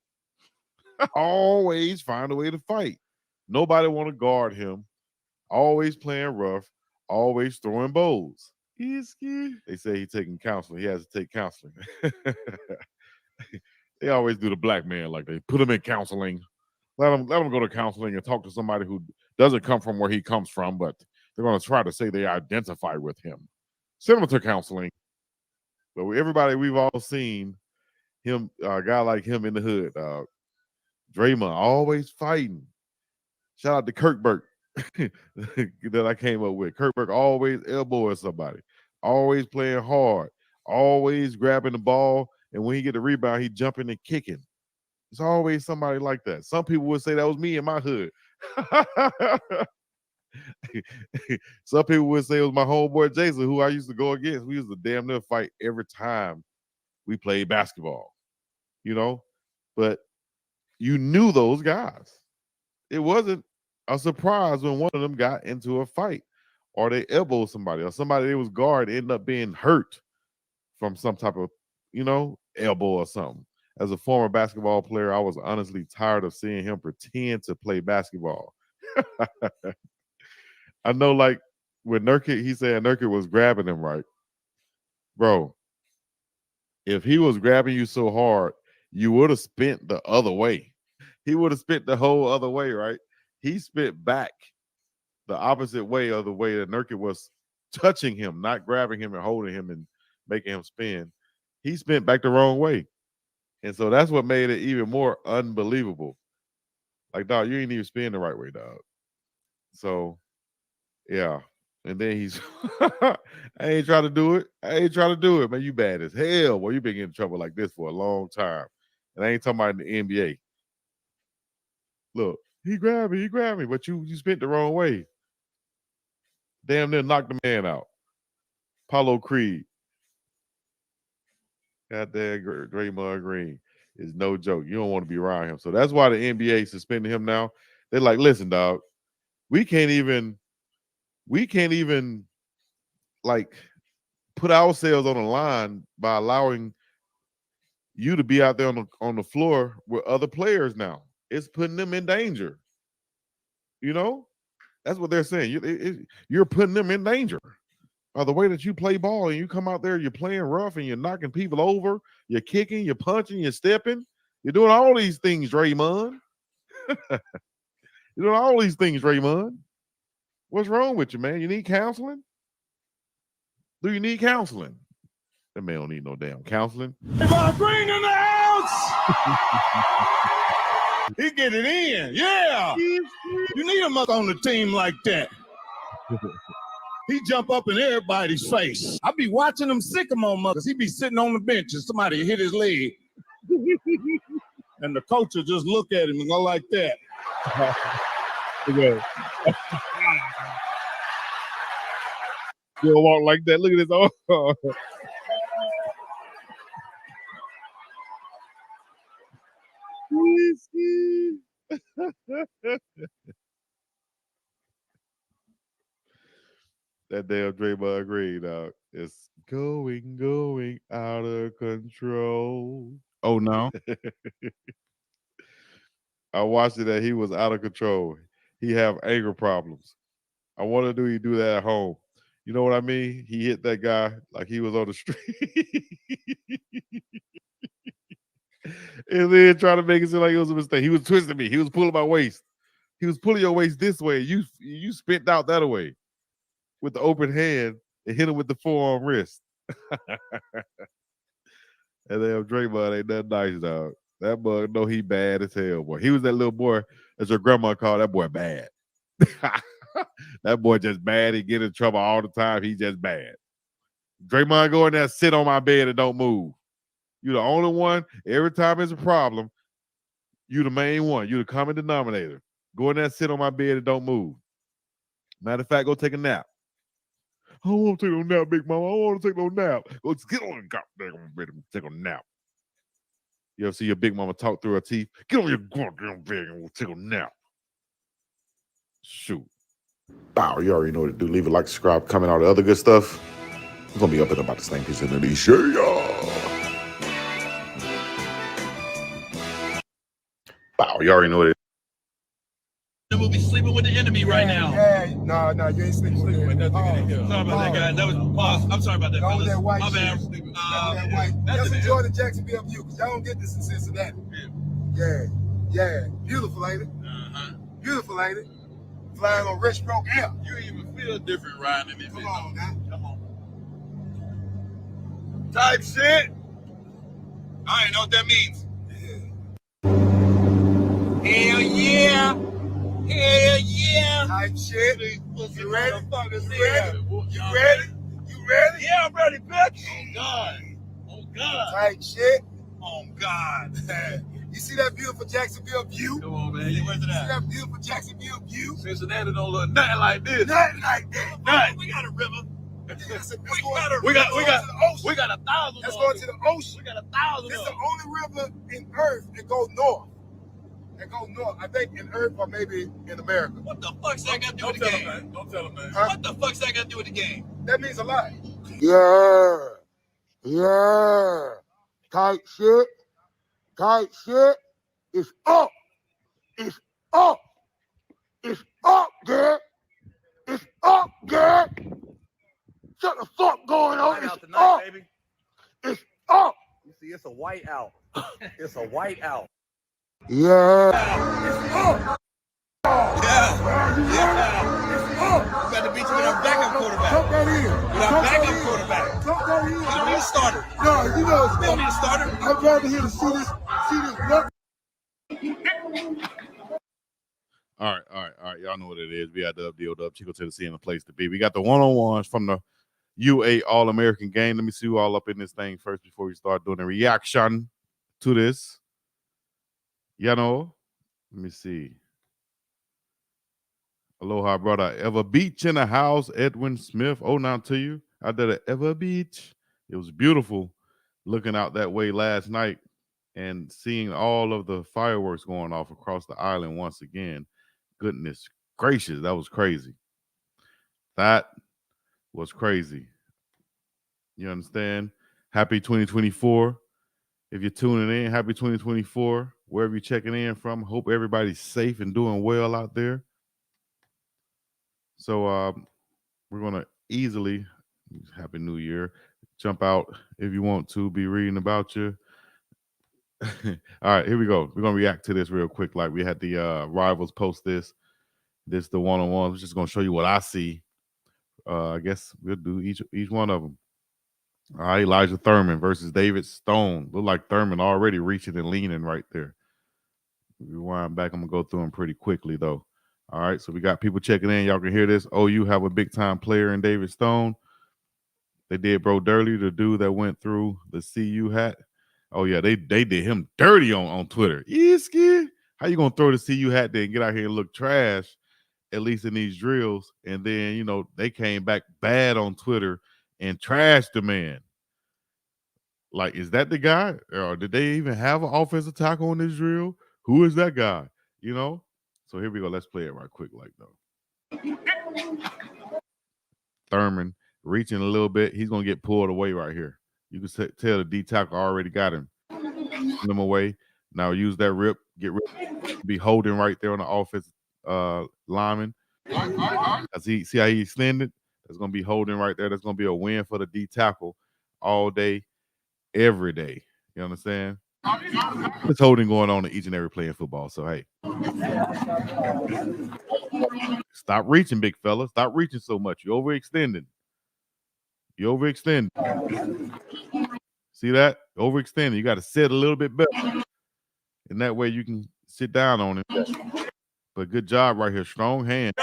Always find a way to fight. Nobody want to guard him. Always playing rough. Always throwing bows. They say he's taking counseling. He has to take counseling. They always do the black man like they put him in counseling. Let him go to counseling and talk to somebody who doesn't come from where he comes from, but they're going to try to say they identify with him. Send him to counseling. But we've all seen him, a guy like him in the hood. Draymond always fighting. Shout out to Kirk Burke that I came up with. Kirk Burke always elbowing somebody, always playing hard, always grabbing the ball, and when he get the rebound, he jumping and kicking. It's always somebody like that. Some people would say that was me in my hood. Some people would say it was my homeboy Jason, who I used to go against. We used to damn near fight every time we played basketball, but you knew those guys. It wasn't a surprise when one of them got into a fight or they elbowed somebody or somebody they was guard ended up being hurt from some type of, elbow or something. As a former basketball player, I was honestly tired of seeing him pretend to play basketball. I know, like, with Nurkic, he said Nurkic was grabbing him, right? Bro, if he was grabbing you so hard, you would have spent the other way. He would have spent the whole other way, right? He spent back the opposite way of the way that Nurkic was touching him, not grabbing him and holding him and making him spin. He spent back the wrong way. And so that's what made it even more unbelievable. Like, dog, you ain't even spin the right way, dog. So, yeah. And then he's, I ain't trying to do it. Man, you bad as hell. Well, you been getting in trouble like this for a long time. And I ain't talking about in the NBA. Look, he grabbed me, but you spent the wrong way. Damn near knocked the man out. Apollo Creed. Goddamn Draymond Green is no joke. You don't want to be around him. So that's why the NBA suspended him now. They're like, listen, dog, we can't even like put ourselves on the line by allowing you to be out there on the floor with other players now. It's putting them in danger. That's what they're saying. You're putting them in danger. By the way that you play ball and you come out there, you're playing rough and you're knocking people over, you're kicking, you're punching, you're stepping. You're doing all these things, Draymond. You're doing all these things, Draymond. What's wrong with you, man? You need counseling? Do you need counseling? That man don't need no damn counseling. Green in the house! He get it in. Yeah. You need him up on the team like that. He jump up in everybody's face. I be watching them sycamore muggers. He be sitting on the bench and somebody hit his leg. And the coach will just look at him and go like that. Okay. You'll walk like that. Look at this. Oh. That damn Draymond Green, dog. It's going out of control. Oh no. I watched it that he was out of control. He have anger problems. I want to do that at home. You know what I mean? He hit that guy like he was on the street. And then trying to make it seem like it was a mistake. He was twisting me. He was pulling my waist. He was pulling your waist this way. You spit out that way with the open hand and hit him with the forearm wrist. And then Draymond ain't that nice, dog. That boy know he bad as hell, boy. He was that little boy, as your grandma called that boy bad. That boy just bad. He get in trouble all the time. He just bad. Draymond go in there, sit on my bed and don't move. You the only one. Every time there's a problem, you the main one. You the common denominator. Go in there, sit on my bed and don't move. Matter of fact, go take a nap. I don't want to take no nap, big mama. I don't want to take no nap. Go get on the goddamn bed and take a nap. You ever see your big mama talk through her teeth? Get on your goddamn bed and we'll take a nap. Shoot. Wow, you already know what to do. Leave a like, subscribe, comment, all the other good stuff. We're going to be up in about the same piece of the show. Wow, you already know what it is. We'll be sleeping with the enemy right now. Yeah, no, you ain't sleeping with the enemy. Sorry about that, guys. That was pause. I'm sorry about that, fellas. That white My bad. shit. That white. Just enjoy the Jacksonville view, because y'all don't get this in Cincinnati. Yeah. Beautiful, ain't it? Beautiful, ain't it? Flying on retro air. You even feel different riding in this. Come on, man. Come on. Type shit. I ain't know what that means. Hell yeah. Hell yeah. Type shit. You ready? You Y'all ready? You ready? Yeah, I'm ready, bitch. Oh, God. Oh, God. Type shit. Oh, God. You see that beautiful Jacksonville view? Come on, man. You Where's it see at? that beautiful Jacksonville view? Cincinnati don't look nothing like this. Nothing like that. Nothing. We got a river. We got 1,000. Let's go to the ocean. We got 1,000. It's the only river in Earth that goes north. I think in Earth or maybe in America. What the fuck's that got to do with the game? Man. Don't tell him, man. Huh? What the fuck's that got to do with the game? That means a lot. Yeah. Tight shit. It's up. It's up. It's up, girl. It's up, girl. Shut the fuck going on. It's up. Baby. It's up. You see, it's a white out. It's a white out. Yeah. It's up. Yeah. We got to beat you with our backup quarterback. Come that in. With our backup quarterback. Come that in. We don't need a starter. No, you know, we don't need a starter. I'm glad to hear to see this. All right. Y'all know what it is. BiggDoggChico to the C and the place to be. We got the one-on-ones from the UA All-American game. Let me see who all up in this thing first before we start doing a reaction to this. You know, let me see. Aloha, brother. Ever Beach in the house. Edwin Smith. Oh, now to you. I did it. Ever Beach. It was beautiful looking out that way last night and seeing all of the fireworks going off across the island once again. Goodness gracious, that was crazy. That was crazy. You understand? Happy 2024. If you're tuning in, happy 2024. Wherever you're checking in from, hope everybody's safe and doing well out there. So we're going to easily, happy new year, jump out if you want to, be reading about you. All right, here we go. We're going to react to this real quick. Like we had the rivals post this the one-on-one. We're just going to show you what I see. I guess we'll do each one of them. All right, Elijah Thurman versus David Stone. Look like Thurman already reaching and leaning right there. Rewind back. I'm gonna go through them pretty quickly though. All right, so we got people checking in. Y'all can hear this. OU have a big time player in David Stone. They did Bro Dirty, the dude that went through the CU hat. Oh yeah, they did him dirty on Twitter. Iski, how you gonna throw the CU hat there and get out here and look trash, at least in these drills? And then they came back bad on Twitter and trashed the man. Like, is that the guy? Or did they even have an offensive tackle on this drill? Who is that guy? So here we go. Let's play it right quick, like though. Thurman reaching a little bit. He's gonna get pulled away right here. You can tell the D tackle already got him. Send him away. Now use that rip. Get rid. Be holding right there on the offensive lineman. As see how he extended. That's gonna be holding right there. That's gonna be a win for the D tackle all day, every day. You understand? There's holding going on in each and every play in football. So hey, stop reaching, big fella. Stop reaching so much. You're overextending. You overextend. See that? Overextending. You got to sit a little bit better. And that way you can sit down on it. But good job right here. Strong hand.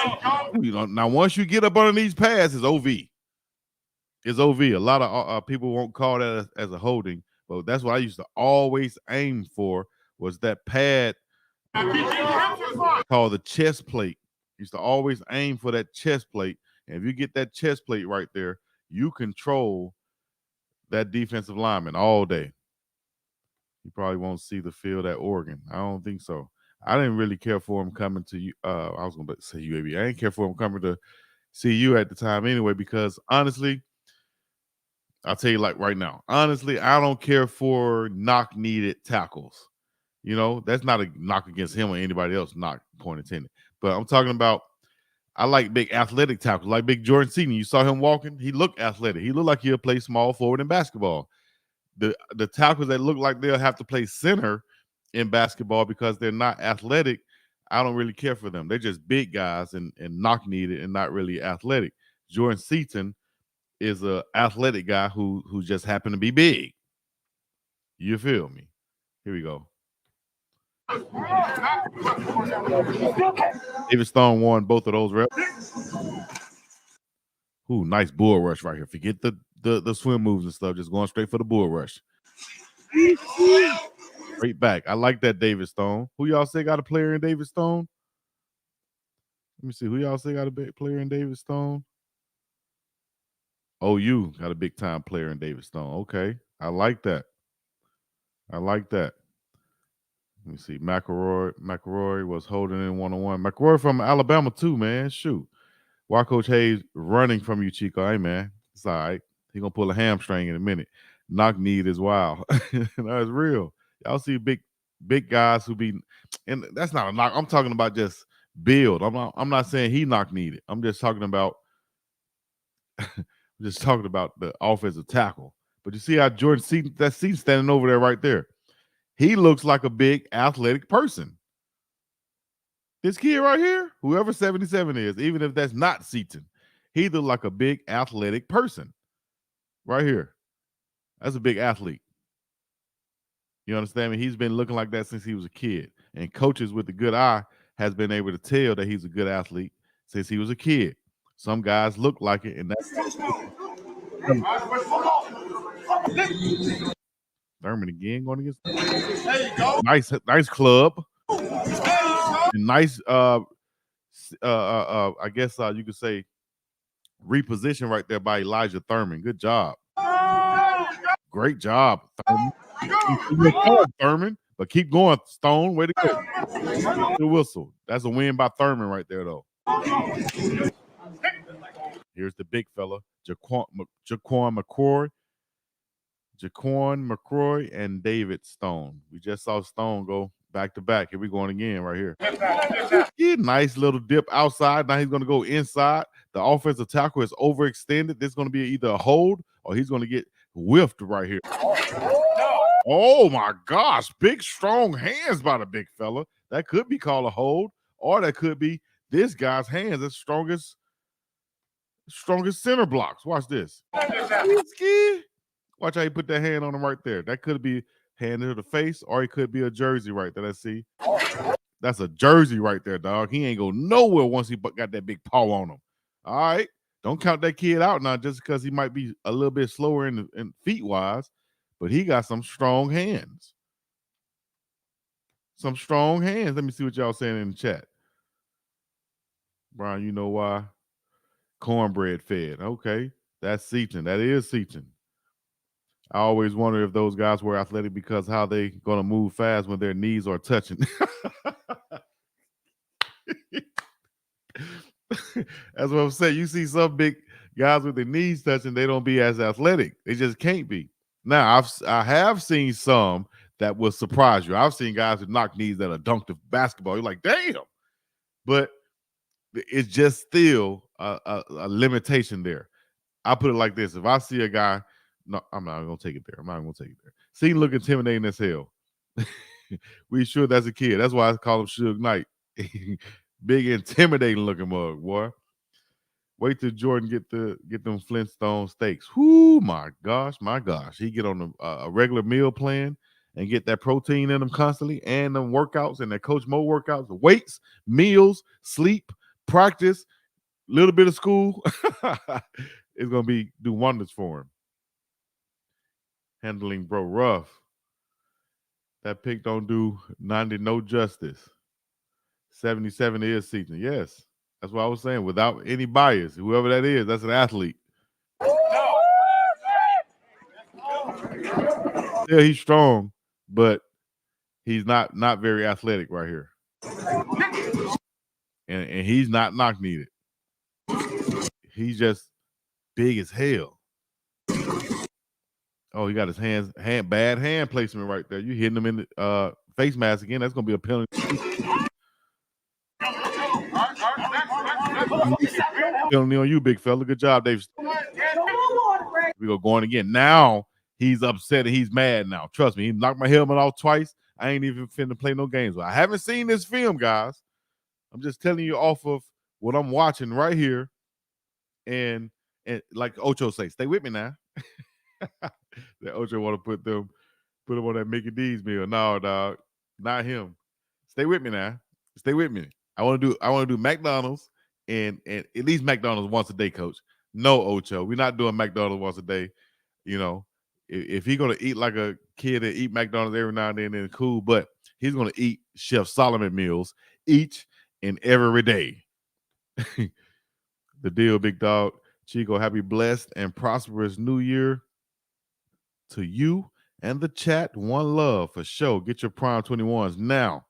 Now, once you get up under these pads, it's OV. It's OV. A lot of people won't call that as a holding. But that's what I used to always aim for, was that pad called the chest plate. Used to always aim for that chest plate. And if you get that chest plate right there, you control that defensive lineman all day. You probably won't see the field at Oregon. I don't think so. I didn't really care for him coming to you. I was going to say UAB. I didn't care for him coming to see you at the time anyway, because honestly, I'll tell you like right now, honestly, I don't care for knock-needed tackles. That's not a knock against him or anybody else, not point intended. But I'm talking about, I like big athletic tackles, like big Jordan Seaton. You saw him walking. He looked athletic. He looked like he'll play small forward in basketball. The tackles that look like they'll have to play center in basketball because they're not athletic, I don't really care for them. They're just big guys and knock-needed and not really athletic. Jordan Seaton is an athletic guy who just happened to be big. You feel me? Here we go. David Stone won both of those reps. Ooh, nice bull rush right here. Forget the swim moves and stuff. Just going straight for the bull rush. Straight back. I like that, David Stone. Who y'all say got a player in David Stone? Let me see. Who y'all say got a big player in David Stone? OU got a big time player in David Stone. Okay. I like that. Let me see. McElroy was holding in one-on-one. McElroy from Alabama too, man. Shoot. Why Coach Hayes running from you, Chico? Hey, man. It's all right. He's going to pull a hamstring in a minute. Knock need is wild. That's real. Y'all see big guys who be – and that's not a knock. I'm talking about just build. I'm not saying he knock needed. I'm just talking about the offensive tackle. But you see how Jordan Seaton, that Seaton standing over there right there. He looks like a big athletic person. This kid right here, whoever 77 is, even if that's not Seaton, he looks like a big athletic person. Right here. That's a big athlete. You understand me? He's been looking like that since he was a kid. And coaches with a good eye has been able to tell that he's a good athlete since he was a kid. Some guys look like it, and that's Thurman again going against nice club. And nice I guess you could say reposition right there by Elijah Thurman. Good job. Great job, Thurman. But keep going, Stone. Way to go. The whistle. That's a win by Thurman right there, though. Here's the big fella, Jaquan McCroy and David Stone. We just saw Stone go back to back. Here we going again right here. Yeah, nice little dip outside. Now he's going to go inside. The offensive tackle is overextended. This is going to be either a hold or he's going to get whiffed right here. Oh my gosh, big strong hands by the big fella. That could be called a hold, or that could be this guy's hands, the strongest center blocks. Watch this. Watch how he put that hand on him right there. That could be hand to the face, or it could be a jersey right there. Let's see. That's a jersey right there, dog. He ain't go nowhere once he got that big paw on him. All right. Don't count that kid out now just because he might be a little bit slower in feet-wise, but he got some strong hands. Some strong hands. Let me see what y'all saying in the chat. Brian, you know why? Cornbread fed. Okay. That's Seaton. That is Seaton. I always wonder if those guys were athletic because how they going to move fast when their knees are touching. That's what I'm saying. You see some big guys with their knees touching, they don't be as athletic. They just can't be. Now, I have seen some that will surprise you. I've seen guys with knock knees that are dunked the basketball. You're like, damn. But it's just still a limitation there. I put it like this. If I see a guy, no, I'm not going to take it there. I'm not going to take it there. See him look intimidating as hell. We sure that's a kid. That's why I call him Suge Knight. Big intimidating looking mug, boy. Wait till Jordan get them Flintstone steaks. Whoo, my gosh. He get on a regular meal plan and get that protein in them constantly and them workouts and that Coach Mo workouts, weights, meals, sleep, practice, little bit of school. It's going to do wonders for him. Handling bro rough. That pick don't do 90 no justice. 77 is season. Yes. That's what I was saying. Without any bias, whoever that is, that's an athlete. Yeah, he's strong, but he's not very athletic right here. And he's not knock needed. He's just big as hell. Oh, he got his bad hand placement right there. You hitting him in the face mask again. That's gonna be a penalty. Penalty on you, big fella. Good job, Dave. We go going again. Now he's upset and he's mad now. Trust me, he knocked my helmet off twice. I ain't even finna play no games. I haven't seen this film, guys. I'm just telling you off of what I'm watching right here. And like Ocho say, stay with me now. That Ocho want to put him on that Mickey D's meal. No, dog, not him. Stay with me now. Stay with me. I want to do McDonald's and at least McDonald's once a day, Coach. No, Ocho, we're not doing McDonald's once a day. You know, if he's gonna eat like a kid and eat McDonald's every now and then cool, but he's gonna eat Chef Solomon meals each and every day. The deal, Big Dog. Chico, happy, blessed, and prosperous New Year to you and the chat. One love for sure. Get your Prime 21s now.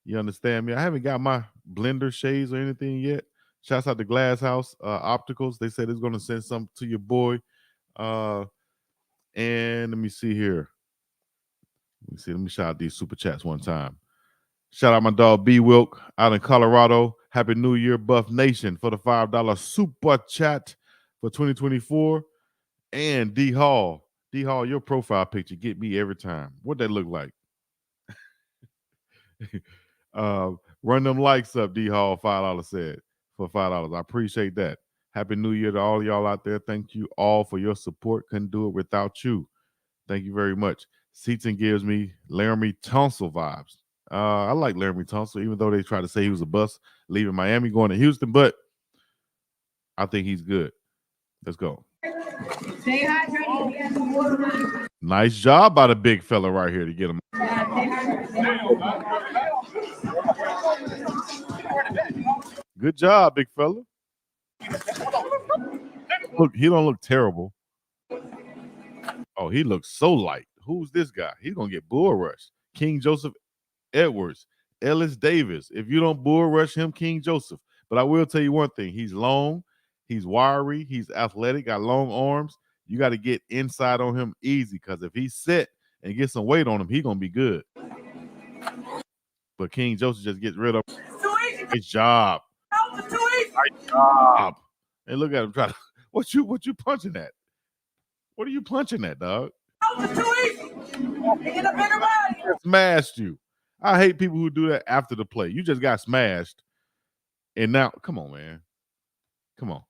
You understand me? I haven't got my blender shades or anything yet. Shouts out to Glass House Opticals. They said it's going to send something to your boy. And let me see here. Let me shout out these super chats one time. Shout out my dog B Wilk out in Colorado. Happy New Year, Buff Nation, for the $5 super chat for 2024. And D Hall. D Hall, your profile picture get me every time. What that look like? Run them likes up, D Hall. $5 said for $5. I appreciate that. Happy New Year to all y'all out there. Thank you all for your support. Couldn't do it without you. Thank you very much. Seaton gives me Laramie Tunsil vibes. I like Laramie Tunsil, even though they try to say he was a bust leaving Miami going to Houston, but I think he's good. Let's go. Nice job by the big fella right here to get him. Good job, big fella. Look, he don't look terrible. Oh, he looks so light. Who's this guy? He's gonna get bull rushed. King Joseph Edwards, Ellis Davis. If you don't bull rush him, King Joseph. But I will tell you one thing: he's long, he's wiry, he's athletic, got long arms. You got to get inside on him easy, because if he's set and get some weight on him, he's gonna be good. But King Joseph just gets rid of him. Nice job. Nice job. And look at him trying to. What you punching at? What are you punching at, dog? Smashed you. I hate people who do that after the play. You just got smashed. And now, come on, man. Come on.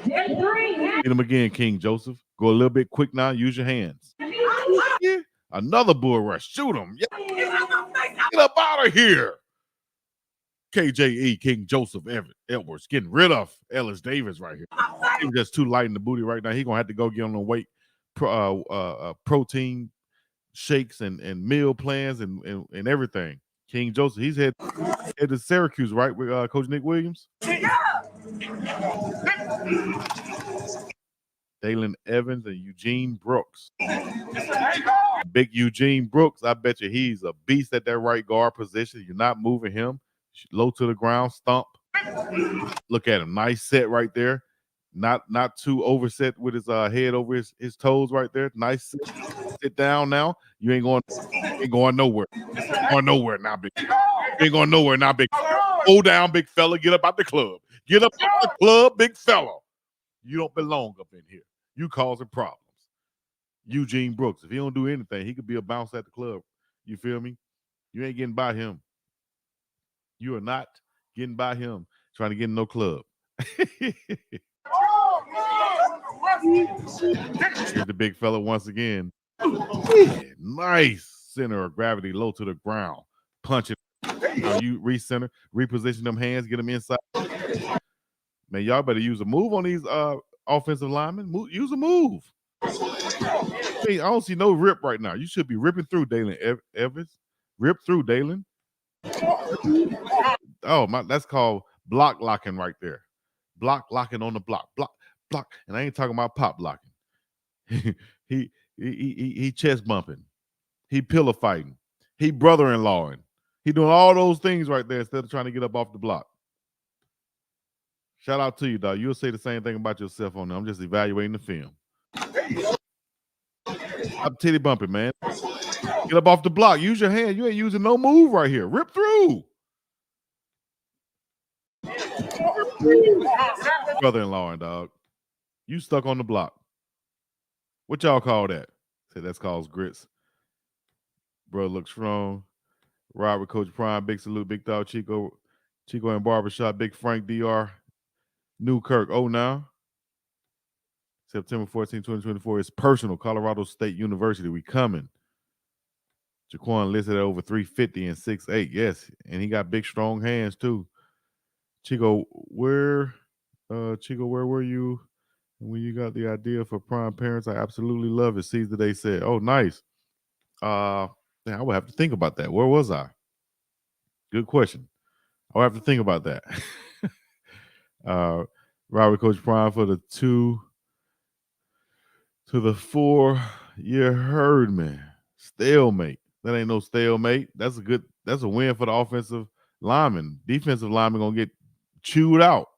Hit him again, King Joseph. Go a little bit quick now. Use your hands. Yeah. Another bull rush. Shoot him. Get up out of here. KJE, King Joseph Edwards, getting rid of Ellis Davis right here. He's just too light in the booty right now. He's going to have to go get on the weight, protein shakes and meal plans and everything. King Joseph, he's head to Syracuse, right, with Coach Nick Williams? Dalen Evans and Eugene Brooks. Big Eugene Brooks, I bet you he's a beast at that right guard position. You're not moving him. Low to the ground, stomp. Look at him. Nice set right there. Not too overset with his head over his toes right there. Nice set. Sit down now. You ain't going nowhere. Going nowhere now, big. You ain't going nowhere now, big. Go down, big fella. Get up out the club. Get up out the club, big fella. You don't belong up in here. You causing problems. Eugene Brooks. If he don't do anything, he could be a bounce at the club. You feel me? You ain't getting by him. You are not getting by him trying to get in no club. Here's the big fella once again. Yeah, nice center of gravity, low to the ground. Punch it. You recenter, reposition them hands, get them inside. Man, y'all better use a move on these offensive linemen. Use a move. Hey, I don't see no rip right now. You should be ripping through Dalen Evans. Rip through Dalen. Oh my, that's called block locking right there. Block locking on the block. Block. And I ain't talking about pop blocking. he chest bumping. He pillow fighting. He brother-in-lawing. He doing all those things right there instead of trying to get up off the block. Shout out to you, dog. You'll say the same thing about yourself on there. I'm just evaluating the film. Stop titty bumping, man. Get up off the block. Use your hand. You ain't using no move right here. Rip through. Brother-in-law, dog. You stuck on the block. What y'all call that? Say that's called grits. Bro, look strong. Robert, Coach Prime, big salute, Big Dog Chico and Barbershop, Big Frank, DR, Newkirk. Oh, now. September 14, 2024 is personal. Colorado State University. We coming. Jaquan listed at over 350 and 6'8". Yes, and he got big, strong hands too. Chico, where were you when you got the idea for Prime Parents? I absolutely love it. Caesar, they said. Oh, nice. I would have to think about that. Where was I? Good question. I would have to think about that. Robert, Coach Prime for the 2 to the 4 year herd, man. Stalemate. That ain't no stalemate. That's a win for the offensive lineman. Defensive lineman gonna get chewed out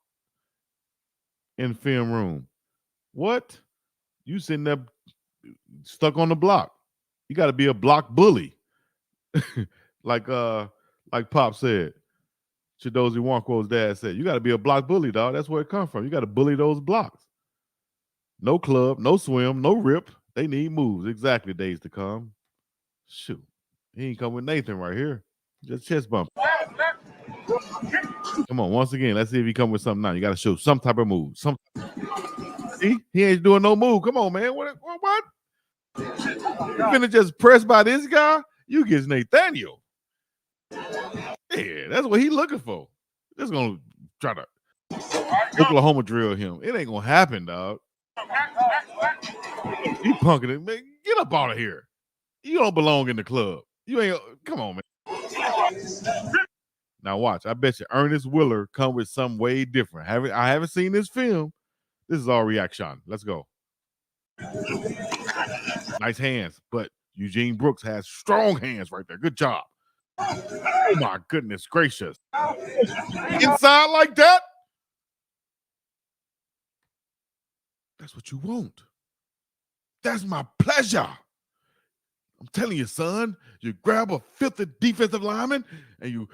in the film room. What? You sitting there stuck on the block. You got to be a block bully. like Pop said. Chidozie Wanquo's dad said, you got to be a block bully, dog. That's where it comes from. You got to bully those blocks. No club, no swim, no rip. They need moves. Exactly, days to come. Shoot. He ain't come with Nathan right here. Just chest bump. Come on, once again, let's see if he come with something now. You got to show some type of move. See? He ain't doing no move. Come on, man. What? You finna just press by this guy? You get Nathaniel. Yeah, that's what he looking for. Just gonna try to Oklahoma drill him. It ain't gonna happen, dog. He punking it, man. Get up out of here. You don't belong in the club. You ain't. Come on, man. Now watch. I bet you Ernest Willer come with something way different. I haven't seen this film. This is our reaction. Let's go. Nice hands, but Eugene Brooks has strong hands right there. Good job. Oh my goodness gracious. Inside like that? That's what you want. That's my pleasure. I'm telling you, son. You grab a filthy defensive lineman and you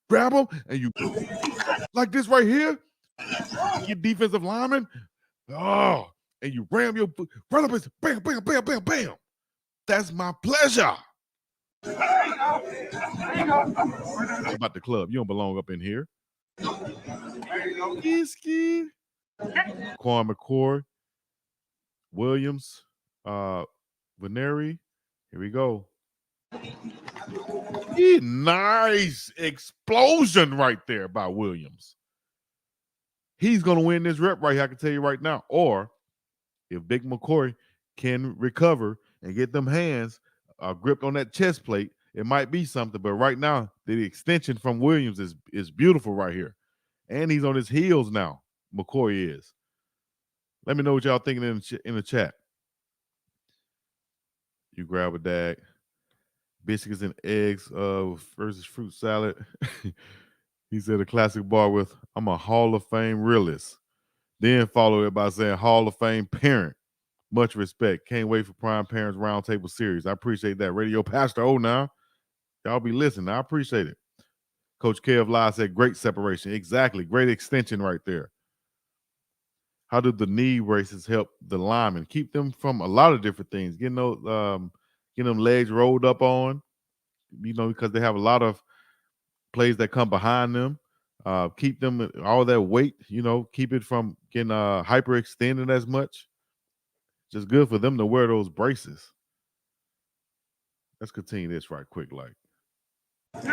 grab him and you like this right here. Your defensive lineman. Oh, and you ram your foot right up his bam, bam, bam, bam, bam. That's my pleasure. How about the club? You don't belong up in here. Ski. Quan McCoy, Williams, Veneri, Here we go. Nice explosion right there by Williams. He's going to win this rep right here, I can tell you right now. Or if Big McCoy can recover and get them hands gripped on that chest plate, it might be something. But right now, the extension from Williams is beautiful right here. And he's on his heels now. McCoy is. Let me know what y'all thinking in the chat. You grab a dag. Biscuits and eggs versus fruit salad. He said a classic bar with, I'm a Hall of Fame realist. Then follow it by saying Hall of Fame parent. Much respect. Can't wait for Prime Parents Roundtable Series. I appreciate that. Radio Pastor now. Y'all be listening. I appreciate it. Coach Kev Lai said great separation. Exactly. Great extension right there. How do the knee braces help the linemen? Keep them from a lot of different things. Getting them legs rolled up on, because they have a lot of plays that come behind them. Keep them all that weight, keep it from getting hyperextended as much. Just good for them to wear those braces. Let's continue this right quick. Look at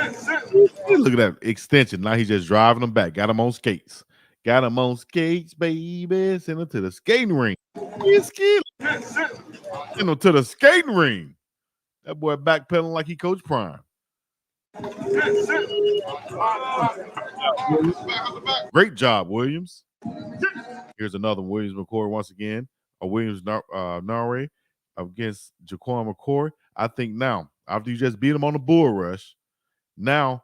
that extension. Now he's just driving them back. Got him on skates. Got him on skates, baby. Send him to the skating ring. Send him to the skating ring. That boy backpedaling like he Coach Prime. Great job, Williams. Here's another Williams McCoy once again. A Williams Nare against Jaquan McCoy. I think now, after you just beat him on the bull rush, now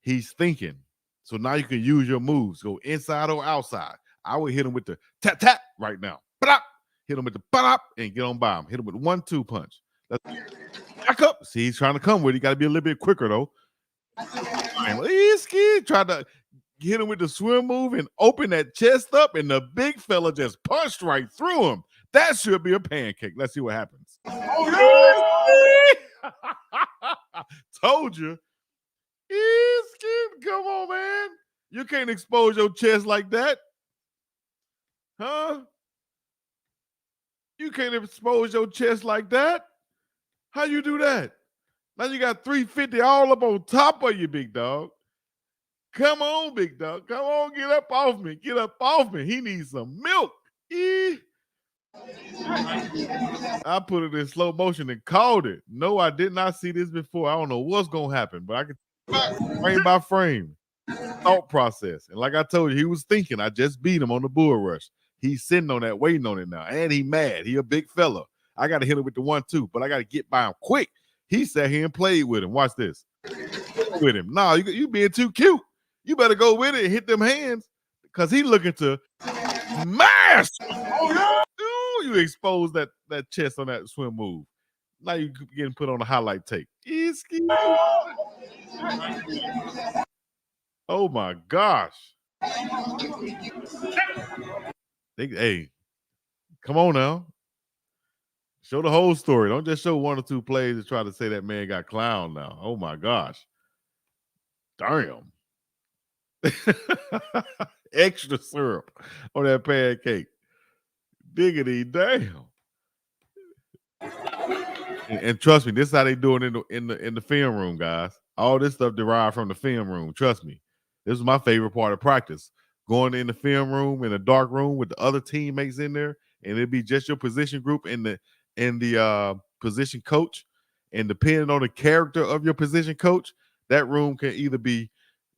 he's thinking. So now you can use your moves. Go inside or outside. I would hit him with the tap right now. Ba-dop. Hit him with the ba-dop and get on by him. Hit him with 1-2 punch. Back up. See, he's trying to come with it. You got to be a little bit quicker, though. He's scared. Tried to hit him with the swim move and open that chest up, and the big fella just punched right through him. That should be a pancake. Let's see what happens. Told you. He's scared. Come on, man. You can't expose your chest like that. Huh? You can't expose your chest like that. How you do that? Now you got 350 all up on top of you, big dog. Come on, big dog. Come on, get up off me. Get up off me. He needs some milk. I put it in slow motion and called it. No, I did not see this before. I don't know what's going to happen, but I can frame by frame. Thought process. And like I told you, he was thinking. I just beat him on the bull rush. He's sitting on that, waiting on it now. And he mad. He a big fella. I got to hit him with the 1-2, but I got to get by him quick. He sat here and played with him. Watch this. With him. No, you being too cute. You better go with it and hit them hands because he looking to mash. Ooh, you exposed that chest on that swim move. Now you getting put on a highlight tape. Oh, my gosh. Hey, come on now. Show the whole story. Don't just show 1 or 2 plays and try to say that man got clowned now. Oh, my gosh. Damn. Extra syrup on that pancake. Diggity damn. And trust me, this is how they do it in the film room, guys. All this stuff derived from the film room. Trust me. This is my favorite part of practice. Going in the film room, in a dark room with the other teammates in there, and it'd be just your position group and the position coach. And depending on the character of your position coach, that room can either be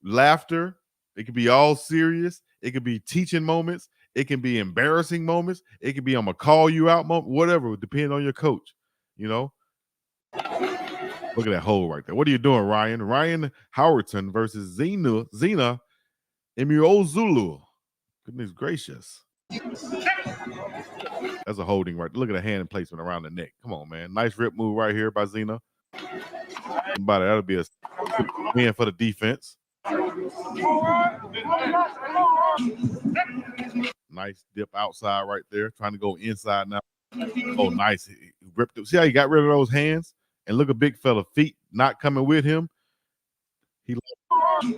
laughter, it could be all serious, it could be teaching moments, it can be embarrassing moments, it could be I'm gonna call you out moment, whatever, depending on your coach, Look at that hole right there. What are you doing, Ryan? Ryan Howerton versus Zena Emiozulu. Goodness gracious. That's a holding right. Look at the hand and placement around the neck. Come on, man. Nice rip move right here by Zena. That'll be a win for the defense. Nice dip outside right there. Trying to go inside now. Oh, nice. He ripped it. See how he got rid of those hands? And look at big fella feet not coming with him. He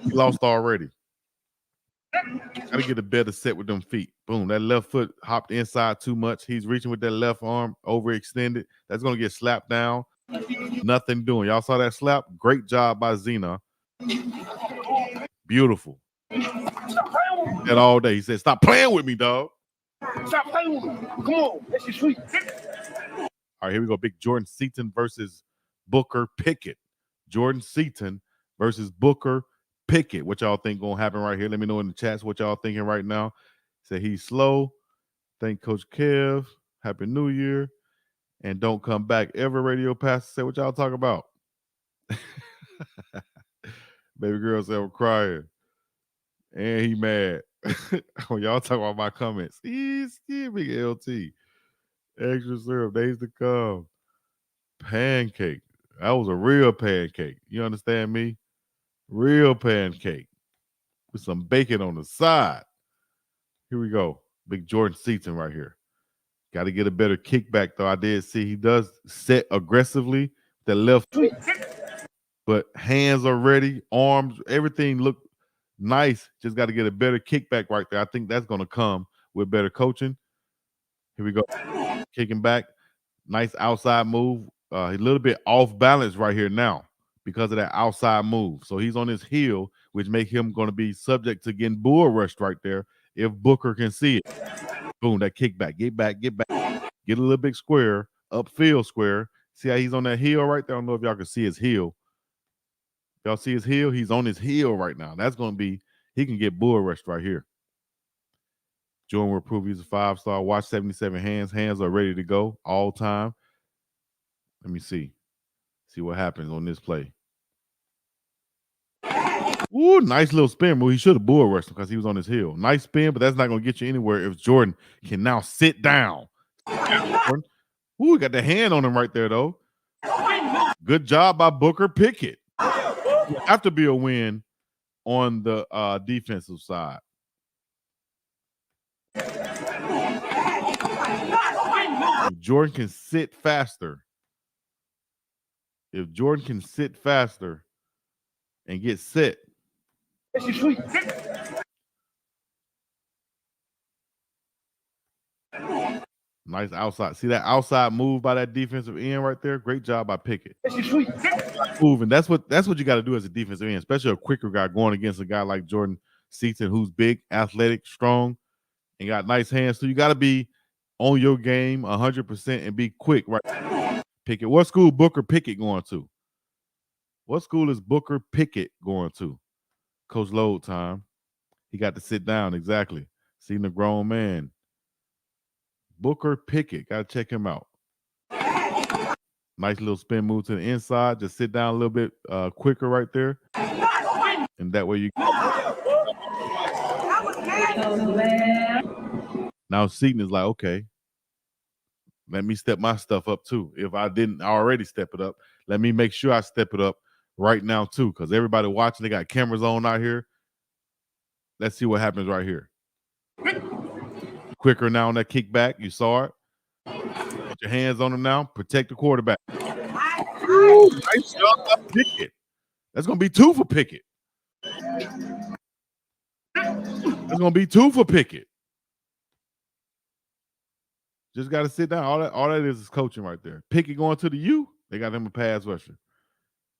lost already. Got to get a better set with them feet. Boom. That left foot hopped inside too much. He's reaching with that left arm overextended. That's going to get slapped down. Nothing doing. Y'all saw that slap? Great job by Zena. Beautiful. That all day. He said, "Stop playing with me, dog." Stop playing with me. Come on. That's your sweet. All right, here we go. Big Jordan Seaton versus Booker Pickett. Jordan Seaton versus Booker Pickett. What y'all think gonna happen right here? Let me know in the chats what y'all thinking right now. Say he's slow. Thank Coach Kev. Happy New Year. And don't come back ever, radio pastor. Say what y'all talk about. Baby girl said I'm crying. And he mad. When y'all talk about my comments. He's big LT. Extra syrup, days to come. Pancake. That was a real pancake. You understand me? Real pancake. With some bacon on the side. Here we go. Big Jordan Seaton right here. Got to get a better kickback, though. I did see he does set aggressively. The left foot. But hands are ready. Arms, everything look nice. Just got to get a better kickback right there. I think that's going to come with better coaching. Here we go. Kicking back. Nice outside move. A little bit off balance right here now because of that outside move. So he's on his heel, which make him going to be subject to getting bull rushed right there if Booker can see it. Boom, that kickback. Get back, get back. Get a little big square, upfield square. See how he's on that heel right there? I don't know if y'all can see his heel. Y'all see his heel? He's on his heel right now. That's going to be, he can get bull rushed right here. Jordan will prove he's a 5-star. Watch 77 hands. Hands are ready to go all time. Let me see. See what happens on this play. Ooh, nice little spin move. He should have bull rushed him because he was on his heel. Nice spin, but that's not going to get you anywhere if Jordan can now sit down. Ooh, got the hand on him right there, though. Good job by Booker Pickett. Have to be a win on the defensive side. If Jordan can sit faster, and get set, nice outside. See that outside move by that defensive end right there? Great job by Pickett. Moving. That's what you got to do as a defensive end, especially a quicker guy going against a guy like Jordan Seaton, who's big, athletic, strong, and got nice hands. So you got to be on your game 100% and be quick, right? Pickett. What school Booker Pickett going to? What school is Booker Pickett going to? Coach Load time. He got to sit down, exactly. Seeing the grown man. Booker Pickett. Got to check him out. Nice little spin move to the inside. Just sit down a little bit quicker right there. And that way you... Now Seaton is like, okay, let me step my stuff up too. If I didn't already step it up, let me make sure I step it up right now too, because everybody watching, they got cameras on out here. Let's see what happens right here. Quicker now on that kickback. You saw it. Put your hands on him now. Protect the quarterback. Ooh, nice job by Pickett. That's going to be 2 for Pickett. That's going to be 2 for Pickett. Just got to sit down. All that is coaching right there. Pickett going to the U. They got them a pass rusher.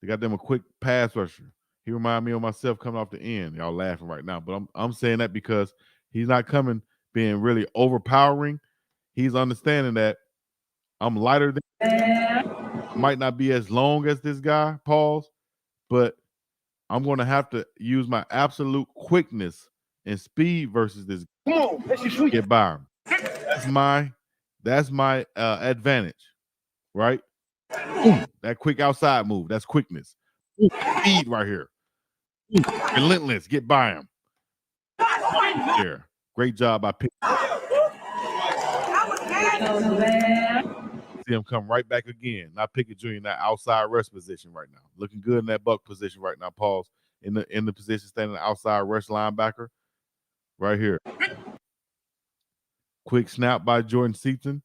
They got them a quick pass rusher. He reminded me of myself coming off the end. Y'all laughing right now, but I'm saying that because he's not coming being really overpowering. He's understanding that I'm lighter than, might not be as long as this guy, pause, but I'm going to have to use my absolute quickness and speed versus this guy. Get by him. That's my advantage, right? Ooh, that quick outside move, that's quickness. Ooh, speed right here. Ooh, relentless, get by him. There. Great job by Pickett. See him come right back again. Now Pickett Jr. in that outside rush position right now. Looking good in that buck position right now. Pause. In the position standing the outside rush linebacker. Right here. Quick snap by Jordan Seaton.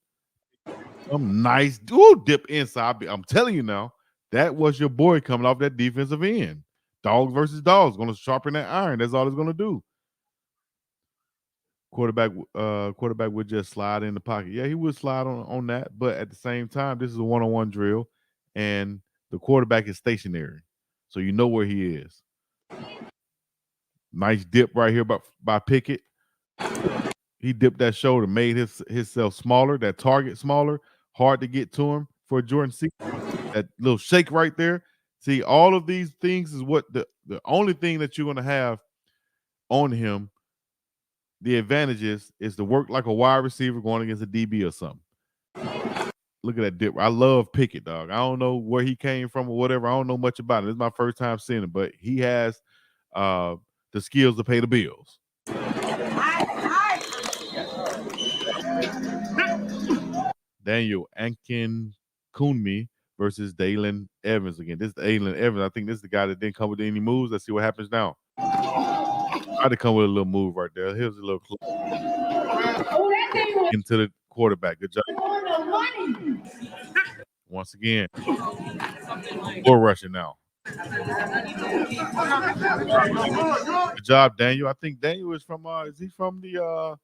Nice dip inside. I'm telling you now, that was your boy coming off that defensive end. Dog versus dogs. Going to sharpen that iron. That's all it's going to do. Quarterback would just slide in the pocket. Yeah, he would slide on that, but at the same time, this is a one-on-one drill, and the quarterback is stationary, so you know where he is. Nice dip right here by Pickett. He dipped that shoulder, made himself smaller, that target smaller, hard to get to him for Jordan C. That little shake right there. See, all of these things is what the only thing that you're going to have on him. The advantage is to work like a wide receiver going against a DB or something. Look at that dip. I love Pickett, dog. I don't know where he came from or whatever. I don't know much about it. This is my first time seeing him, but he has the skills to pay the bills. Daniel Ankin-Kunmi versus Dalen Evans again. This is Dalen Evans. I think this is the guy that didn't come with any moves. Let's see what happens now. I had to come with a little move right there. Here's a little close. Into the quarterback. Good job. Once again. Bull rushing now. Good job, Daniel. I think Daniel is from is he from the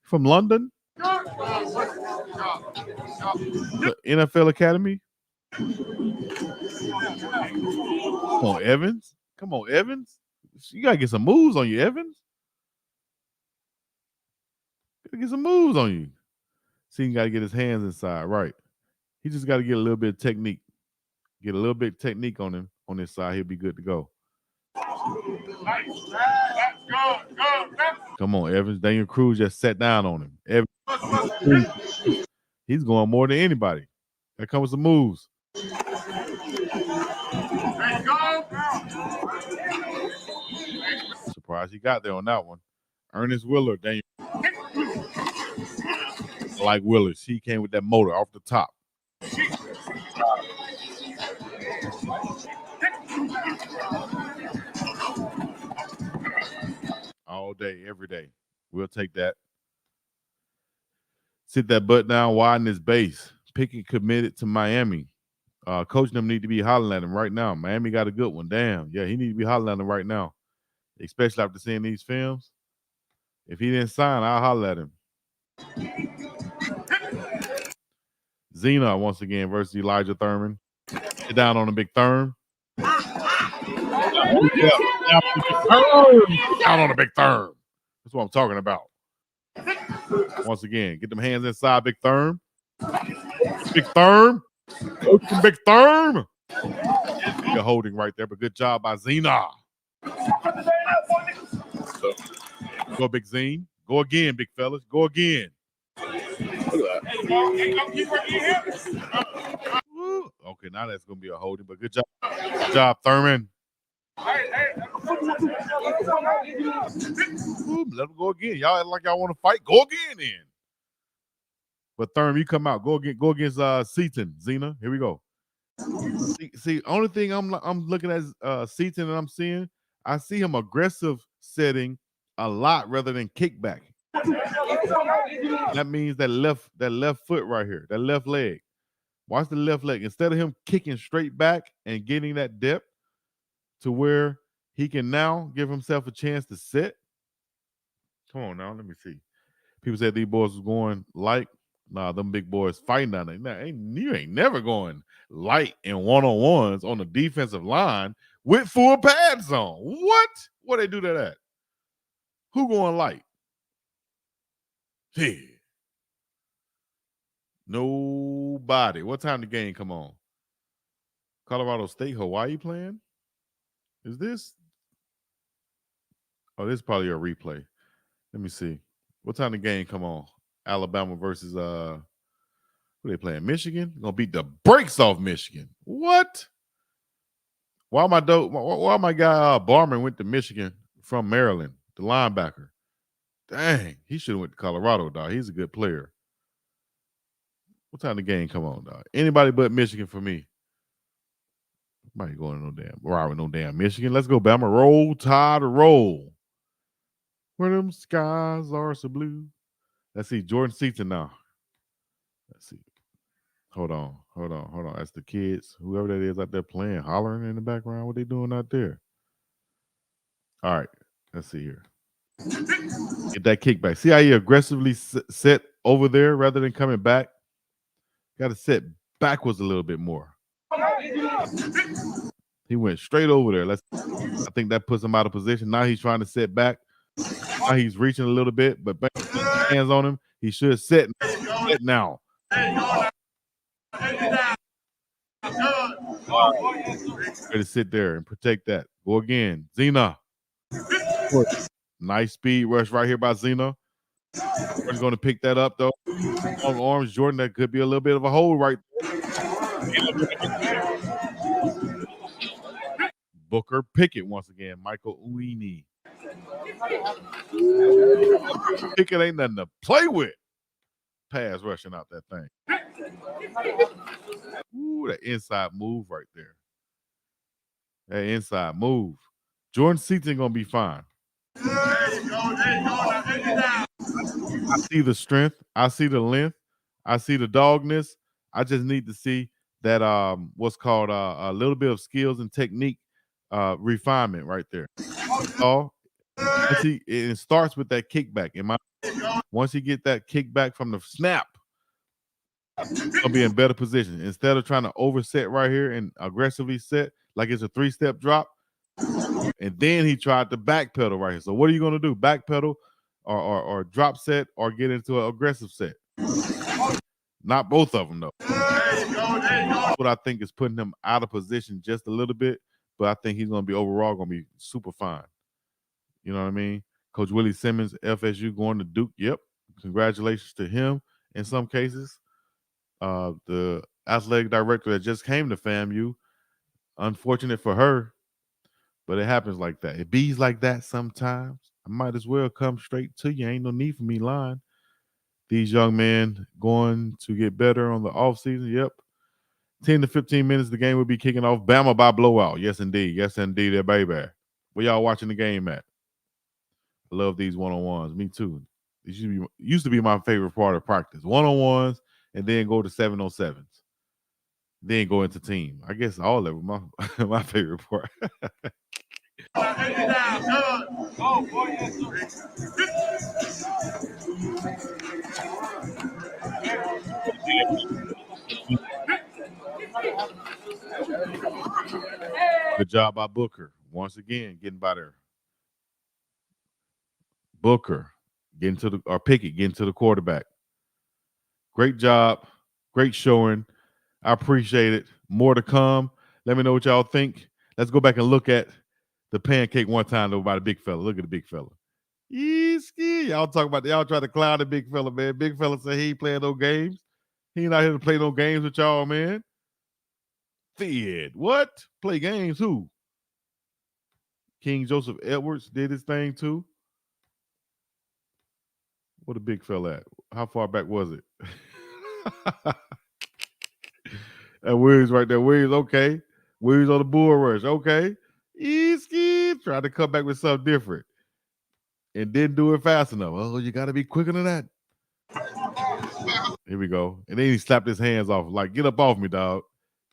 from London? The NFL Academy. Come on, Evans. Come on, Evans. You gotta get some moves on you, Evans. Gotta get some moves on you. See, he gotta get his hands inside, right? He just gotta get a little bit of technique. Get a little bit of technique on him on this side. He'll be good to go. Come on, Evans. Daniel Cruz just sat down on him. Evans, he's going more than anybody. Here comes some moves. Surprised he got there on that one. Ernest Willard, Daniel. Like Willis, he came with that motor off the top. All day, every day. We'll take that. Sit that butt down, widen his base. Pickett committed to Miami. Coach them need to be hollering at him right now. Miami got a good one. Damn. Yeah, he need to be hollering at him right now. Especially after seeing these films. If he didn't sign, I'll holler at him. Zena once again versus Elijah Thurman. Get down on the big Thurm. Down on the big Thurm. That's what I'm talking about. Once again, get them hands inside Big Thurm. Big Thurm. Big Thurm. You're holding right there, but good job by Zena. Go, Big Zine. Go again, big fellas. Go again. Okay, now that's going to be a holding, but good job. Good job, Thurman. Ooh, let him go again. Y'all act like y'all want to fight. Go again then. But Thurman, you come out. Go against Seaton. Zena, here we go. See, only thing I'm looking at Seaton and I'm seeing, I see him aggressive setting a lot rather than kickback. That means that left foot right here, that left leg. Watch the left leg. Instead of him kicking straight back and getting that depth to where he can now give himself a chance to set. Come on now, let me see. People said these boys was going light. Nah, them big boys fighting down there. Nah, you ain't never going light in one-on-ones on the defensive line with full pads on. What? What they do that at? Who going light? Yeah. Nobody. What time the game come on? Colorado State, Hawaii playing? Is this? Oh, this is probably a replay. Let me see. What time the game come on? Alabama versus who they playing? Michigan? Gonna beat the brakes off Michigan. What? Why my guy Barman went to Michigan from Maryland, the linebacker? Dang, he should have went to Colorado, dog. He's a good player. What time the game come on, dog? Anybody but Michigan for me. Nobody going to no damn Michigan. Let's go, Bama. Roll, Tide, roll. Where them skies are so blue. Let's see. Jordan Seaton now. Let's see. Hold on. That's the kids. Whoever that is out there playing, hollering in the background. What they doing out there? All right. Let's see here. Get that kickback. See how he aggressively set over there rather than coming back? Got to set backwards a little bit more. He went straight over there. I think that puts him out of position. Now he's trying to set back. Now he's reaching a little bit, but hands on him. He should set now. Ready to sit there and protect that. Go again. Zena. Nice speed rush right here by Zena. Jordan's going to pick that up, though. On arms, Jordan, that could be a little bit of a hole right there. Booker Pickett once again. Michael Uini. Pickett ain't nothing to play with. Pass rushing out that thing. Ooh, that inside move right there. That inside move. Jordan Seaton gonna be fine. I see the strength. I see the length. I see the dogness. I just need to see that what's called a little bit of skills and technique refinement right there. It starts with that kickback. Once he get that kickback from the snap, he'll be in better position. Instead of trying to overset right here and aggressively set like it's a 3-step drop, and then he tried to backpedal right here. So what are you going to do? Backpedal or drop set or get into an aggressive set? Not both of them, though. That's what I think is putting him out of position just a little bit, but I think he's going to be overall going to be super fine. You know what I mean? Coach Willie Simmons, FSU going to Duke. Yep. Congratulations to him in some cases. The athletic director that just came to FAMU, unfortunate for her, but it happens like that. It bees like that sometimes. I might as well come straight to you. Ain't no need for me lying. These young men going to get better on the offseason. Yep. 10 to 15 minutes, the game will be kicking off. Bama by blowout. Yes, indeed. Yes, indeed, baby. Where y'all watching the game at? I love these one-on-ones. Me too. It used to be my favorite part of practice. One-on-ones, and then go to 7-on-7s. Then go into team. I guess all of them my favorite part. Good job by Booker. Once again, getting by there. Booker getting to Pickett getting to the quarterback. Great job. Great showing. I appreciate it. More to come. Let me know what y'all think. Let's go back and look at the pancake one time though by the big fella. Look at the big fella. Y'all talk about y'all try to clown the big fella, man. Big fella said he ain't playing no games. He ain't out here to play no games with y'all, man. Fed. What? Play games? Who? King Joseph Edwards did his thing too. What a big fella at? How far back was it? That Williams right there. Williams, okay. Williams on the bull rush, okay. Easy. Tried to come back with something different. And didn't do it fast enough. Oh, you got to be quicker than that. Here we go. And then he slapped his hands off. Like, get up off me, dog.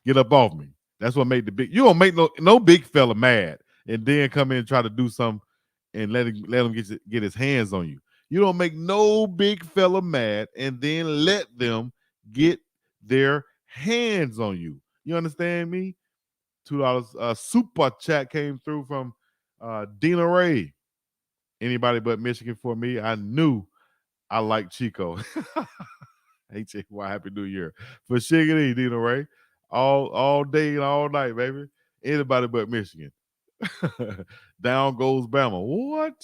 Get up off me. That's what made the big. You don't make no big fella mad and then come in and try to do something and let him get his hands on you. You don't make no big fella mad and then let them get their hands on you. You understand me? $2 super chat came through from Dina Ray. Anybody but Michigan for me. I knew I liked Chico. HY, Happy New Year. For Shiggity, Dina Ray. All day and all night, baby. Anybody but Michigan. Down goes Bama. What?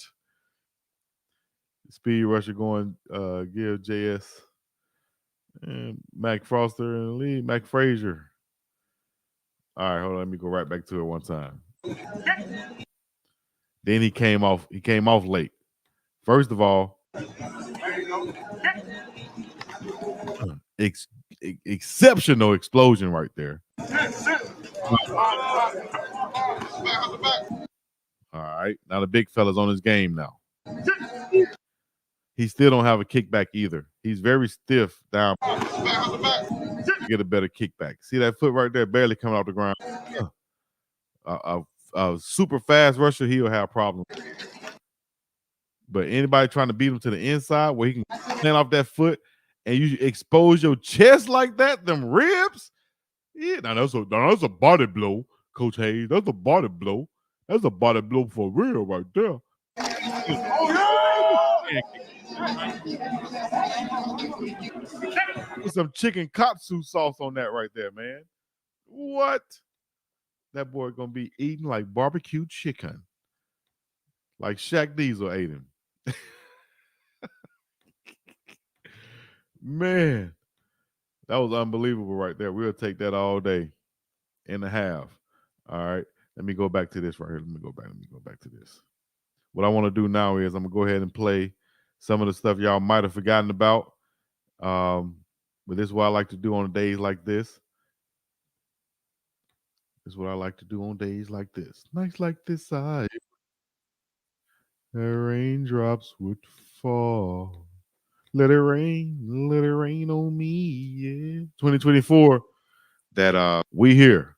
Speed rusher going give JS and Mac Foster and Lee Mac Frazier. All right, hold on. Let me go right back to it one time. Then he came off late. First of all, exceptional explosion right there. All right. Now the big fella's on his game now. He still don't have a kickback either. He's very stiff down. Get a better kickback. See that foot right there barely coming off the ground. A super fast rusher, he'll have problems. But anybody trying to beat him to the inside where he can stand off that foot and you expose your chest like that, them ribs, Yeah, now that's a body blow, Coach Hayes. That's a body blow. That's a body blow for real right there. Put some chicken katsu sauce on that right there, man. What? That boy gonna be eating like barbecue chicken, like Shaq Diesel ate him. Man, that was unbelievable right there. We'll take that all day and a half. All right. Let me go back to this right here. Let me go back to this. What I want to do now is I'm gonna go ahead and play some of the stuff y'all might have forgotten about. But this is what I like to do on days like this. This is what I like to do on days like this. Nights like this, the raindrops would fall. Let it rain on me, yeah. 2024, that we here.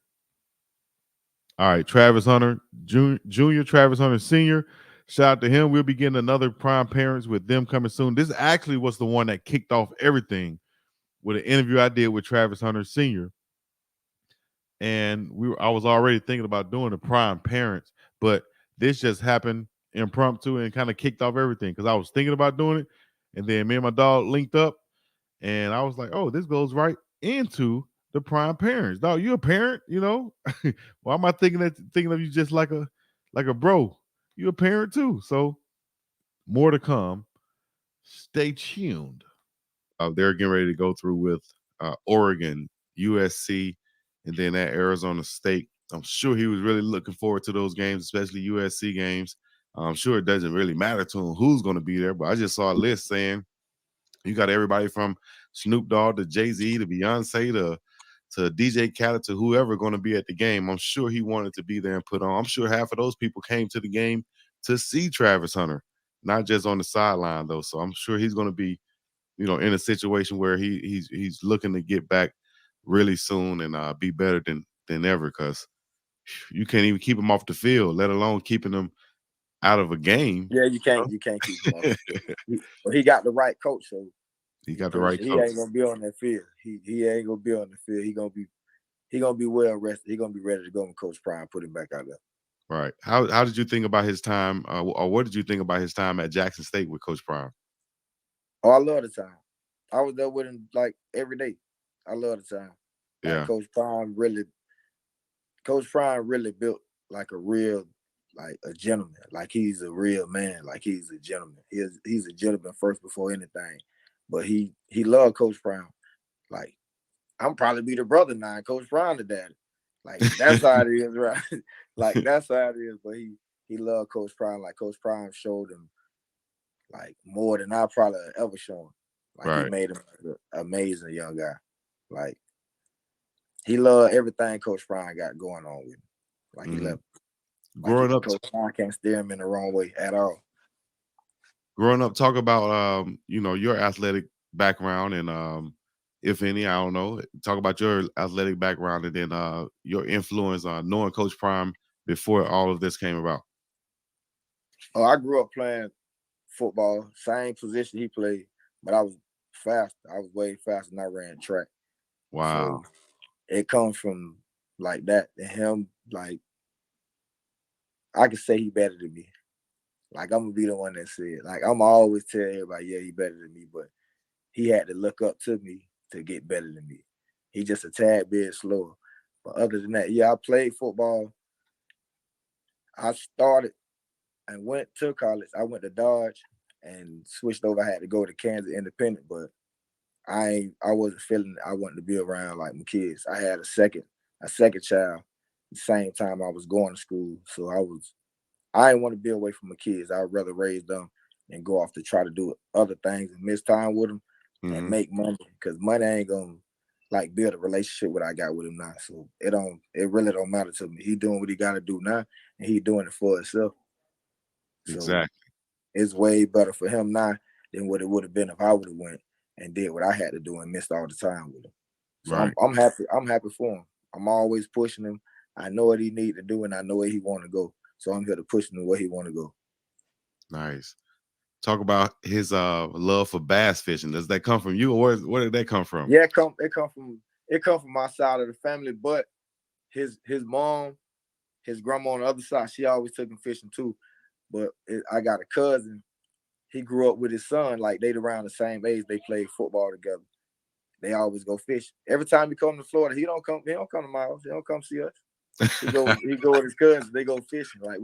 All right, Travis Hunter, Junior, Travis Hunter Sr. Shout out to him. We'll be getting another Prime Parents with them coming soon. This actually was the one that kicked off everything with an interview I did with Travis Hunter Sr. And I was already thinking about doing the Prime Parents, but this just happened impromptu and kind of kicked off everything because I was thinking about doing it. And then me and my dog linked up and I was like, oh, this goes right into the Prime Parents. Dog, you a parent, you know? Why am I thinking of you just like a bro? You a parent too. So more to come. Stay tuned. They're getting ready to go through with Oregon, USC, and then at Arizona State. I'm sure he was really looking forward to those games, especially USC games. I'm sure it doesn't really matter to him who's going to be there, but I just saw a list saying you got everybody from Snoop Dogg to Jay-Z to Beyonce to DJ Khaled to whoever going to be at the game. I'm sure he wanted to be there and put on. I'm sure half of those people came to the game to see Travis Hunter, not just on the sideline though. So I'm sure he's going to be, in a situation where he's looking to get back really soon and be better than ever, because you can't even keep him off the field, let alone keeping him out of a game. Yeah, you can't keep him off the field. But he got the right coach, so he got the right he coach. ain't gonna be on that field. He ain't gonna be on the field. He gonna be well rested. He gonna be ready to go when Coach Prime put him back out there. Right. How did you think about his time, or what did you think about his time at Jackson State with Coach Prime? Oh, I love the time. I was there with him like every day. I love the time. Yeah. Like, Coach Prime really built like a real, like a gentleman. Like he's a real man. Like he's a gentleman. He's a gentleman first before anything. But he loved Coach Prime. Like I'm probably be the brother now, Coach Prime the daddy. Like that's how it is, right? Like that's how it is. But he loved Coach Prime. Like Coach Prime showed him like more than I probably ever shown. Like right. He made him an amazing young guy. Like he loved everything Coach Prime got going on with him. Like he loved. Growing up, Coach Prime can't steer him in the wrong way at all. Growing up, talk about your athletic background and if any, I don't know, talk about your athletic background and then your influence on knowing Coach Prime before all of this came about. Oh, I grew up playing football, same position he played, but I was fast. I was way faster than I ran track. Wow. So it comes from like that. And him, like, I could say he better than me. Like, I'm going to be the one that said, like, I'm always tell everybody, yeah, he better than me, but he had to look up to me to get better than me. He just a tad bit slower. But other than that, yeah, I played football. I started and went to college. I went to Dodge and switched over. I had to go to Kansas Independent, but I wasn't feeling I wanted to be around like my kids. I had a second child at the same time I was going to school. So I didn't want to be away from my kids. I'd rather raise them and go off to try to do other things and miss time with them and make money, because money ain't gonna like build a relationship what I got with him now. So it really don't matter to me. He doing what he gotta do now and he doing it for himself. So exactly. It's way better for him now than what it would have been if I would have went and did what I had to do and missed all the time with him. So right. I'm happy. I'm happy for him. I'm always pushing him. I know what he need to do and I know where he want to go. So I'm here to push him where he want to go. Nice. Talk about his love for bass fishing. Does that come from you, or where did that come from? Yeah, it come from it come from my side of the family, but his mom, his grandma on the other side, she always took him fishing too. But I got a cousin. He grew up with his son, like they around the same age. They played football together. They always go fishing. Every time he come to Florida, he don't come to my house. He don't come see us. He go with his cousins. They go fishing. Like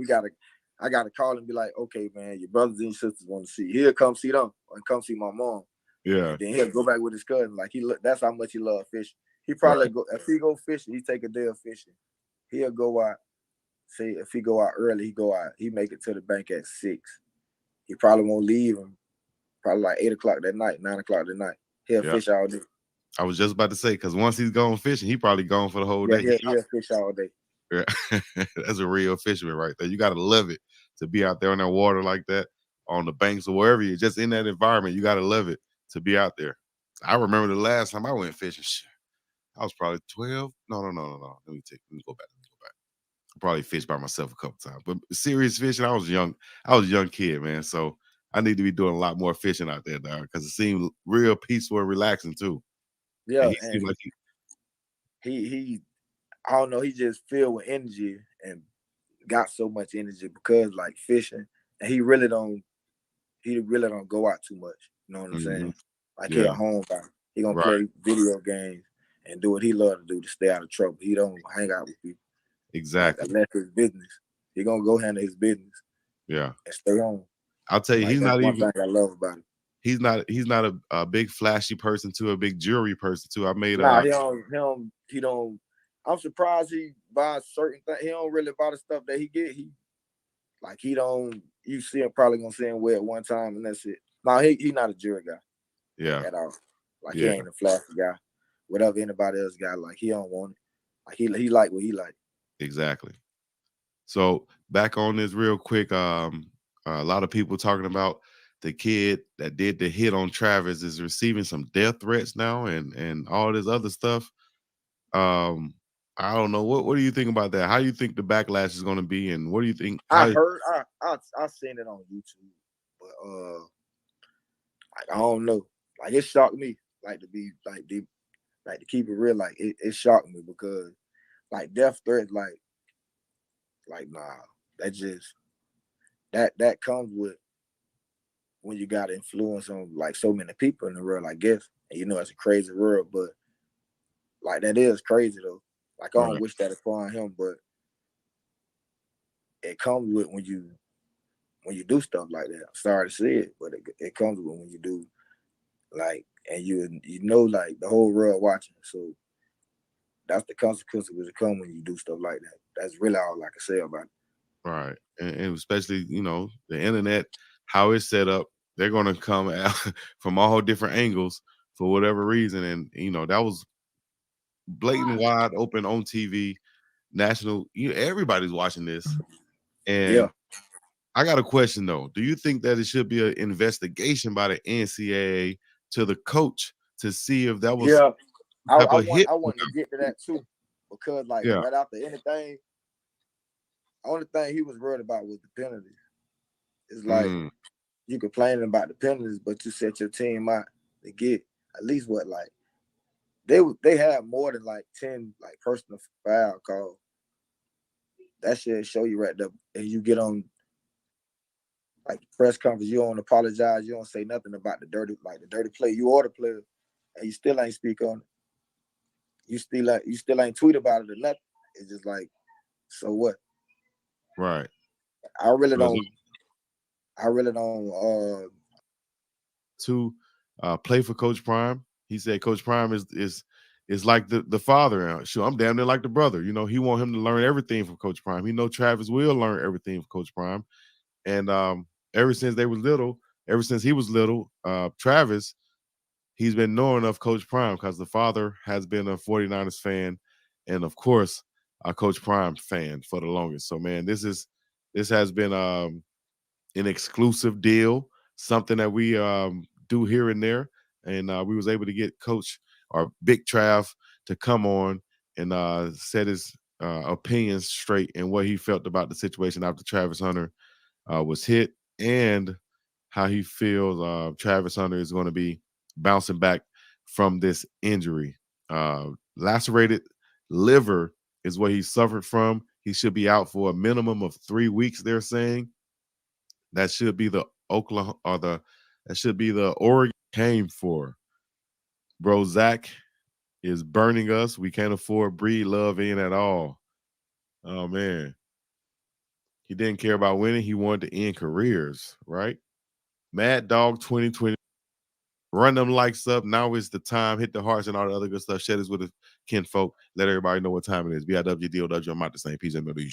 I gotta call and be like, okay, man, your brothers and your sisters want to see. He'll come see them and come see my mom. Yeah. And then he'll go back with his cousin. Like that's how much he love fishing. He probably go if he go fishing, he take a day of fishing. He'll go out. Say if he go out early, he go out. He make it to the bank at 6. He probably won't leave him. Probably like 8 o'clock that night, 9 o'clock that night. He'll fish all day. I was just about to say, because once he's gone fishing, he probably gone for the whole day. He'll fish all day. Yeah. That's a real fisherman right there. You got to love it to be out there in that water like that, on the banks or wherever you're just in that environment. You got to love it to be out there. I remember the last time I went fishing. I was probably 12. No. Let me go back. I probably fished by myself a couple times, but serious fishing, I was young. I was a young kid, man. So I need to be doing a lot more fishing out there, dog, because it seemed real peaceful and relaxing too. Yeah, and he seemed like he I don't know, he just filled with energy and got so much energy because like fishing, and he really don't go out too much. You know what I'm saying? Like he at home, he gonna play video games and do what he love to do to stay out of trouble. He don't hang out with people. Exactly. Like, unless it's business. He gonna go handle his business. Yeah. And stay home. I'll tell you, Like, he's that's not one even. thing I love about him. He's not a big flashy person too, a big jewelry person too. I made Nah, he don't. I'm surprised he buys certain things. He don't really buy the stuff that he get. He don't. You see him probably gonna see him wear it one time and that's it. Nah, he not a jewelry guy. Yeah. At all. Like he ain't a flashy guy. Whatever anybody else got, like he don't want it. Like he like what he like. Exactly. So back on this real quick, a lot of people talking about the kid that did the hit on Travis is receiving some death threats now and all this other stuff. I don't know. What do you think about that? How do you think the backlash is going to be, and what do you think? I heard I seen it on YouTube, but like I don't know. Like it shocked me. Like to keep it real. Like it shocked me because like death threats, like nah, that comes with when you got influence on like so many people in the world, I guess. And you know it's a crazy world, but like that is crazy though. Like I don't wish that upon him, but it comes with when you do stuff like that. I'm sorry to say it, but it comes with when you do like, and you know like the whole world watching. So that's the consequences that come when you do stuff like that. That's really all I can say about it. Right. And especially, the internet, how it's set up, they're going to come out from all different angles for whatever reason. And, that was blatant, wide open on TV, national, everybody's watching this. And I got a question though. Do you think that it should be an investigation by the NCAA to the coach to see if that was I want to get to that too, because like right after anything, only thing he was worried about was the penalties. It's like you complaining about the penalties, but you set your team out to get at least what like they have more than like 10 like personal foul calls. That should show you right there, and you get on like press conference, you don't apologize, you don't say nothing about the dirty play. You are the player, and you still ain't speak on it. You still ain't tweet about it or nothing. It's just like, so what? Right. I really don't. To play for Coach Prime, he said Coach Prime is like the father. Sure, I'm damn near like the brother. He want him to learn everything from Coach Prime. He know Travis will learn everything from Coach Prime, and ever since he was little, Travis, he's been knowing of Coach Prime because the father has been a 49ers fan, and of course, a Coach Prime fan for the longest. So, man, this has been an exclusive deal, something that we do here and there, and we was able to get Coach or Big Trav to come on and set his opinions straight and what he felt about the situation after Travis Hunter was hit, and how he feels Travis Hunter is going to be bouncing back from this injury. lacerated liver is what he suffered from. He should be out for a minimum of 3 weeks, they're saying. That should be the Oklahoma or that should be the Oregon came for. Bro, Zach is burning us. We can't afford Breed Love in at all. Oh man. He didn't care about winning. He wanted to end careers, right? Mad Dog 2020. Run them likes up. Now is the time. Hit the hearts and all the other good stuff. Share this with the kinfolk. Let everybody know what time it is. BIWDOW. I'm out the same PJ Middle.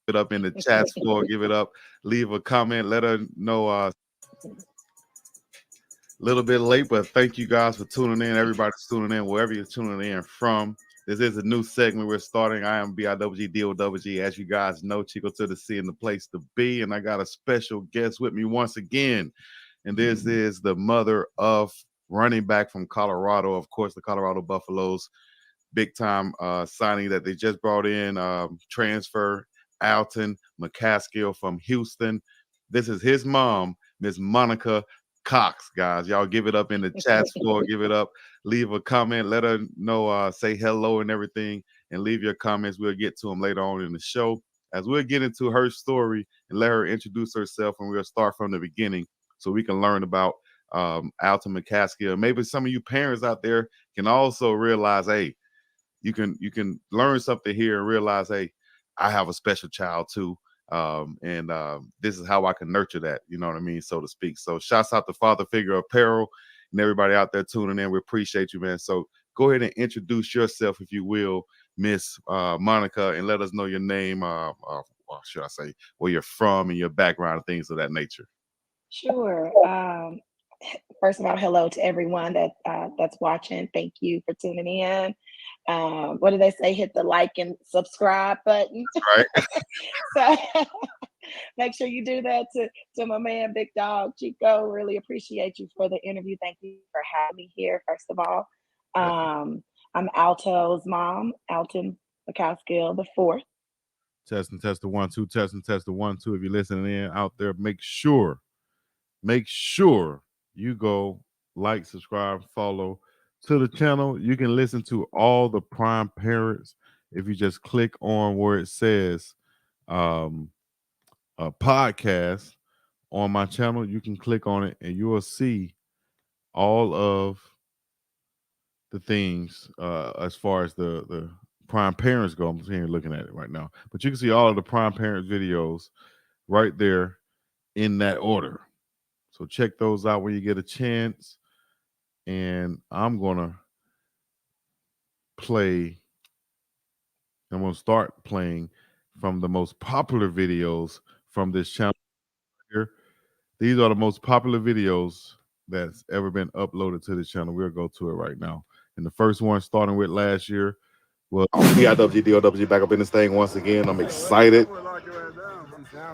It up in the chat floor. Give it up. Leave a comment. Let her know. Little bit late, but thank you guys for tuning in. Everybody's tuning in wherever you're tuning in from. This is a new segment we're starting. I am BIWGDOWG. As you guys know, Chico to the C and the place to be. And I got a special guest with me once again. And this is the mother of running back from Colorado, of course, the Colorado Buffaloes. Big time signing that they just brought in, transfer Alton McCaskill from Houston. This is his mom, Miss Monica Cox, guys. Y'all give it up in the chat floor. Give it up. Leave a comment. Let her know, say hello and everything, and leave your comments. We'll get to them later on in the show as we'll get into her story and let her introduce herself, and we'll start from the beginning so we can learn about Alton McCaskill. Maybe some of you parents out there can also realize, hey, you can learn something here and realize, hey, I have a special child too. And this is how I can nurture that, you know what I mean, so to speak. So shouts out to Father Figure Apparel and everybody out there tuning in. We appreciate you, man. So go ahead and introduce yourself, if you will, Miss Monica, and let us know your name, or should I say where you're from and your background and things of that nature. Sure. First of all, hello to everyone that's watching. Thank you for tuning in. What do they say? Hit the like and subscribe button. Right. So make sure you do that to my man, BiggDoggChico. Really appreciate you for the interview. Thank you for having me here, first of all. I'm Alto's mom, Alton McCaskill the fourth. Testing, test the 1 2, testing, test the 1 2. If you're listening in out there, make sure you go like, subscribe, follow to the channel. You can listen to all the Prime Parents if you just click on where it says a podcast on my channel. You can click on it and you will see all of the things as far as the Prime Parents go. I'm here looking at it right now, but you can see all of the Prime Parents videos right there in that order. So check those out when you get a chance. And I'm gonna start playing from the most popular videos from this channel here. These are the most popular videos that's ever been uploaded to this channel. We'll go to it right now. And the first one, starting with last year, was BIWGDOWG back up in this thing once again. I'm excited.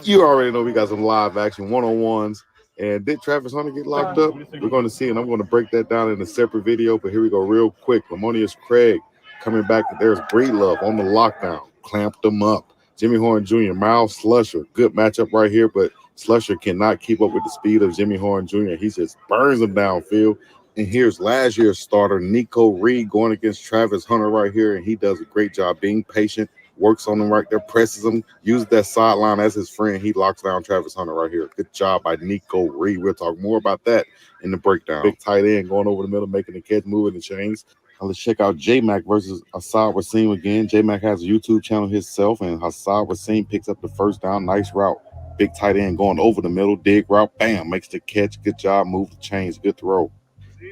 You already know we got some live action one-on-ones. And did Travis Hunter get locked up? We're going to see, and I'm going to break that down in a separate video. But here we go real quick. Lamonius Craig coming back. There's Breed Love on the lockdown. Clamped them up. Jimmy Horn Jr., Miles Slusher. Good matchup right here, but Slusher cannot keep up with the speed of Jimmy Horn Jr. He just burns them downfield. And here's last year's starter, Nico Reed, going against Travis Hunter right here. And he does a great job being patient, works on him right there, presses him, uses that sideline as his friend. He locks down Travis Hunter right here. Good job by Nico Reed. We'll talk more about that in the breakdown. Big tight end going over the middle, making the catch, moving the chains. Now let's check out J-Mac versus Assad Wasim again. J-Mac has a YouTube channel himself, and Assad Wasim picks up the first down. Nice route. Big tight end going over the middle, dig route, bam, makes the catch. Good job, move the chains, good throw.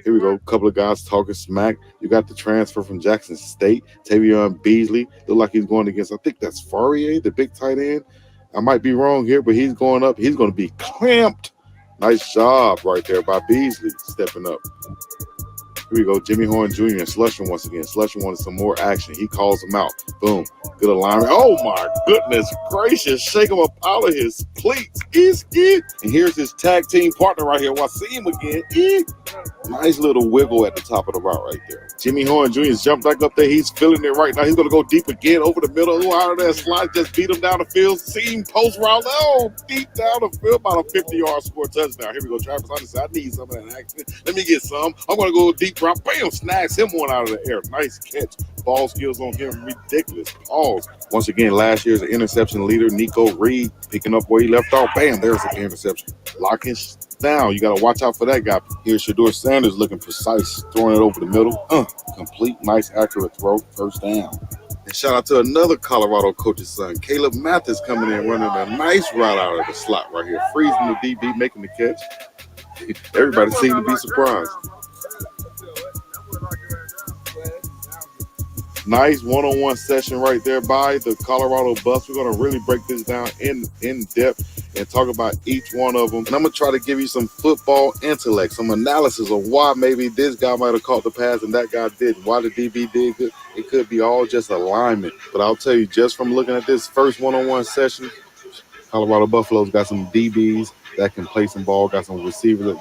Here we go. A couple of guys talking smack. You got the transfer from Jackson State, Tavion Beasley. Look like he's going against, I think that's Fourier, the big tight end. I might be wrong here, but he's going up. He's going to be clamped. Nice job right there by Beasley stepping up. Here we go. Jimmy Horn Jr. and Slusher once again. Slusher wanted some more action. He calls him out. Boom. Good alignment. Oh, my goodness gracious. Shake him up out of his cleats. And here's his tag team partner right here. Well, I see him again. Nice little wiggle at the top of the route right there. Jimmy Horn Jr. jumped back up there. He's feeling it right now. He's going to go deep again over the middle. Out of that slide. Just beat him down the field. Seam post route. Oh, deep down the field. About a 50-yard score touchdown. Here we go. Travis Hunter said, I need some of that action. Let me get some. I'm going to go deep route. Bam, snags him one out of the air. Nice catch. Ball skills on him. Ridiculous. Pause. Once again, last year's interception leader, Nico Reed, picking up where he left off. Bam, there's the interception. Locking down. You got to watch out for that guy. Here's Shedeur Sanders looking precise, throwing it over the middle. Complete, nice, accurate throw. First down. And shout out to another Colorado coach's son, Caleb Mathis, coming in running a nice route out of the slot right here. Freezing the DB, making the catch. Everybody seemed to be surprised. Nice one-on-one session right there by the Colorado Buffs. We're going to really break this down in depth and talk about each one of them. And I'm going to try to give you some football intellect, some analysis of why maybe this guy might have caught the pass and that guy didn't. Why the DB did good. It could be all just alignment. But I'll tell you, just from looking at this first one-on-one session, Colorado Buffaloes got some DBs that can play some ball, got some receivers.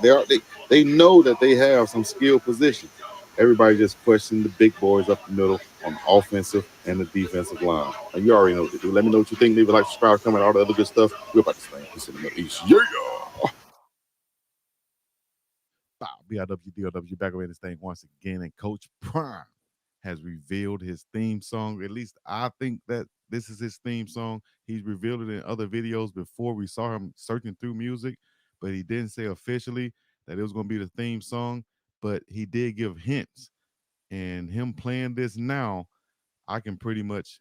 They know that they have some skill positions. Everybody just questioned the big boys up the middle on the offensive and the defensive line. And you already know what to do. Let me know what you think. Leave a like, subscribe, comment, all the other good stuff. We're about to stay in the Middle East. Yeah. BIWDOW back away this thing once again. And Coach Prime has revealed his theme song. At least I think that this is his theme song. He's revealed it in other videos before. We saw him searching through music, but he didn't say officially that it was going to be the theme song. But he did give hints, and him playing this now, I can pretty much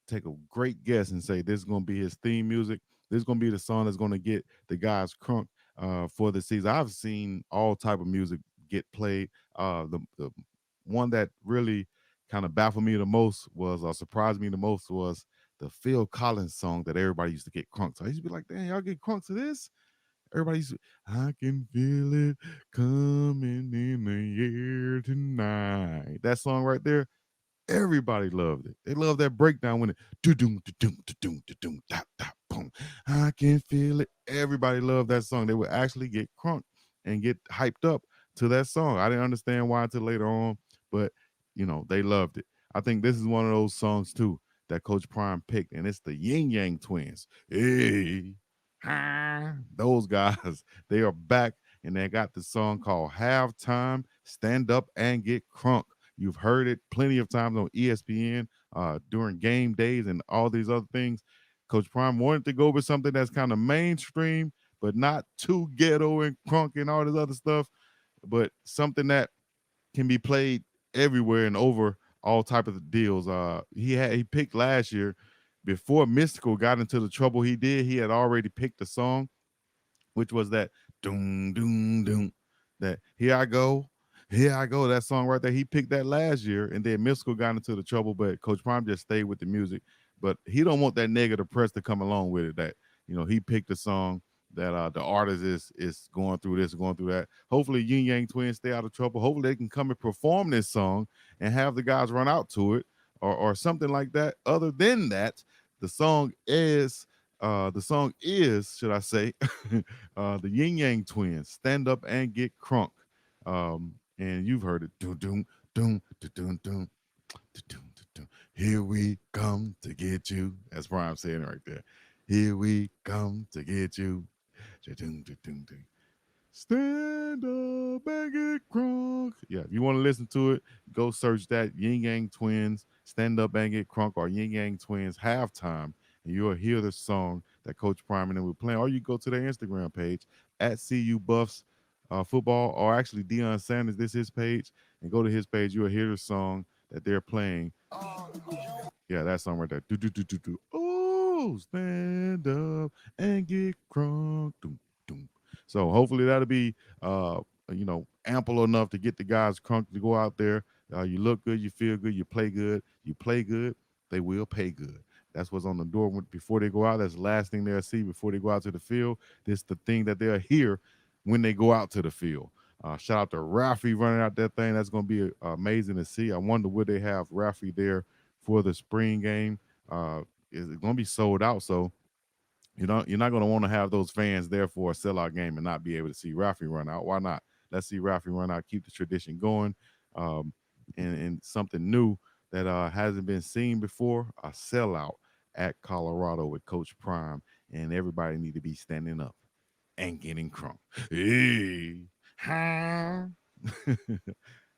take a great guess and say this is going to be his theme music. This is going to be the song that's going to get the guys crunk for the season. I've seen all type of music get played. The one that really kind of baffled me the most was, or surprised me the most, was the Phil Collins song that everybody used to get crunk. So I used to be like, damn, y'all get crunk to this? Everybody's, I can feel it coming in the air tonight. That song right there, everybody loved it. They love that breakdown when it do-doom, do-doom, do-doom, do-doom, dot, dot, boom. I can feel it. Everybody loved that song. They would actually get crunk and get hyped up to that song. I didn't understand why until later on, but, you know, they loved it. I think this is one of those songs, too, that Coach Prime picked, and it's the Yin Yang Twins. Hey. Those guys, they are back, and they got the song called Halftime, Stand Up and Get Crunk. You've heard it plenty of times on ESPN during game days and all these other things. Coach Prime wanted to go with something that's kind of mainstream, but not too ghetto and crunk and all this other stuff, but something that can be played everywhere and over all type of deals. He picked last year. Before Mystical got into the trouble he did, he had already picked a song, which was that doom, doom, doom, that here I go, that song right there. He picked that last year, and then Mystical got into the trouble, but Coach Prime just stayed with the music. But he don't want that negative press to come along with it, that, you know, he picked a song that the artist is going through this, going through that. Hopefully Yin Yang Twins stay out of trouble. Hopefully they can come and perform this song and have the guys run out to it or something like that. Other than that, the song is, should I say, the Yin Yang Twins, Stand Up and Get Crunk. And you've heard it. Doom, doom, doom, doom, doom, doom, doom. Here we come to get you. That's Prime saying it right there. Here we come to get you. Doom, doom, doom, doom. Stand up and get crunk. Yeah, if you want to listen to it, go search that Yin Yang Twins, Stand Up and Get Crunk, or Yin Yang Twins Halftime, and you'll hear the song that Coach Prime and them were playing. Or you go to their Instagram page at CU Buffs Football, or actually Deion Sanders, this is his page, and go to his page. You'll hear the song that they're playing. Yeah, that song right there. Do do do do do. Oh, stand up and get crunk. Doom, doom. So hopefully that'll be ample enough to get the guys crunk to go out there. You look good, you feel good, you play good, they will pay good. That's what's on the door before they go out. That's the last thing they'll see before they go out to the field. This is the thing that they'll hear when they go out to the field. Shout out to Rafi running out that thing. That's going to be amazing to see. I wonder would they have Rafi there for the spring game. Is it going to be sold out? So you're not going to want to have those fans there for a sellout game and not be able to see Rafi run out. Why not? Let's see Rafi run out, keep the tradition going, and something new that hasn't been seen before, a sellout at Colorado with Coach Prime, and everybody need to be standing up and getting crunk. Hey.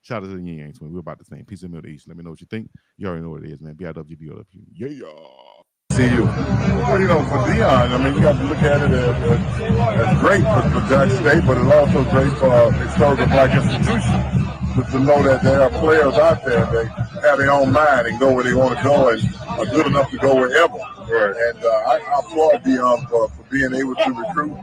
Shout out to the Yang Twin. We're about the same. Peace and Middle East. Let me know what you think. You already know what it is, man. BiggDoggChico. Yeah. See you. Well, for Deion, I mean, you have to look at it as great for Jackson State, but it's also great for historical black institutions. To know that there are players out there that have their own mind and go where they want to go and are good enough to go wherever. Right. And I applaud Deion for being able to recruit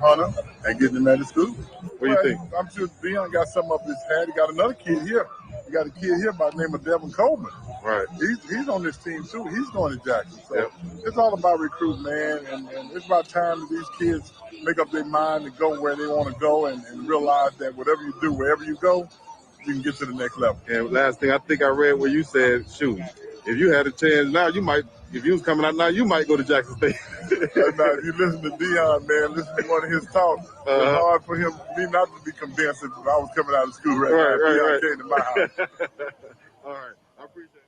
Hunter and getting him out of school. What do you think? I'm sure Deion got something up his head. He got another kid here. He got a kid here by the name of Devin Coleman. Right. He's on this team too. He's going to Jackson. So it's all about recruiting, man. And it's about time that these kids make up their mind to go where they want to go and realize that whatever you do, wherever you go, you can get to the next level. And last thing I think I read where you said, shoot, if you had a chance now, you might, if you was coming out now, you might go to Jackson State. Now, if you listen to Deion, man, listen to one of his talks, it's hard for me not to be convinced if I was coming out of school right now. Deion came to my house. All right, I appreciate it.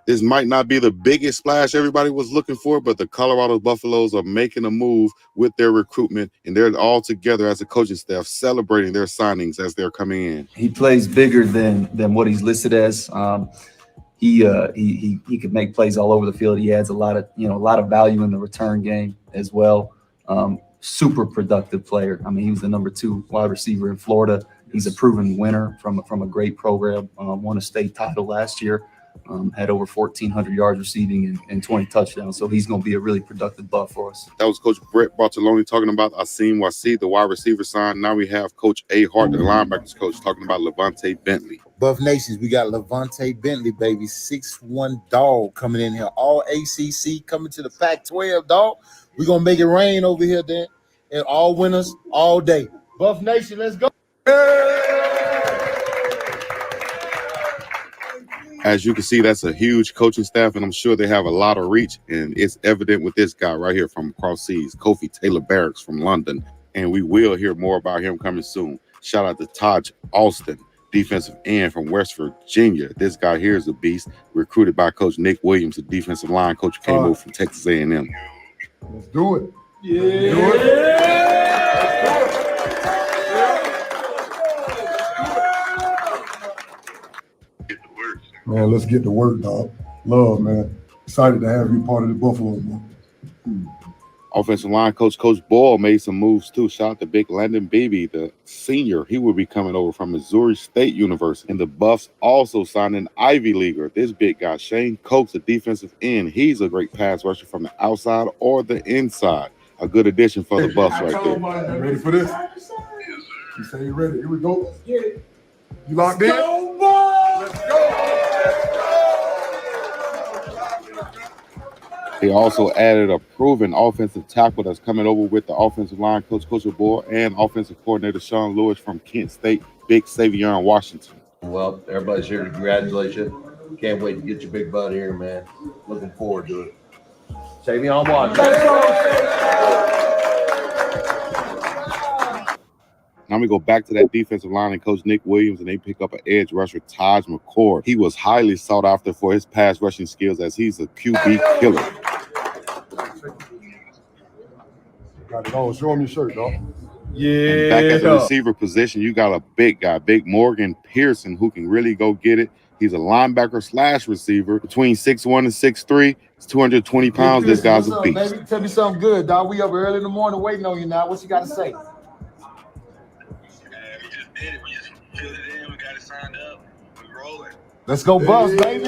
This might not be the biggest splash everybody was looking for, but the Colorado Buffaloes are making a move with their recruitment, and they're all together as a coaching staff celebrating their signings as they're coming in. He plays bigger than what he's listed as. He could make plays all over the field. He adds a lot of value in the return game as well. Super productive player. I mean, he was the number 2 wide receiver in Florida. He's a proven winner from a great program. Won a state title last year. Had over 1,400 yards receiving and 20 touchdowns. So he's going to be a really productive buff for us. That was Coach Brett Bartoloni talking about Asim Wasi, the wide receiver sign. Now we have Coach A. Hart, the linebackers coach, talking about Levante Bentley. Buff Nations, we got Levante Bentley, baby. 6'1" dog coming in here. All ACC coming to the Pac-12, dog. We're going to make it rain over here, then. And all winners, all day. Buff Nation, let's go. As you can see, that's a huge coaching staff, and I'm sure they have a lot of reach, and it's evident with this guy right here from across seas, Kofi Taylor Barracks from London, and we will hear more about him coming soon. Shout out to Taj Alston, defensive end from West Virginia. This guy here is a beast, recruited by Coach Nick Williams, the defensive line coach who came over from Texas A&M. Let's do it. Man, let's get to work, dog. Love, man. Excited to have you part of the Buffalo, man. Offensive line coach Boyle made some moves too. Shout out to Big Landon Beebe, the senior. He will be coming over from Missouri State University. And the Buffs also signed an Ivy Leaguer. This big guy, Shane Cokes, a defensive end. He's a great pass rusher from the outside or the inside. A good addition for the Buffs right there. You ready for this? You say you ready. Here we go. Let's get it. You locked in? Let's go. They also added a proven offensive tackle that's coming over with the offensive line coach Boyle and offensive coordinator Sean Lewis from Kent State, Big Savion Washington. Well, everybody's here to congratulate you. Can't wait to get your big butt here, man. Looking forward to it. Savion Washington. Now we go back to that defensive line and Coach Nick Williams, and they pick up an edge rusher, Taj McCord. He was highly sought after for his pass rushing skills as he's a QB killer. Got it on. Show him your shirt, dog. And back at the receiver position, you got a big guy, Big Morgan Pearson, who can really go get it. He's a linebacker / receiver between 6'1" and 6'3". He's 220 pounds. This guy's a beast. Baby? Tell me something good, dog. We up early in the morning waiting on you now. What you got to say? Let's go, Buffs, baby.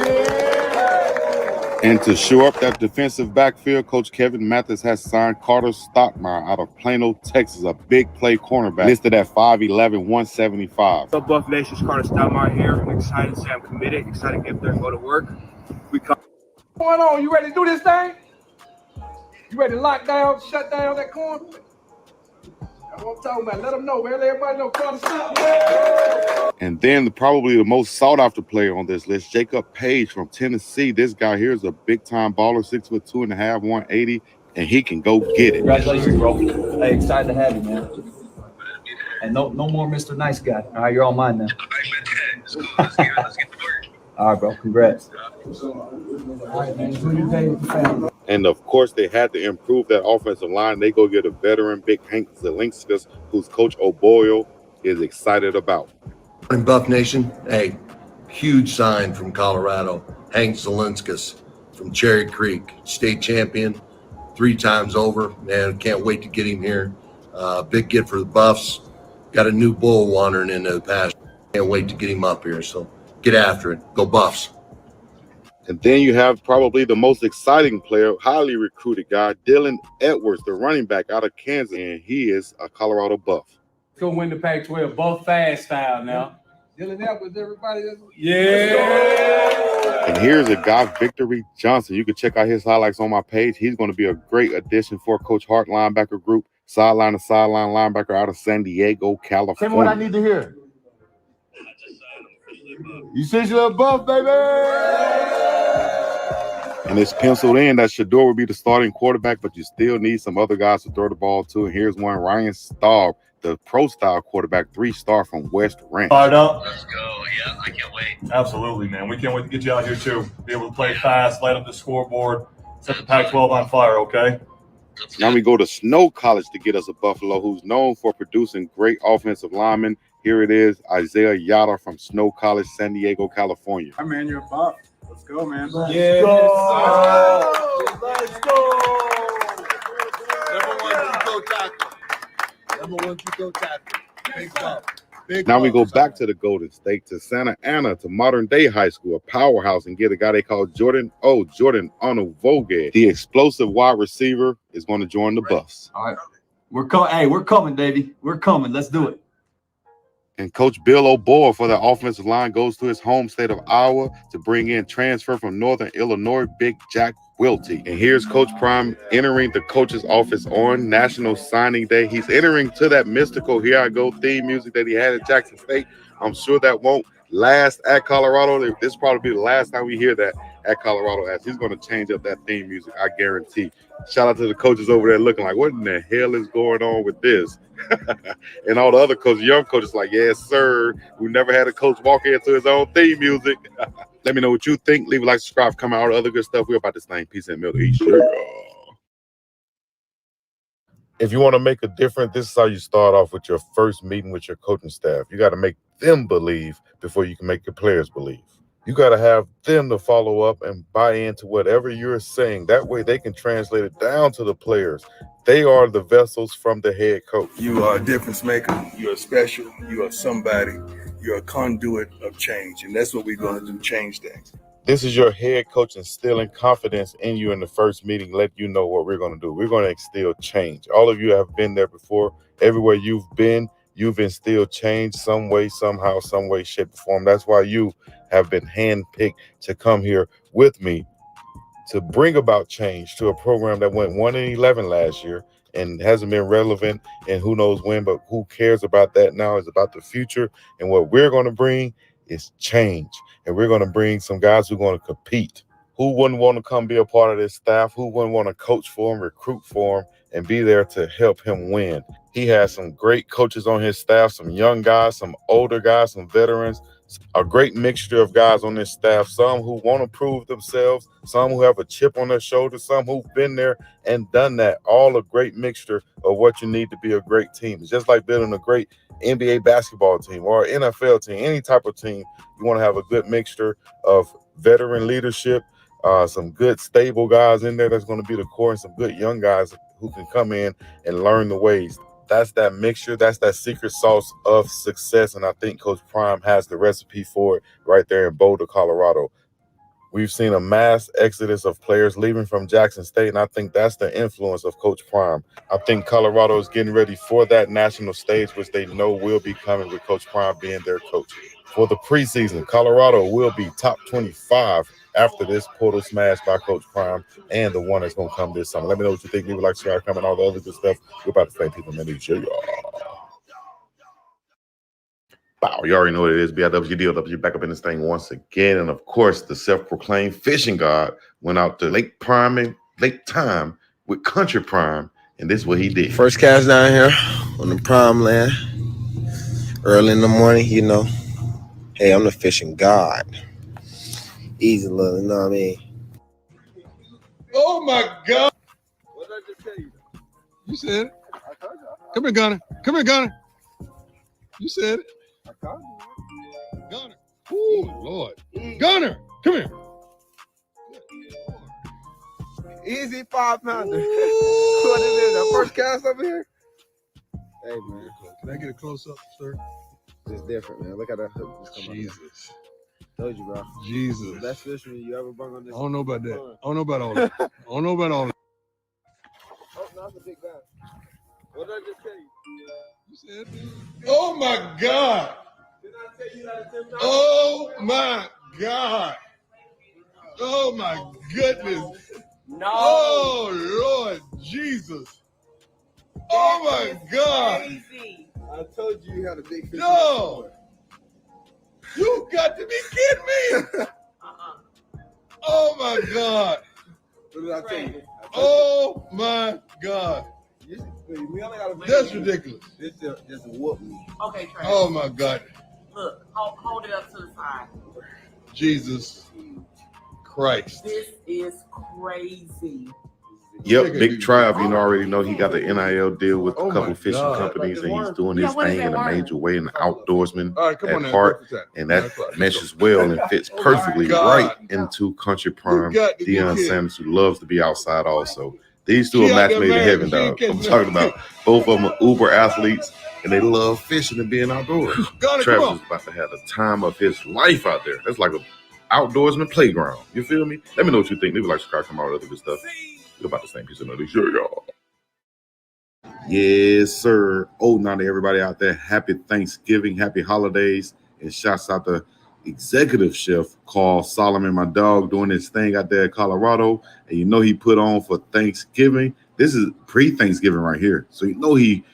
And to shore up that defensive backfield, Coach Kevin Mathis has signed Carter Stockmeyer out of Plano, Texas, a big play cornerback, listed at 5'11", 175. So Buff Nation's Carter Stockmeyer here. I'm excited to say I'm committed, excited to get up there and go to work. What's going on? You ready to do this thing? You ready to lock down, shut down that corner? That's what I'm talking about. Let them know, man. Let everybody know Carter Stockmeyer. And then probably the most sought-after player on this list, Jacob Page from Tennessee. This guy here is a big-time baller, 6'2.5", 180, and he can go get it. Congratulations, bro. Hey, excited to have you, man. And no more Mr. Nice Guy. All right, you're all mine now. Let's get to work. All right, bro. Congrats. And of course, they had to improve that offensive line. They go get a veteran, Big Hank Zelinskas, who's Coach O'Boyle is excited about. In Buff Nation, hey, huge sign from Colorado. Hank Zelinskas from Cherry Creek, state champion, 3 times over. Man, can't wait to get him here. Big get for the Buffs. Got a new bull wandering into the pasture. Can't wait to get him up here. So get after it. Go Buffs. And then you have probably the most exciting player, highly recruited guy, Dylan Edwards, the running back out of Kansas, and he is a Colorado Buff. Let's go win the Pac-12, both fast style now. Dylan Edwards, everybody. Yeah. And here's a guy, Victory Johnson. You can check out his highlights on my page. He's going to be a great addition for Coach Hart linebacker group, sideline to sideline linebacker out of San Diego, California. Tell me what I need to hear. You said you're a Buff, baby. And it's penciled in that Shador will be the starting quarterback, but you still need some other guys to throw the ball to. And here's one, Ryan Staub, the pro-style quarterback, 3-star from West Ranch. Fired up. Let's go. Yeah, I can't wait. Absolutely, man. We can't wait to get you out here, too. Be able to play fast, light up the scoreboard, set the Pac-12 on fire, okay? Now we go to Snow College to get us a Buffalo who's known for producing great offensive linemen. Here it is, Isaiah Yada from Snow College, San Diego, California. Hi, man. You're a Buff. Let's go, man. Yeah. Let's go. Number one Chico tackle. Big Buff. Now we go back to the Golden State, to Santa Ana, to Modern Day High School, a powerhouse, and get a guy they call Jordan Onovoge. The explosive wide receiver is going to join the Buffs. All right. We're coming, Davey. We're coming. Let's do it. And Coach Bill O'Boyle for the offensive line goes to his home state of Iowa to bring in transfer from Northern Illinois, Big Jack Wilty. And here's Coach Prime entering the coach's office on National Signing Day. He's entering to that mystical Here I Go theme music that he had at Jackson State. I'm sure that won't last at Colorado. This will probably be the last time we hear that at Colorado, as he's going to change up that theme music, I guarantee. Shout out to the coaches over there looking like, what in the hell is going on with this? And all the other coaches, young coaches, like, yes, sir. We never had a coach walk into his own theme music. Let me know what you think. Leave a like, subscribe, comment, all the other good stuff. We're about this thing. Peace and milk. If you want to make a difference, this is how you start off with your first meeting with your coaching staff. You got to make them believe before you can make your players believe. You got to have them to follow up and buy into whatever you're saying. That way they can translate it down to the players. They are the vessels from the head coach. You are a difference maker. You are special. You are somebody. You're a conduit of change. And that's what we're going to do, change things. This is your head coach instilling confidence in you in the first meeting, let you know what we're going to do. We're going to instill change. All of you have been there before. Everywhere you've been, you've instilled change some way, somehow, some way, shape, or form. That's why you have been handpicked to come here with me to bring about change to a program that went 1-11 last year and hasn't been relevant and who knows when, but who cares about that now? Is about the future. And what we're going to bring is change. And we're going to bring some guys who are going to compete. Who wouldn't want to come be a part of this staff? Who wouldn't want to coach for him, recruit for him, and be there to help him win? He has some great coaches on his staff, some young guys, some older guys, some veterans, a great mixture of guys on this staff, some who want to prove themselves, some who have a chip on their shoulder, some who've been there and done that. All a great mixture of what you need to be a great team. It's just like building a great NBA basketball team or an NFL team, any type of team. You want to have a good mixture of veteran leadership, some good stable guys in there that's going to be the core, and some good young guys who can come in and learn the ways. That's that mixture. That's that secret sauce of success. And I think Coach Prime has the recipe for it right there in Boulder, Colorado. We've seen a mass exodus of players leaving from Jackson State, and I think that's the influence of Coach Prime. I think Colorado is getting ready for that national stage, which they know will be coming with Coach Prime being their coach. For the preseason, Colorado will be top 25 after this portal smash by Coach Prime and the one that's going to come this summer. Let me know what you think. Leave a like, share, comment, all the other good stuff. We're about to thank people, man. Wow, you already know what it is. BiggDoggChico back up in this thing once again. And of course, the self-proclaimed fishing god went out to Lake Time with Country Prime. And this is what he did. First cast down here on the prime land. Early in the morning, you know. Hey, I'm the fishing god. Easy little, you know what I mean? Oh my God. What did I just tell you? You said it. Come here, Gunner. Come here, Gunner. You said it. Gunner. Ooh, Lord. Gunner, come here. Easy 5-pounder. What is it? The first cast over here? Hey, man. Can I get a close-up, sir? It's different, man. Look at that hook. Jesus. Told you, bro. Jesus. Best fisherman you ever brought on this. I don't know about that. I don't know about all that. I don't know about all that. Oh, no, that's a big bass. What did I just tell you? You said it. Oh, my God. Didn't I tell you that 10 times? Oh, my God. Oh, my goodness. No. Oh, Lord Jesus. Oh, my God. Crazy. I told you you had a big fish. No. You got to be kidding me. Oh, my God. What did I tell you? Oh, my God. That's ridiculous. Just whoop me. Okay, Trey. Oh, my God. Look, hold it up to the side. Jesus Christ. This is crazy. Yep, Big Tribe, you already know he got the NIL deal with a couple fishing companies, and he's doing his thing in a major way, an outdoorsman at heart, and that meshes well and fits perfectly right into Country Prime, Deion Sanders, who loves to be outside also. These two are match made in heaven, dog. I'm talking about both of them are uber athletes, and they love fishing and being outdoors. Travis is about to have the time of his life out there. That's like an outdoorsman playground. You feel me? Let me know what you think. Leave a like, subscribe, come out with other good stuff. We're about the same piece of nothing. Sure, y'all. Yes, sir. Oh, now to everybody out there, happy Thanksgiving, happy holidays, and shouts out to executive chef Carl Solomon, my dog, doing his thing out there in Colorado. And you know he put on for Thanksgiving. This is pre-Thanksgiving right here. So you know he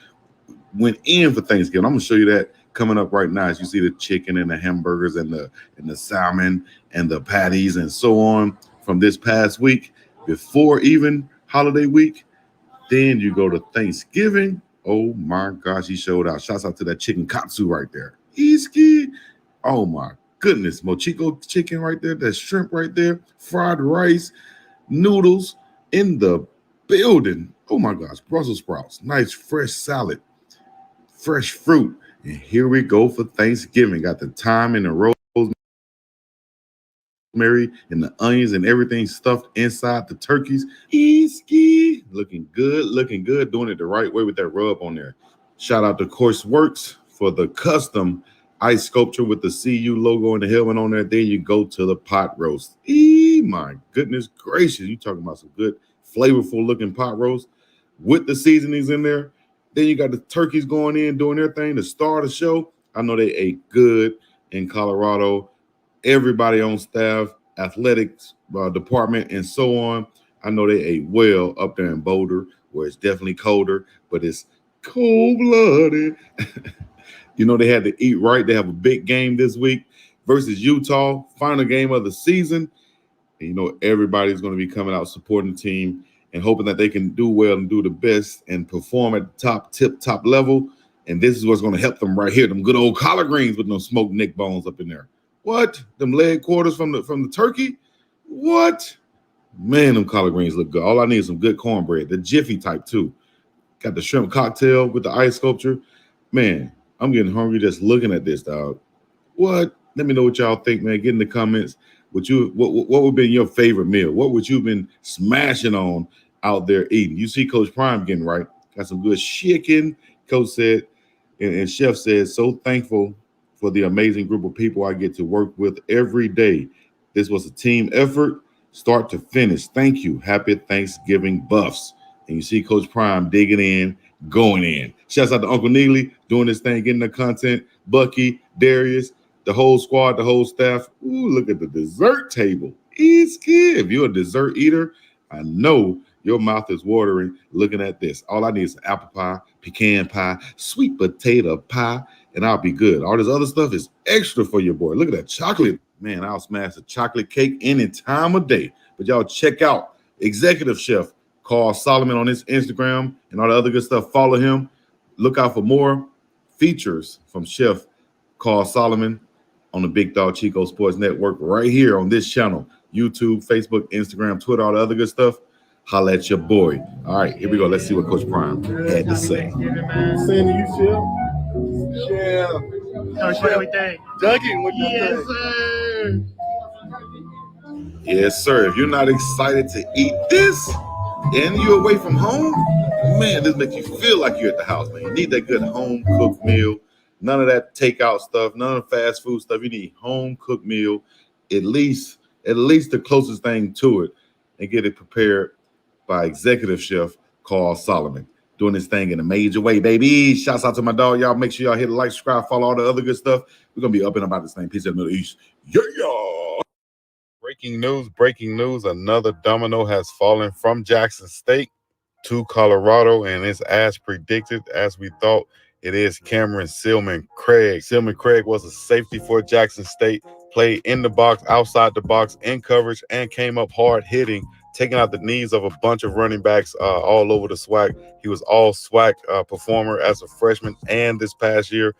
went in for Thanksgiving. I'm gonna show you that coming up right now as you see the chicken and the hamburgers and the salmon and the patties and so on from this past week before even holiday week. Then you go to Thanksgiving. Oh my gosh, he showed out. Shouts out to that chicken katsu right there. Iski. Oh my goodness. Mochico chicken right there. That shrimp right there. Fried rice, noodles in the building. Oh my gosh. Brussels sprouts. Nice fresh salad. Fresh fruit. And here we go for Thanksgiving. Got the thyme and the rosemary and the onions and everything stuffed inside the turkeys. Easy. Looking good. Doing it the right way with that rub on there. Shout out to Course Works for the custom ice sculpture with the CU logo and the helmet on there. There you go to the pot roast. My goodness gracious. You talking about some good, flavorful looking pot roast with the seasonings in there. Then you got the turkeys going in, doing their thing to start the show. I know they ate good in Colorado. Everybody on staff, athletics department, and so on. I know they ate well up there in Boulder, where it's definitely colder, but it's cold-blooded. You know, they had to eat right. They have a big game this week versus Utah, final game of the season. And you know, everybody's going to be coming out supporting the team and hoping that they can do well and do the best and perform at the top level. And this is what's going to help them right here. Them good old collard greens with no smoked neck bones up in there. What? Them leg quarters from the turkey? What? Man, them collard greens look good. All I need is some good cornbread. The Jiffy type too. Got the shrimp cocktail with the ice sculpture. Man, I'm getting hungry just looking at this, dog. What? Let me know what y'all think, man. Get in the comments. What would have been your favorite meal? What would you have been smashing on out there eating? You see Coach Prime getting right. Got some good chicken. Coach said, and Chef said, so thankful for the amazing group of people I get to work with every day. This was a team effort, start to finish. Thank you. Happy Thanksgiving, Buffs. And you see Coach Prime digging in, going in. Shouts out to Uncle Neely doing this thing, getting the content. Bucky, Darius, the whole squad, the whole staff. Ooh, look at the dessert table. Easy. If you're a dessert eater, I know your mouth is watering looking at this. All I need is apple pie, pecan pie, sweet potato pie, and I'll be good. All this other stuff is extra for your boy. Look at that chocolate. Man, I'll smash a chocolate cake any time of day. But y'all check out Executive Chef Carl Solomon on his Instagram and all the other good stuff. Follow him. Look out for more features from Chef Carl Solomon on the Big Dog Chico Sports Network right here on this channel. YouTube, Facebook, Instagram, Twitter, all the other good stuff. Holla at your boy. All right, here we go. Let's see what Coach Prime had to say. Saying to you, Chef. Yeah. Coach, what do we think? Dugging with Yes, sir. Yes, sir. If you're not excited to eat this and you're away from home, man, this makes you feel like you're at the house, man. You need that good home cooked meal. None of that takeout stuff, none of the fast food stuff. You need home cooked meal, at least the closest thing to it, and get it prepared by Executive Chef Carl Solomon. Doing this thing in a major way, baby. Shouts out to my dog. Y'all make sure y'all hit the like, subscribe, follow all the other good stuff. We're going to be up and about this thing. Peace in the Middle East. Yeah. Breaking news. Another domino has fallen from Jackson State to Colorado, and it's as predicted, as we thought. It is Cameron Silman Craig. Silman Craig was a safety for Jackson State, played in the box, outside the box, in coverage, and came up hard hitting, taking out the knees of a bunch of running backs all over the SWAC. He was all SWAC performer as a freshman and this past year.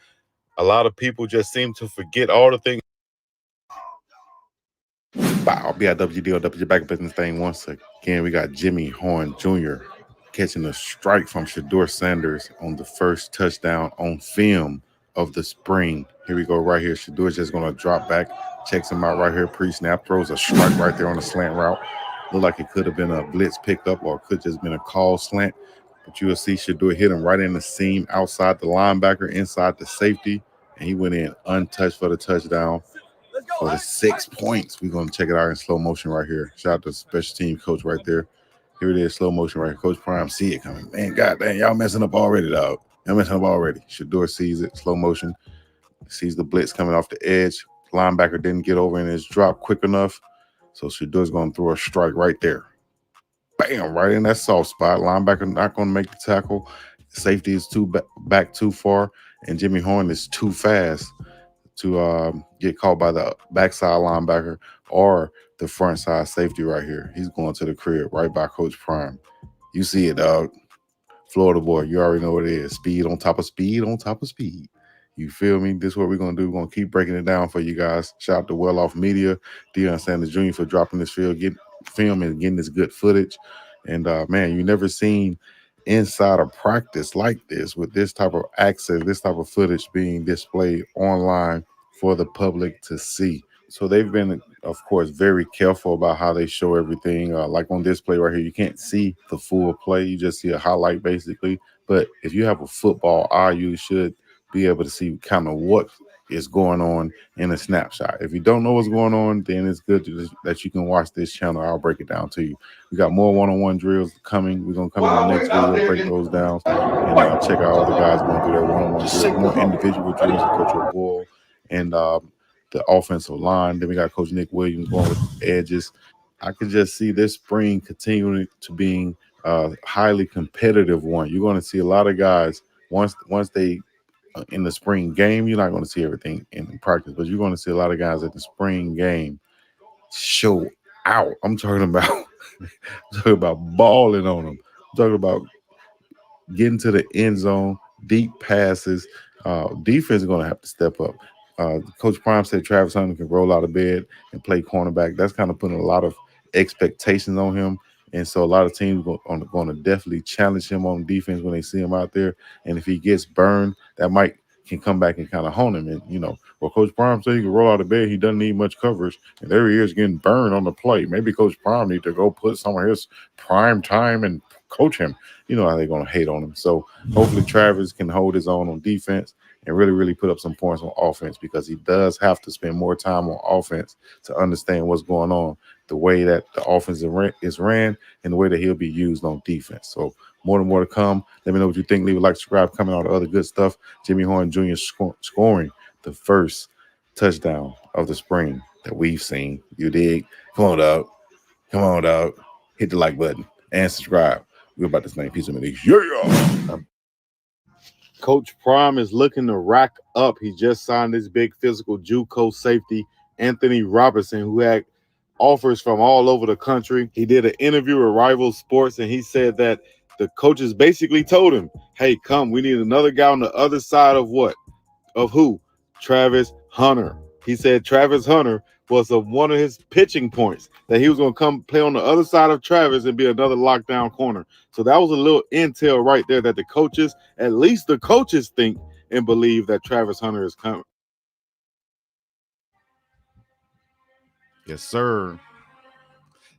A lot of people just seem to forget all the things. Wow, BIWDOW back up in this thing once again. We got Jimmy Horn Jr. catching a strike from Shador Sanders on the first touchdown on film of the spring. Here we go right here. Shador's just going to drop back, checks him out right here, pre-snap, throws a strike right there on the slant route. Looked like it could have been a blitz picked up or it could just been a call slant. But you will see Shador hit him right in the seam outside the linebacker, inside the safety, and he went in untouched for the touchdown. For the 6 points. We're going to check it out in slow motion right here. Shout out to the special team coach right there. Here it is, slow motion right here. Coach Prime, see it coming. Man, goddamn, y'all messing up already, dog. Y'all messing up already. Shador sees it, slow motion. Sees the blitz coming off the edge. Linebacker didn't get over in his drop quick enough. So Shador's going to throw a strike right there. Bam, right in that soft spot. Linebacker not going to make the tackle. Safety is back too far. And Jimmy Horn is too fast to get caught by the backside linebacker or the front side safety right here. He's going to the crib right by Coach Prime. You see it, dog. Florida boy, you already know what it is. Speed on top of speed on top of speed. You feel me? This is what we're going to do. We're going to keep breaking it down for you guys. Shout out to Well Off Media, Deion Sanders Jr. for dropping this film and getting this good footage. And, man, you never seen inside of practice like this with this type of access, this type of footage being displayed online for the public to see. So they've been, of course, very careful about how they show everything. Like on this play right here, you can't see the full play. You just see a highlight basically. But if you have a football eye, you should be able to see kind of what is going on in a snapshot. If you don't know what's going on, then it's good that you can watch this channel. I'll break it down to you. We got more one-on-one drills coming. We're going to come in the next video, break those down, and check out all the guys going through their one-on-one drills, more individual drills with Coach O'Boyle and the offensive line. Then we got Coach Nick Williams going with the edges. I could just see this spring continuing to being a highly competitive one. You're going to see a lot of guys once they in the spring game. You're not going to see everything in practice, but you're going to see a lot of guys at the spring game show out. I'm talking about balling on them. I'm talking about getting to the end zone, deep passes. Defense is going to have to step up. Coach Prime said Travis Hunter can roll out of bed and play cornerback. That's kind of putting a lot of expectations on him. And so a lot of teams are going to definitely challenge him on defense when they see him out there. And if he gets burned, that can come back and kind of hone him. And, well, Coach Prime said he can roll out of bed. He doesn't need much coverage. And there he is getting burned on the play. Maybe Coach Prime need to go put some of his prime time and coach him. You know how they're going to hate on him. So hopefully Travis can hold his own on defense. and really put up some points on offense, because he does have to spend more time on offense to understand what's going on, the way that the offense is ran, and the way that he'll be used on defense. So more to come. Let me know what you think. Leave a like, subscribe, comment, all the other good stuff. Jimmy Horn Jr. scoring the first touchdown of the spring that we've seen. You dig? Come on, dog. Come on, dog. Hit the like button and subscribe. We're about this thing. Peace and peace. Yeah. Coach Prime is looking to rack up. He just signed this big physical JUCO safety, Anthony Robertson, who had offers from all over the country. He did an interview with Rival Sports, and he said that the coaches basically told him, hey, come, we need another guy on the other side of what? Of who? Travis Hunter. He said Travis Hunter was one of his pitching points, that he was going to come play on the other side of Travis and be another lockdown corner. So that was a little intel right there that the coaches, at least the coaches, think and believe that Travis Hunter is coming. Yes, sir.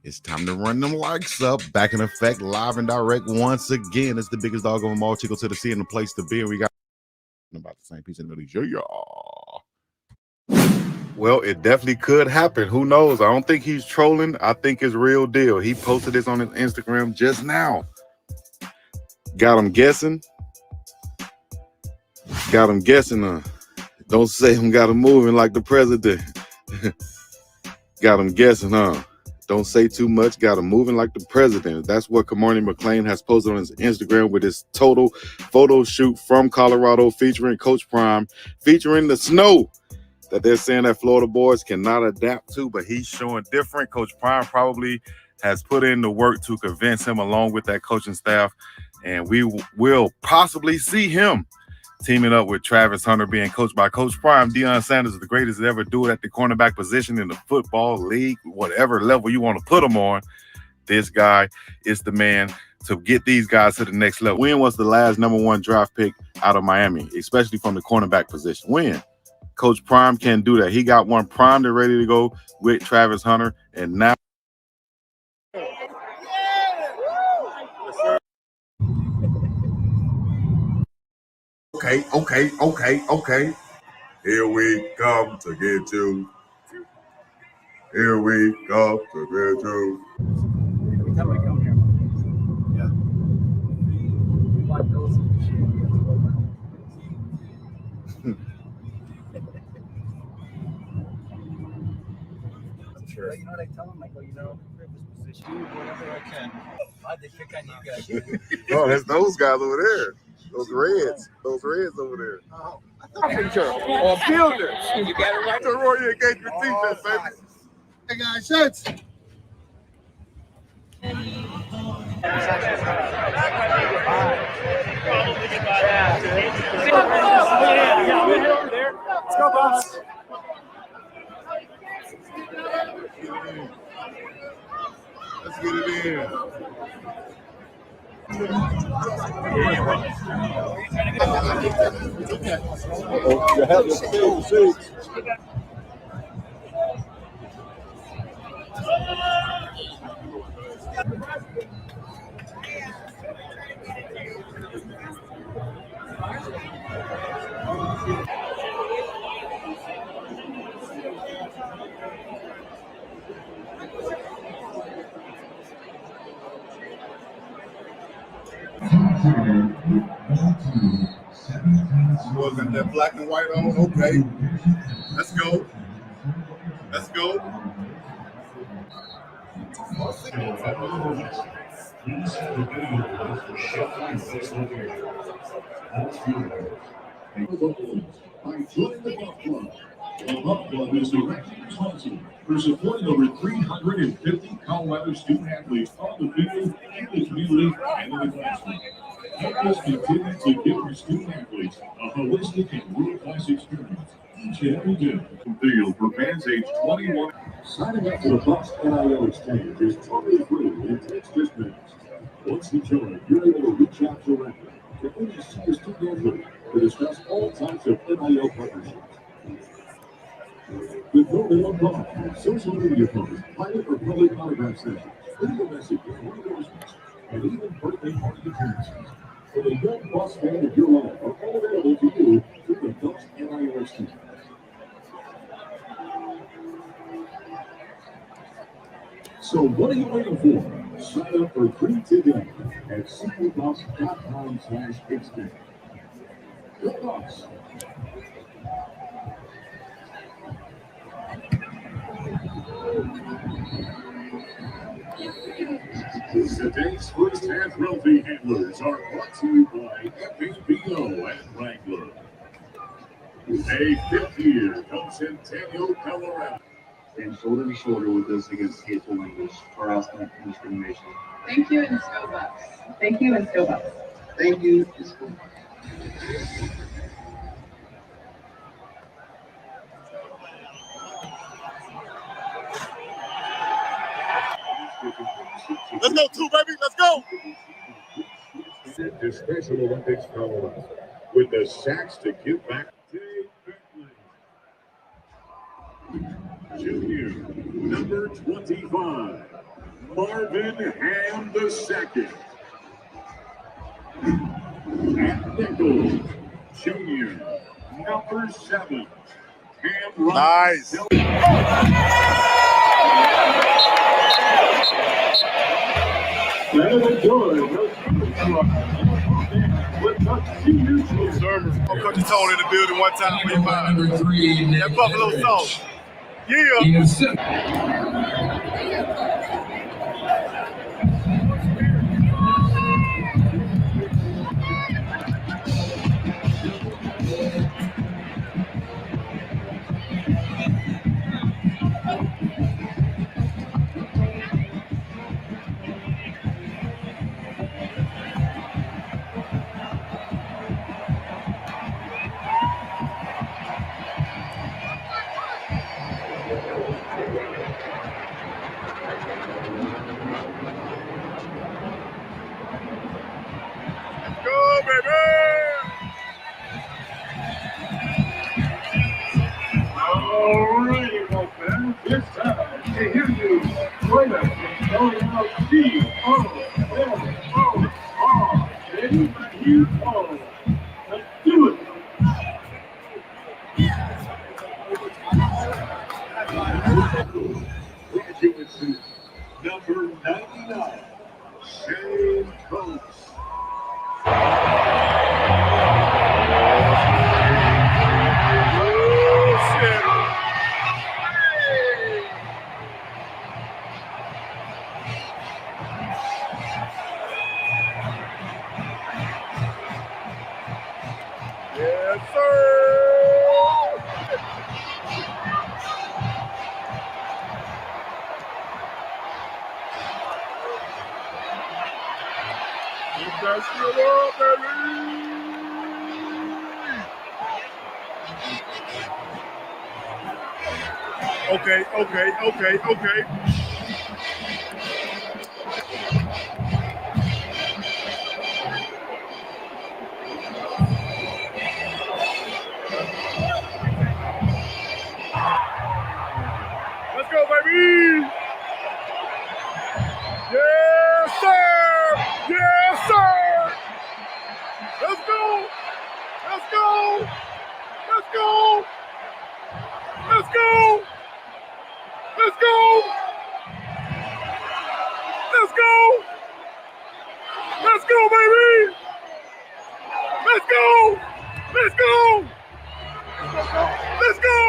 It's time to run them likes up. Back in effect, live and direct once again. It's the biggest dog of them all, Chico to the sea, and the place to be. And we got about the same piece in the middle. Yeah. Well, it definitely could happen. Who knows? I don't think he's trolling. I think it's real deal. He posted this on his Instagram just now. Got him guessing. Got him guessing. Don't say him got him moving like the president. Got him guessing, huh? Don't say too much. Got him moving like the president. That's what Kamani McLean has posted on his Instagram with his total photo shoot from Colorado featuring Coach Prime, featuring the snow that they're saying that Florida boys cannot adapt to, but he's showing different. Coach Prime probably has put in the work to convince him, along with that coaching staff, and we will possibly see him teaming up with Travis Hunter, being coached by Coach Prime. Deion Sanders is the greatest to ever do it at the cornerback position in the football league, whatever level you want to put him on. This guy is the man to get these guys to the next level. When was the last #1 draft pick out of Miami, especially from the cornerback position? When? Coach Prime can do that. He got one primed and ready to go with Travis Hunter, and now Okay. Here we come to get you. Here we come to get you. Every time I come here, yeah. Like those. Sure. You know what I tell them? I go, you know, for this position, do whatever I can. Why'd they pick on you guys? oh, that's those guys over there. Those reds over there. Carpenter or builder. You got it right. The Royal Engagement defense, baby. Hey guys, shirts. Let's go, boss. Let's get it in. Boys got that black and white on. Okay. Let's go. Let's go. By joining the Buff Club. The Buff Club is the ranking sponsor for supporting over 350 Colorado student athletes on the field, in the community, and in the classroom. Help us continue to give our student athletes a holistic and world-class experience each and every day. Field for fans age 21. Signing up for the Bucks NIL Exchange is totally free and takes just minutes. Once you join, you're able to reach out directly to any senior student athlete to discuss all types of NIL partnerships. With no minimum cost, social media posts, private or public autograph sessions, video messages, endorsements, and even birthday party appearances. For the young boss fan of your life are all available to you through the So what are you waiting for? Sign up for free today at superbus.com/extend. Go Bucks. Today's first half Wealthy Handlers are brought to you by FABO and Wrangler. A fifth year comes Centennial, Colorado. And shoulder to shoulder with us against hateful language, harassment, and discrimination. Thank you and go Bucks. Thank you and go Bucks. Thank you. And go Bucks. Let's go, two, baby. Let's go. The Special Olympics Colorado with the sacks to give back. Junior, number 25, Marvin Ham II. And nickel, junior, number 7, Cam Nice. I'll put the tone in the building one time. Number 3, that Buffalo song. Yeah. Alrighty, my friends, it's time to hear you join us in going out C-O-L-L-R-N-U-O. Let's do it. Graduate student number 99, Shane Coates. Yes, sir. That's the world, baby. Okay. Let's go, baby. Yes, sir. Yes, sir. Let's go. Let's go. Let's go. Let's go. Let's go. Let's go. Let's go, baby. Let's go. Let's go. Let's go. Let's go.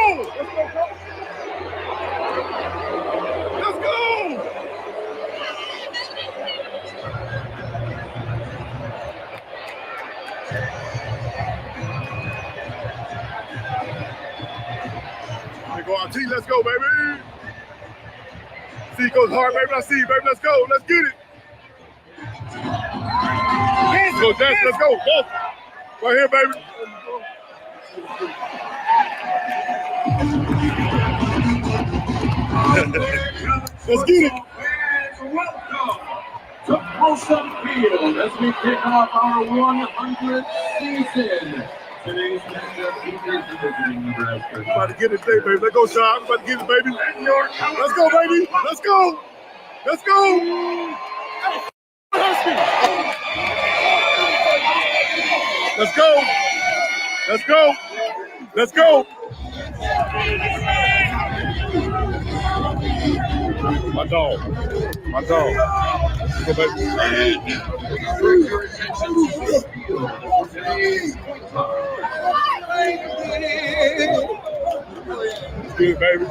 Go out, T. Let's go, baby. See, goes hard, baby. I see you, baby. Let's go. Let's get it. Let's go, Jack. Let's go. Go. Right here, baby. Let's get it. Welcome to Folsom Field as we kick off our 100th season. Today's matchup features visiting Nebraska. About to get it today, baby. Let's go, Sean. About to get it, baby. Let's go, baby. Let's go. Let's go. Let's go. Let's go. Let's go. My dog. My dog. Let's go, baby. Let's get it, baby.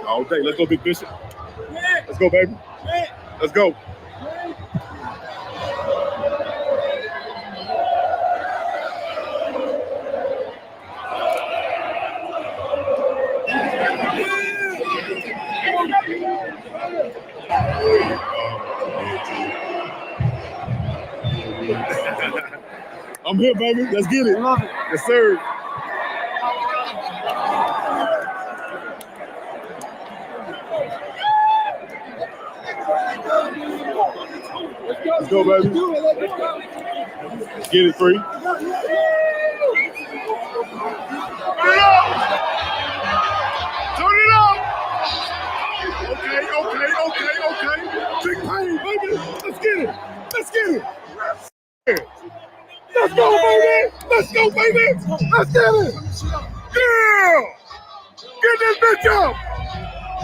All day. Let's go, Big Bishop. Let's go, baby. Let's go. I'm here, baby. Let's get it. Love it. Yes, sir. Let's go, baby. Let's get it, free. Turn it up. Okay. Big pain, baby. Let's get it. Let's get it. Let's go, baby. Let's go, baby. Let's get it. Yeah. Get this bitch up.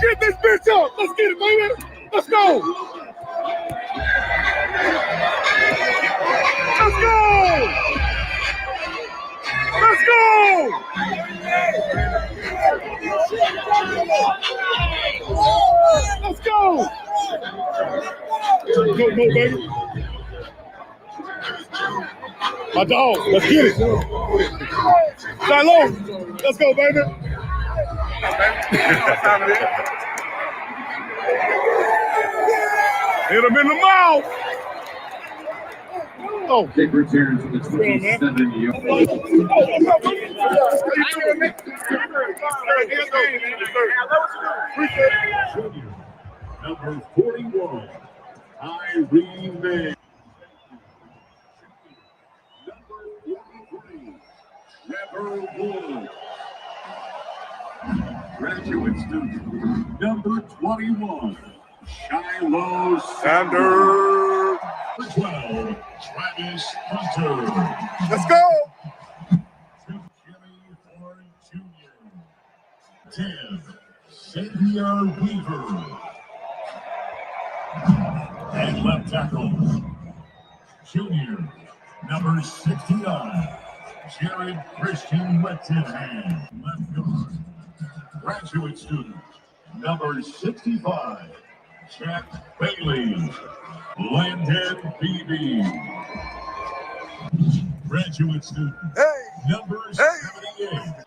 Get this bitch up. Let's get it, baby. Let's go. Let's go. Let's go. Let's go. Go, baby. My dog. Let's get it. Shalom. Let's go, baby. Hit him in the mouth. Oh. Big return to the 27 yard. Number 41, Irene May. Number 43, Trevor Wood. Graduate student, number 21, Shiloh Sanders. 12, Travis Hunter. Let's go. Jimmy Horn Jr. 10, Xavier Weaver. And left tackle, junior, number 69, Jared Christian Wettenham. Left guard, graduate student, number 65, Jack Bailey. Landon BB. Graduate student, number 78.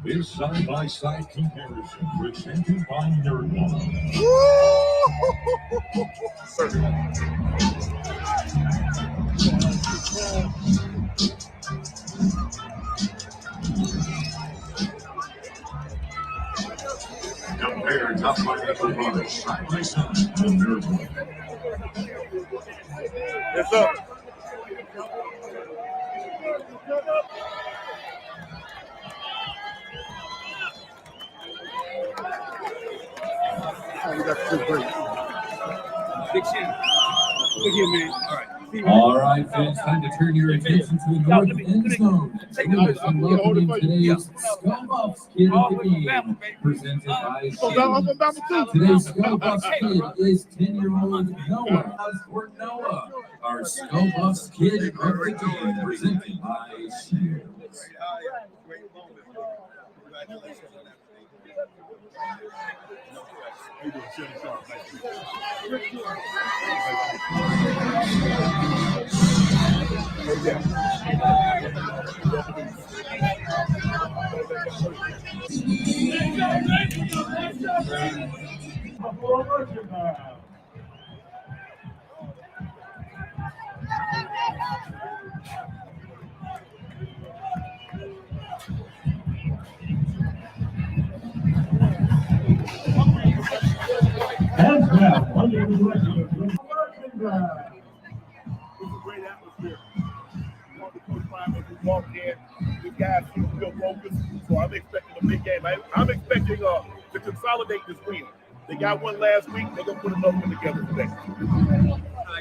This side-by-side comparison presented by Nerdball. Compare top financial products side by side with Nerdball. Yes, sir. You got two great. Big shit. Look here, man. All right, fans, time to turn your attention to the north end zone. Notice and welcome in today's Skull Buffs Kid of the Game, presented by Shield. Today's Skull Buffs Kid is 10-year-old Noah. For Noah, our Skull Buffs Kid of the Game, presented by Shield. And now, under the direction of it's a great atmosphere. We walked in, these guys seem still focused, so I'm expecting a big game. I'm expecting to consolidate this win. They got one last week, they're going to put another one together today. I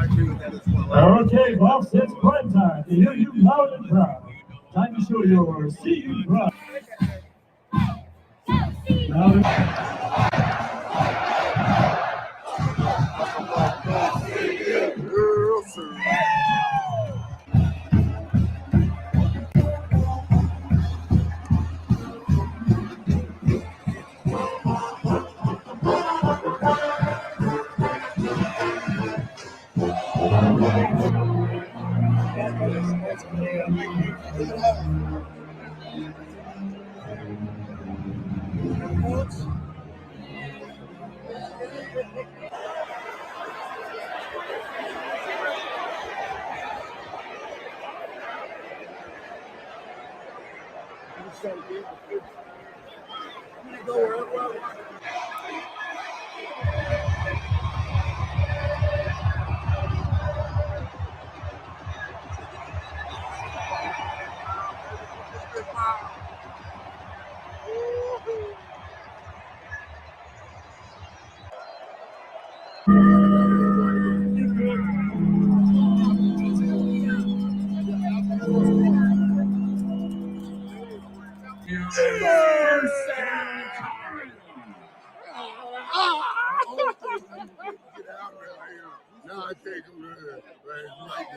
agree with that as well. Okay, Buffs, it's prime time to hear you loud and proud. Time to show your seeing pride.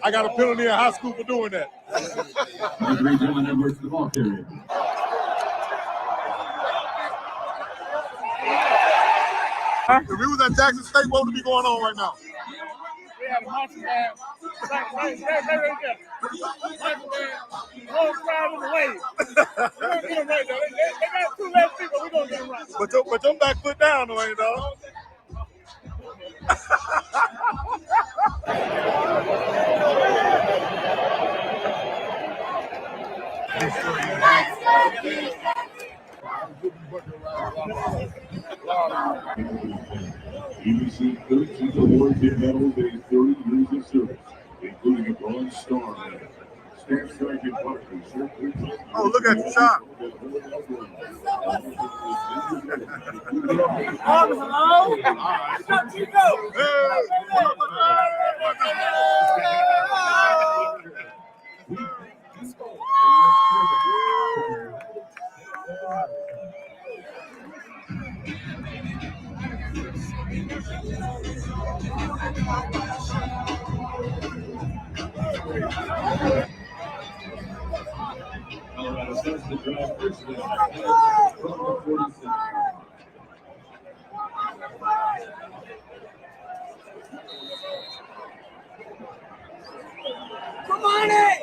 I got a penalty in high school for doing that. Versus the ball carrier. If we was at Jackson State, what would be going on right now? We had a monster man. Right there. Monster man. Whole crowd in the way. We're going to get him right, though. They got two left feet, but we're going to get him right. But your back foot down, though, ain't dog. He received 13 awards and medals in his 30 years of service, including a Bronze Star medal. Staff Sergeant Bucky. Oh, look at the shot. Hello? Chico. Colorado starts the drive first from the 46. Come on in.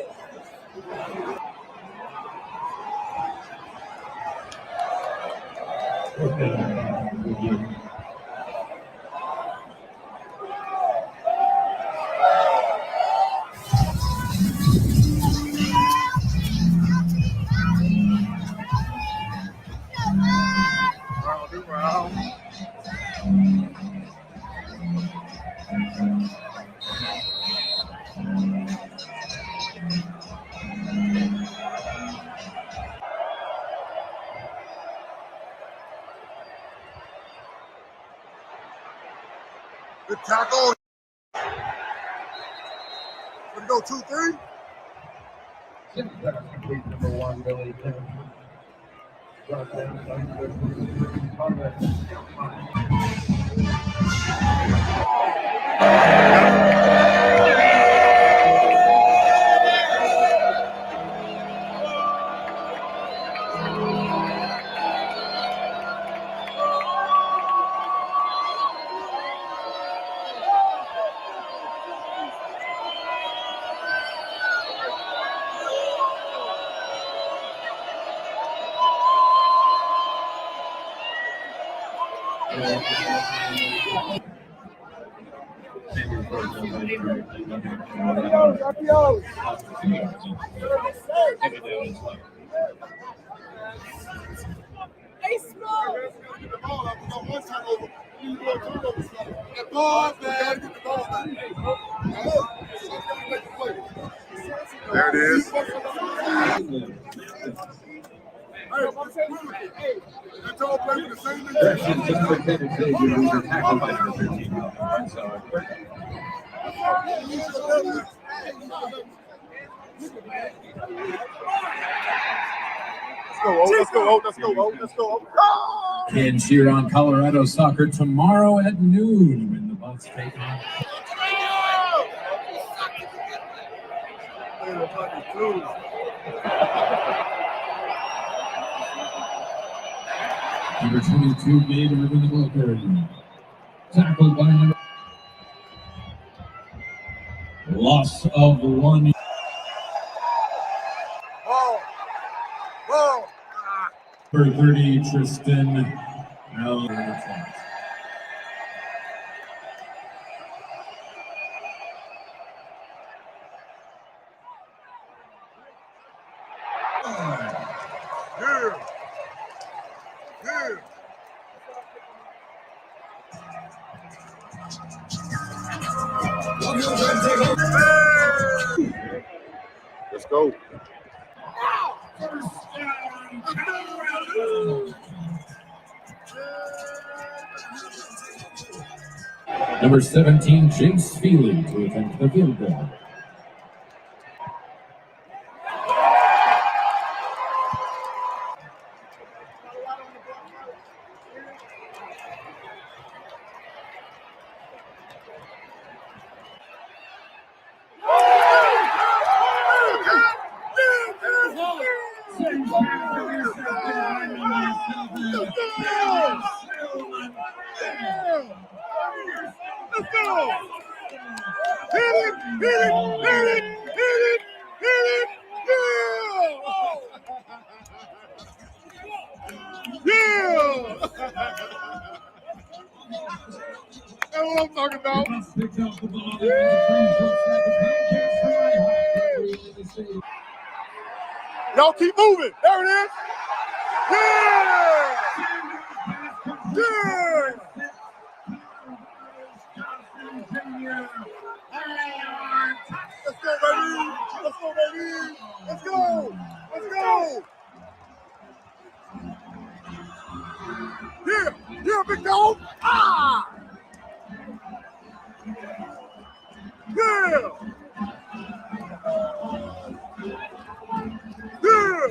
Good tackle. Let's go 2-3. Number 1, Billy. Hey, small. There it is. Let's go, let's go, let's go. And cheer on Colorado soccer tomorrow at noon when the Bucks take on. Number 22 made Urban Wilker. Tackled by number. Loss of one. Number 30, Tristan. Let's go. Number 17, James Feely to attempt the field goal. Let's go! Hit it! Hit it! Hit it! Hit it! Hit it! Yeah! Yeah! That's what I'm talking about. Y'all keep moving. There it is. Yeah! Yeah! Let's go, baby! Let's go, baby! Let's go! Let's go! Yeah! Yeah, big dog! Ah! Yeah! Yeah!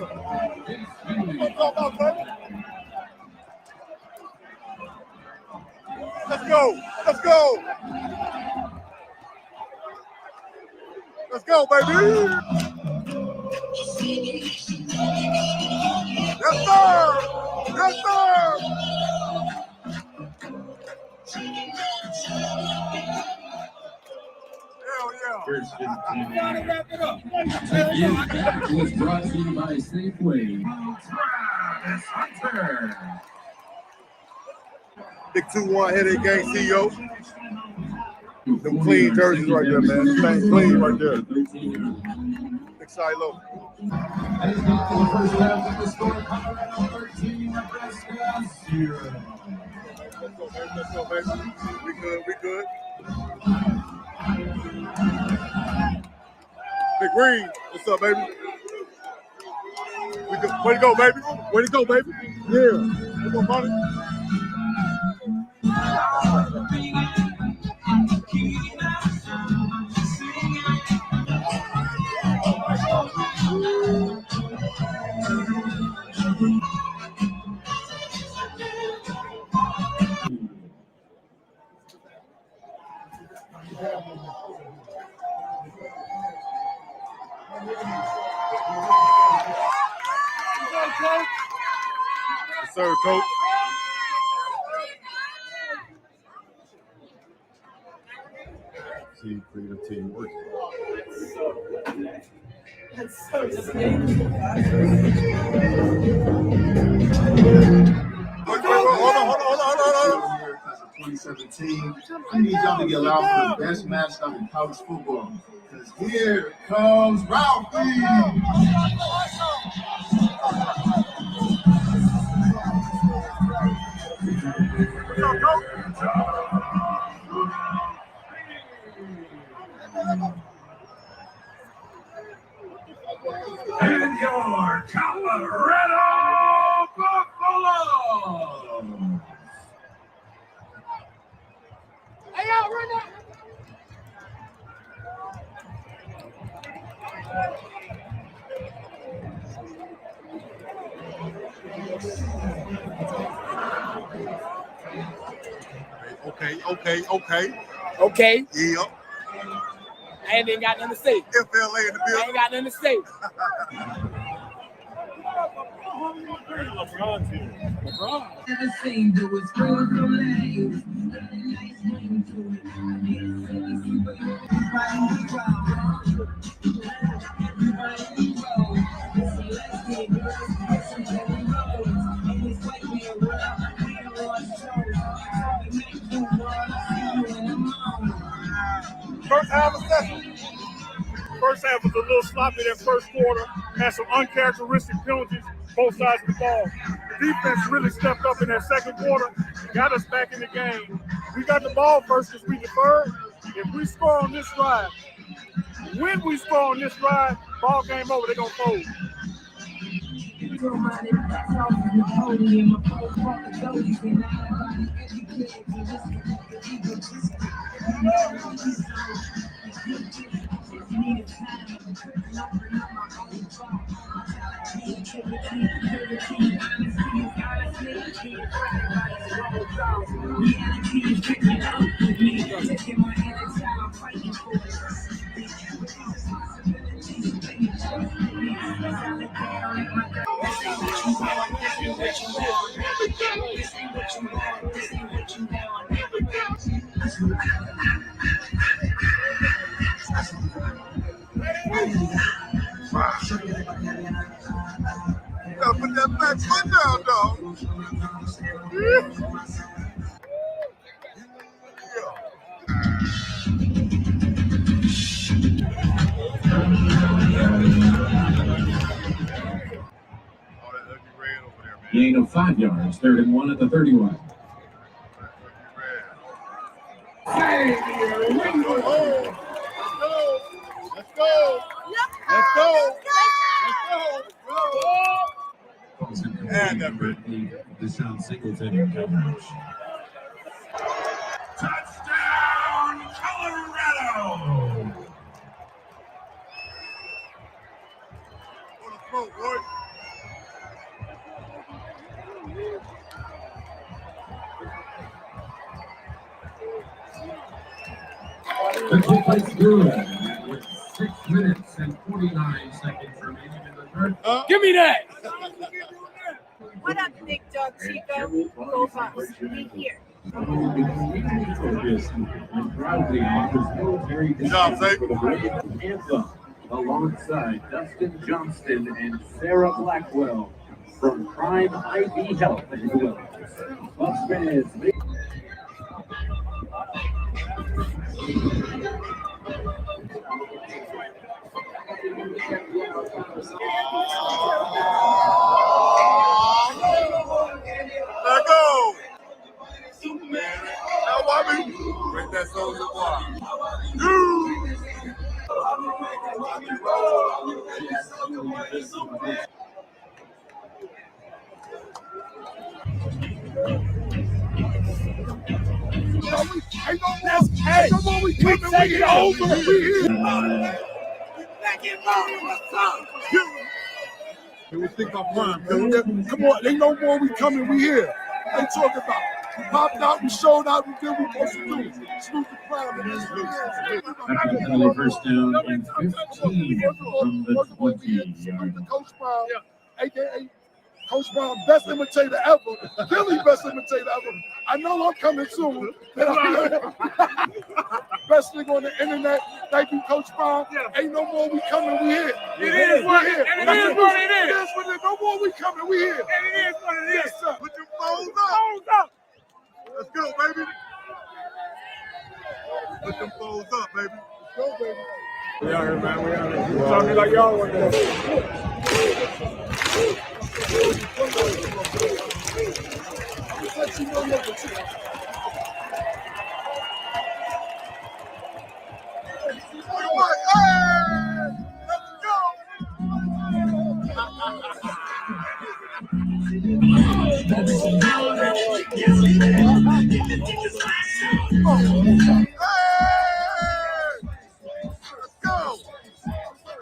What's up, baby? Let's go! Let's go! Let's go, baby! Yes, sir! Yes, sir! Hell yeah! Wrap it up. Was brought to you by Safeway. Travis Hunter. Big 2-1 Headache Gang CEO. Them clean jerseys right there, man. Clean right there. Big silo. That is not the first round of the score. Colorado 13, Nebraska 0. Let's go, baby. We good, we good. Big Green, what's up, baby? We good. Way to go, baby. Way to go, baby. Yeah. Come on, buddy. Yes, sir, coach. Team creative, team work. That's so sweet. Hold on. 2017, I need y'all to get out for the best mascot in college football. Because here comes Ralphie. And your Colorado Buffalo. Hey, y'all, run that. Okay. Yeah. I ain't even got nothing to say. FLA in the I building. ain't got nothing to say. First half of session. First half was a little sloppy that first quarter. Had some uncharacteristic penalties, both sides of the ball. The defense really stepped up in that second quarter, got us back in the game. We got the ball first because we deferred. If we score on this drive, when we score on this drive, ball game over, they're going to fold. You gotta put that back foot down, dog. Gain of 5 yards, 3rd and 1 at the 31. Let's go. And that Deshaun Singleton in coverage. Touchdown, Colorado! On the throat, boy. The kick is good with 6 minutes and 49 seconds remaining in the third. Give me that. What up, Big Dog Chico? Go Bucks. Be here. Focused and proudly offers military job, Zay. for the Brave Anthem alongside Dustin Johnston and Sarah Blackwell from Prime IV Health and Wellness. Bucks fans, Let go. Now, Bobby. Break that soldier block. Hey, we take it over. We think about prime. Come on, they know more. We coming. We here. They talking about. We popped out. We showed out. We did what we supposed to do. Salute the prime. After first down and 15 from the 20-yard. Coach Brown, aka Coach Brown, best imitator ever. Billy, best imitator ever. I know I'm coming soon. Best thing on the internet. Thank you, Coach Brown. Ain't no more. We coming. We here. It is what it is. And it is what it is. It is what it is. No more. We coming. We here. And it is what it is. Yes, sir. Put your phones up. Let's go, baby. Put them phones up, baby. Let's go, baby. We out here, man. We out here. Tell me like y'all want that.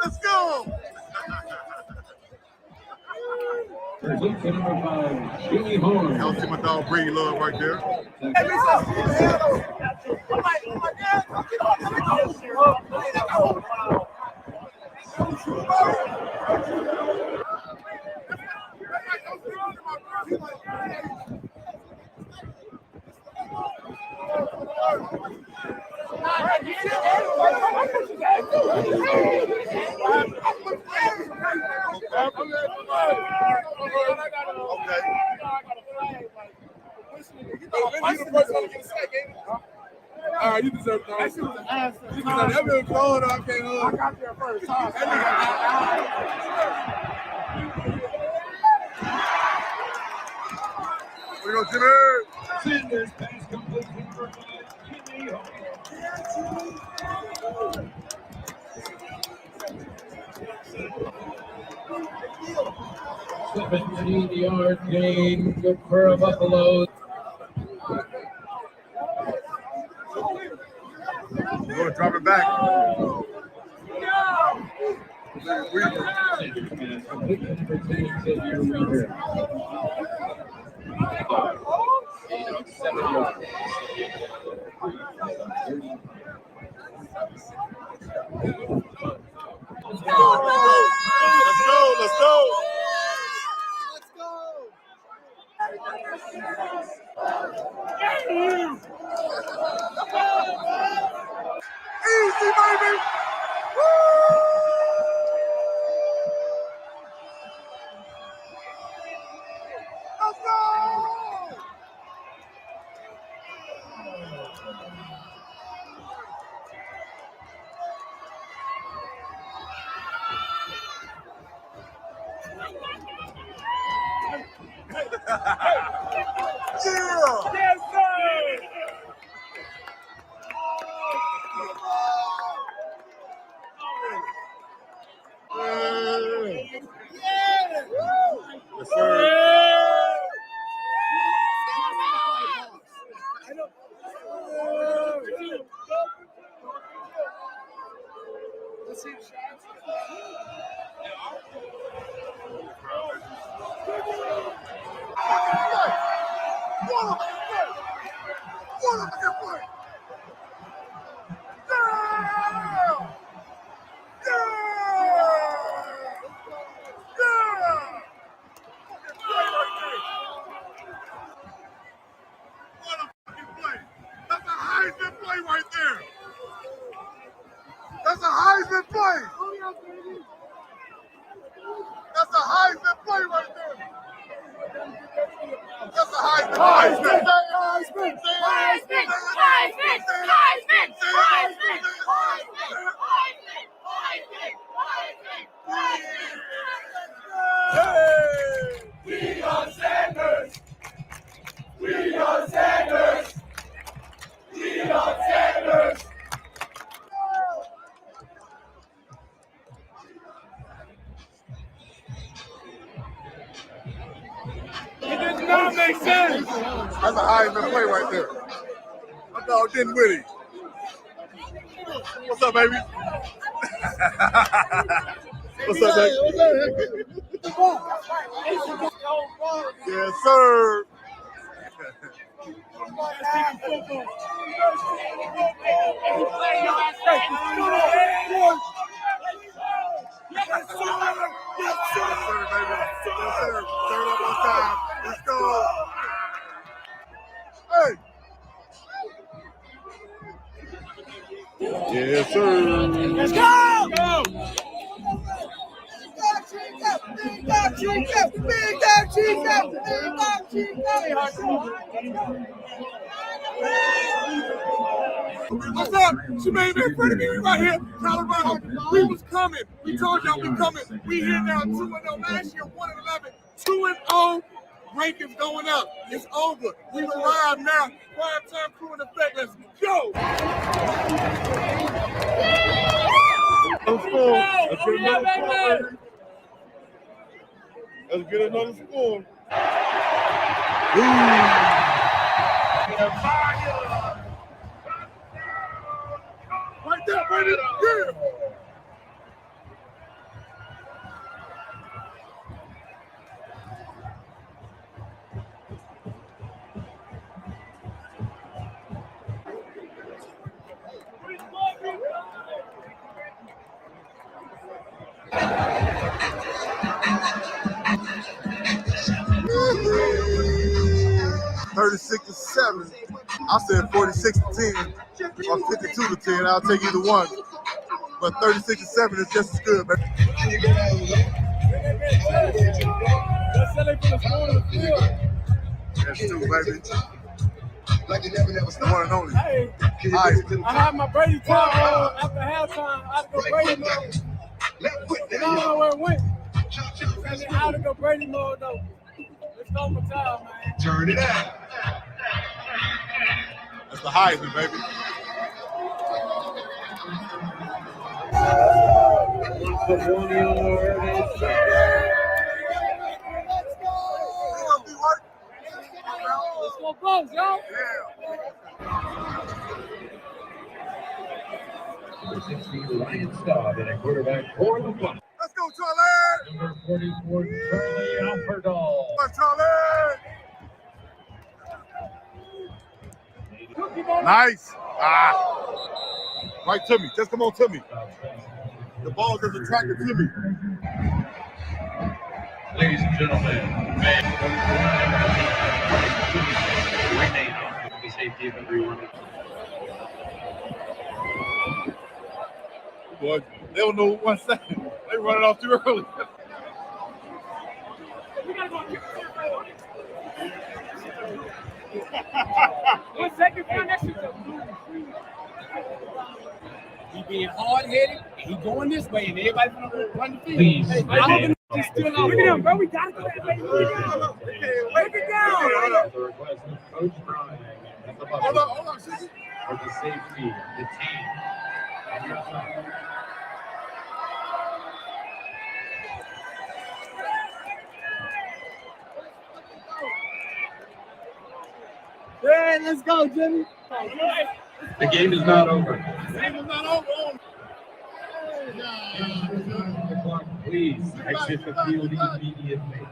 Let's go. Number 5, Jimmy Horn. Y'all see my dog Brady Love right there. All right, you deserve it. That shit was an ass. That was going on. I got there first. We go, Jimmy. Yard gain, good for a Buffalo. We're going to drop it back. Let's go. Let's go. Easy, baby. Woo! Let's go! Yeah! Yes, sir! Yes, sir. That's a Heisman play. That's a Heisman play right there. That's a Heisman. Heisman. Heisman. Heisman. Heisman. Heisman. Heisman. We are Sanders. We are Sanders. We are Sanders. It does not make sense. That's a Heisman play right there. My dog didn't with it. What's up, baby? What's up, baby? Yes, sir. Let's go. Hey. Yes, sir. Let's go. BiggDoggChico. What's up? She made me in front of me. We right here, Colorado. We was coming. We told y'all we coming. We here now 2-0 last year, 1-11, 2-0. Rankings going up. It's over. We arrived now. Prime time crew in effect. Let's go. Let's go. Let's get another score. Let's get another score. Right there, baby. Yeah. 36-7. I said 46-10 or 52-10. I'll take either one. But 36-7 is just as good, man. That's two, baby. The one and only. Hey, I had my Brady talk after halftime. I had to go Brady mode. I don't know where it went. I had to go Brady mode, though. Let's go for time, man. Turn it out. That's the Heisman, baby. Let's go, Bucks, y'all. Number 16, Ryan Staub, and a quarterback for the Bucks. Let's go, Charlie. Number 44, Charlie Alfredall. Come on, Charlie. Nice. Right to me. Just come on to me. The ball is attracted to me. Ladies and gentlemen, right now, the safety of everyone. Boy, they don't know 1 second. They run it off too early. One second for next week. He being hard-headed, and he going this way, and everybody's gonna run the field. Please, hey, I hope he's still out. Look at him, bro. We gotta go that way. Look it down. The request of Coach Brian at the Bucky Hold on, for the safety of the team. On your side. Yeah, let's go, Jimmy. The game is not over. The game is not over. The clock, please exit the field immediately.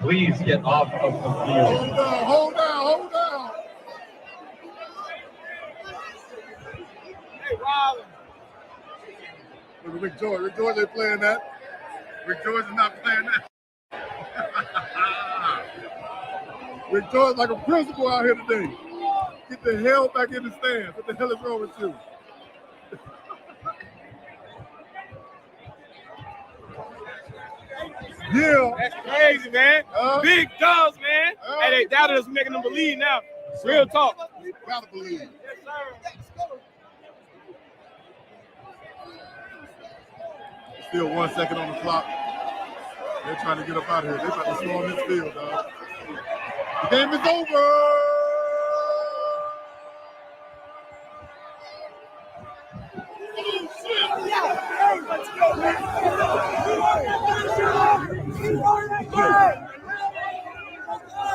Please get off of the field. Hold down. Hey, Robin. Rick George ain't playing that. Rick George is not playing that. Rick George like a principal out here today. Get the hell back in the stands. What the hell is wrong with you? Yeah. That's crazy, man. Big dogs, man. Hey, they doubted us, making them believe now. Real talk. You gotta believe. Yes, sir. Still 1 second on the clock. They're trying to get up out of here. They're about to storm this field, dog. The game is over. Let's go, man.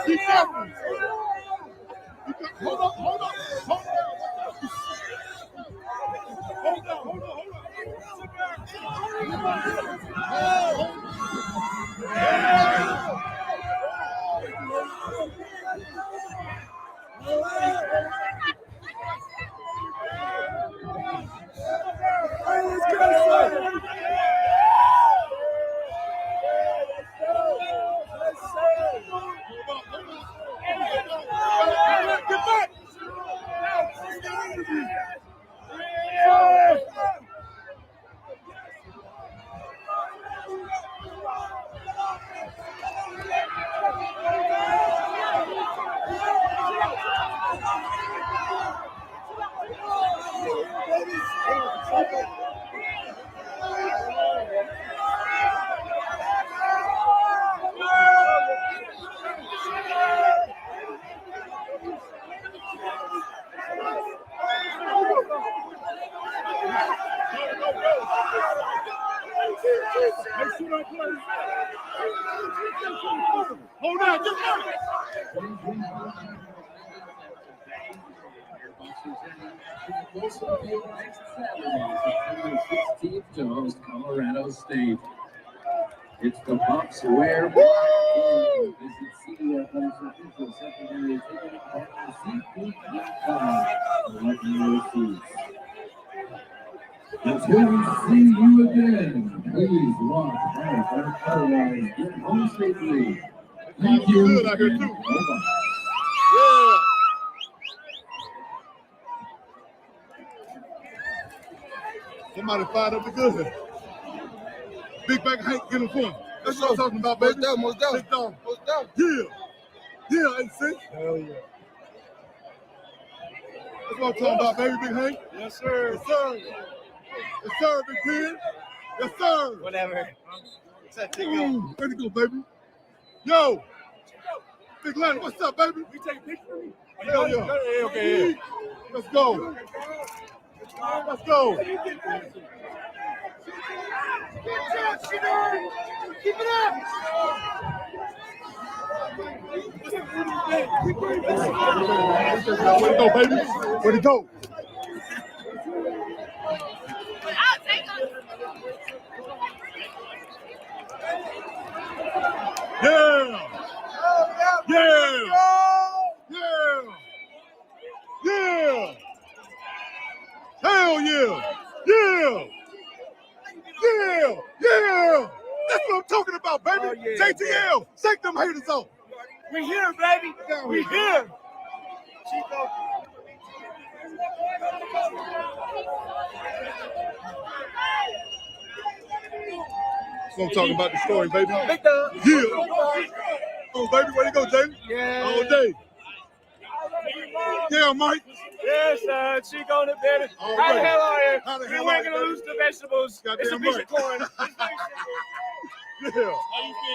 Be careful. Hold on. Hold on, just Next Saturday, September 16th to host Colorado State. It's the Bucks where visit CEF's official secondary ticket at SeatGeek.com to let you know seats. Until we see you again, please block, and Allday get home safely. Thank you. Good out here too. Yeah. Somebody fired up the good. Big back Hank, get him for him. That's what I'm talking about, baby. Most done. Big dog. Yeah. Yeah, AC. Hell yeah. That's what I'm talking about, baby, Big Hank. Yes, sir. Yes, sir. Yes, sir, Big Pen. Yes, sir. Whatever. Way to go, baby. Yo. Big Lenny, what's up, baby? You take a picture of me? Hell yeah. Okay. Let's go. Let's go. Keep it up. Way to go, baby. Way to go. Yeah. Yeah. Yeah. Yeah. Hell yeah. Yeah. Yeah. Yeah. That's what I'm talking about, baby. Oh, yeah, JTL. Shake them haters off. We here, baby. We here. Chico. That's what I'm talking about, the story, baby. BiggDogg. Yeah. Oh, baby, where you go, Jamie? Yeah. All day. Yeah, Mike. Yes, Chico in the building. All How the right. hell are you? How the We're hell making are a you, loose the vegetables. Goddamn It's a piece right. of corn. Yeah.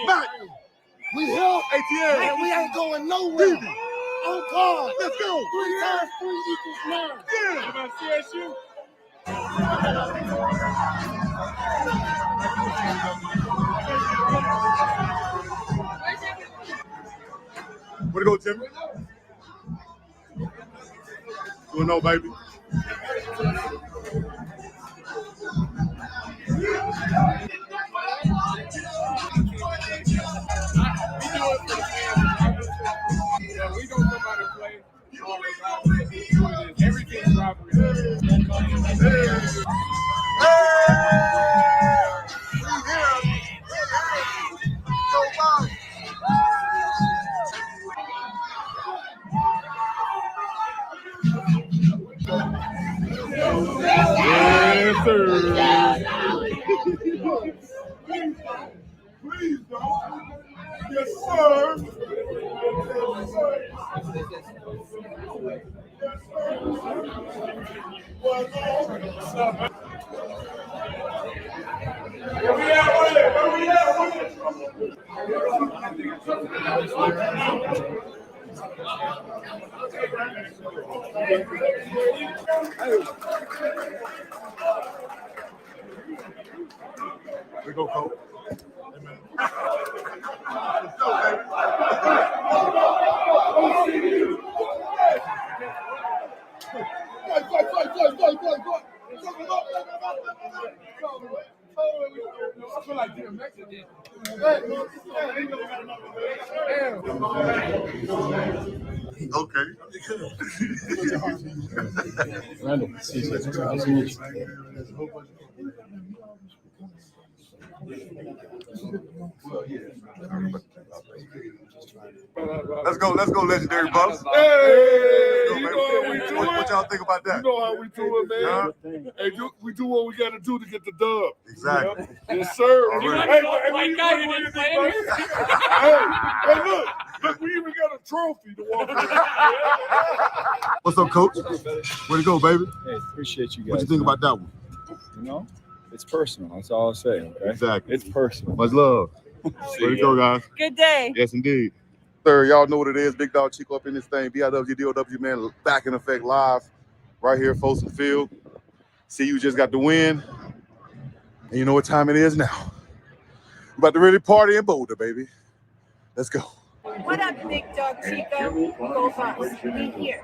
Back. We here, ATL. and we ain't going nowhere. On guard. Let's go. 3 times 3 equals 9. Yeah. About CSU? Where to go, Jimmy? You know, baby. Yeah, we gonna come out and play. Everything's robbery. Yes, sir. Please don't. Yes, sir. We go, Coach. I feel like doing Mexican. Okay. Randall, nice to meet Let's go, legendary boss. Hey, Let's go, you baby. know how we do What it? y'all think about that? You know how we do it, man. Huh? Hey, we do what we got to do to get the dub. Exactly. Yes, sir. All right. Hey, look, we even got a trophy to walk around. What's up, Coach? Where to go, baby? Hey, appreciate you guys. What you think about that one? You know, it's personal. That's all I'll say. Okay. Exactly. It's personal. Much love. Way to go, guys. Good day. Yes, indeed. Sir, y'all know what it is. BiggDoggChico up in this thing. BIWDOW, man, back in effect live right here at Folsom Field. See, you just got the win. And you know what time it is now. We're about to really party in Boulder, baby. Let's go. What up, BiggDoggChico? Go Bucks. We here.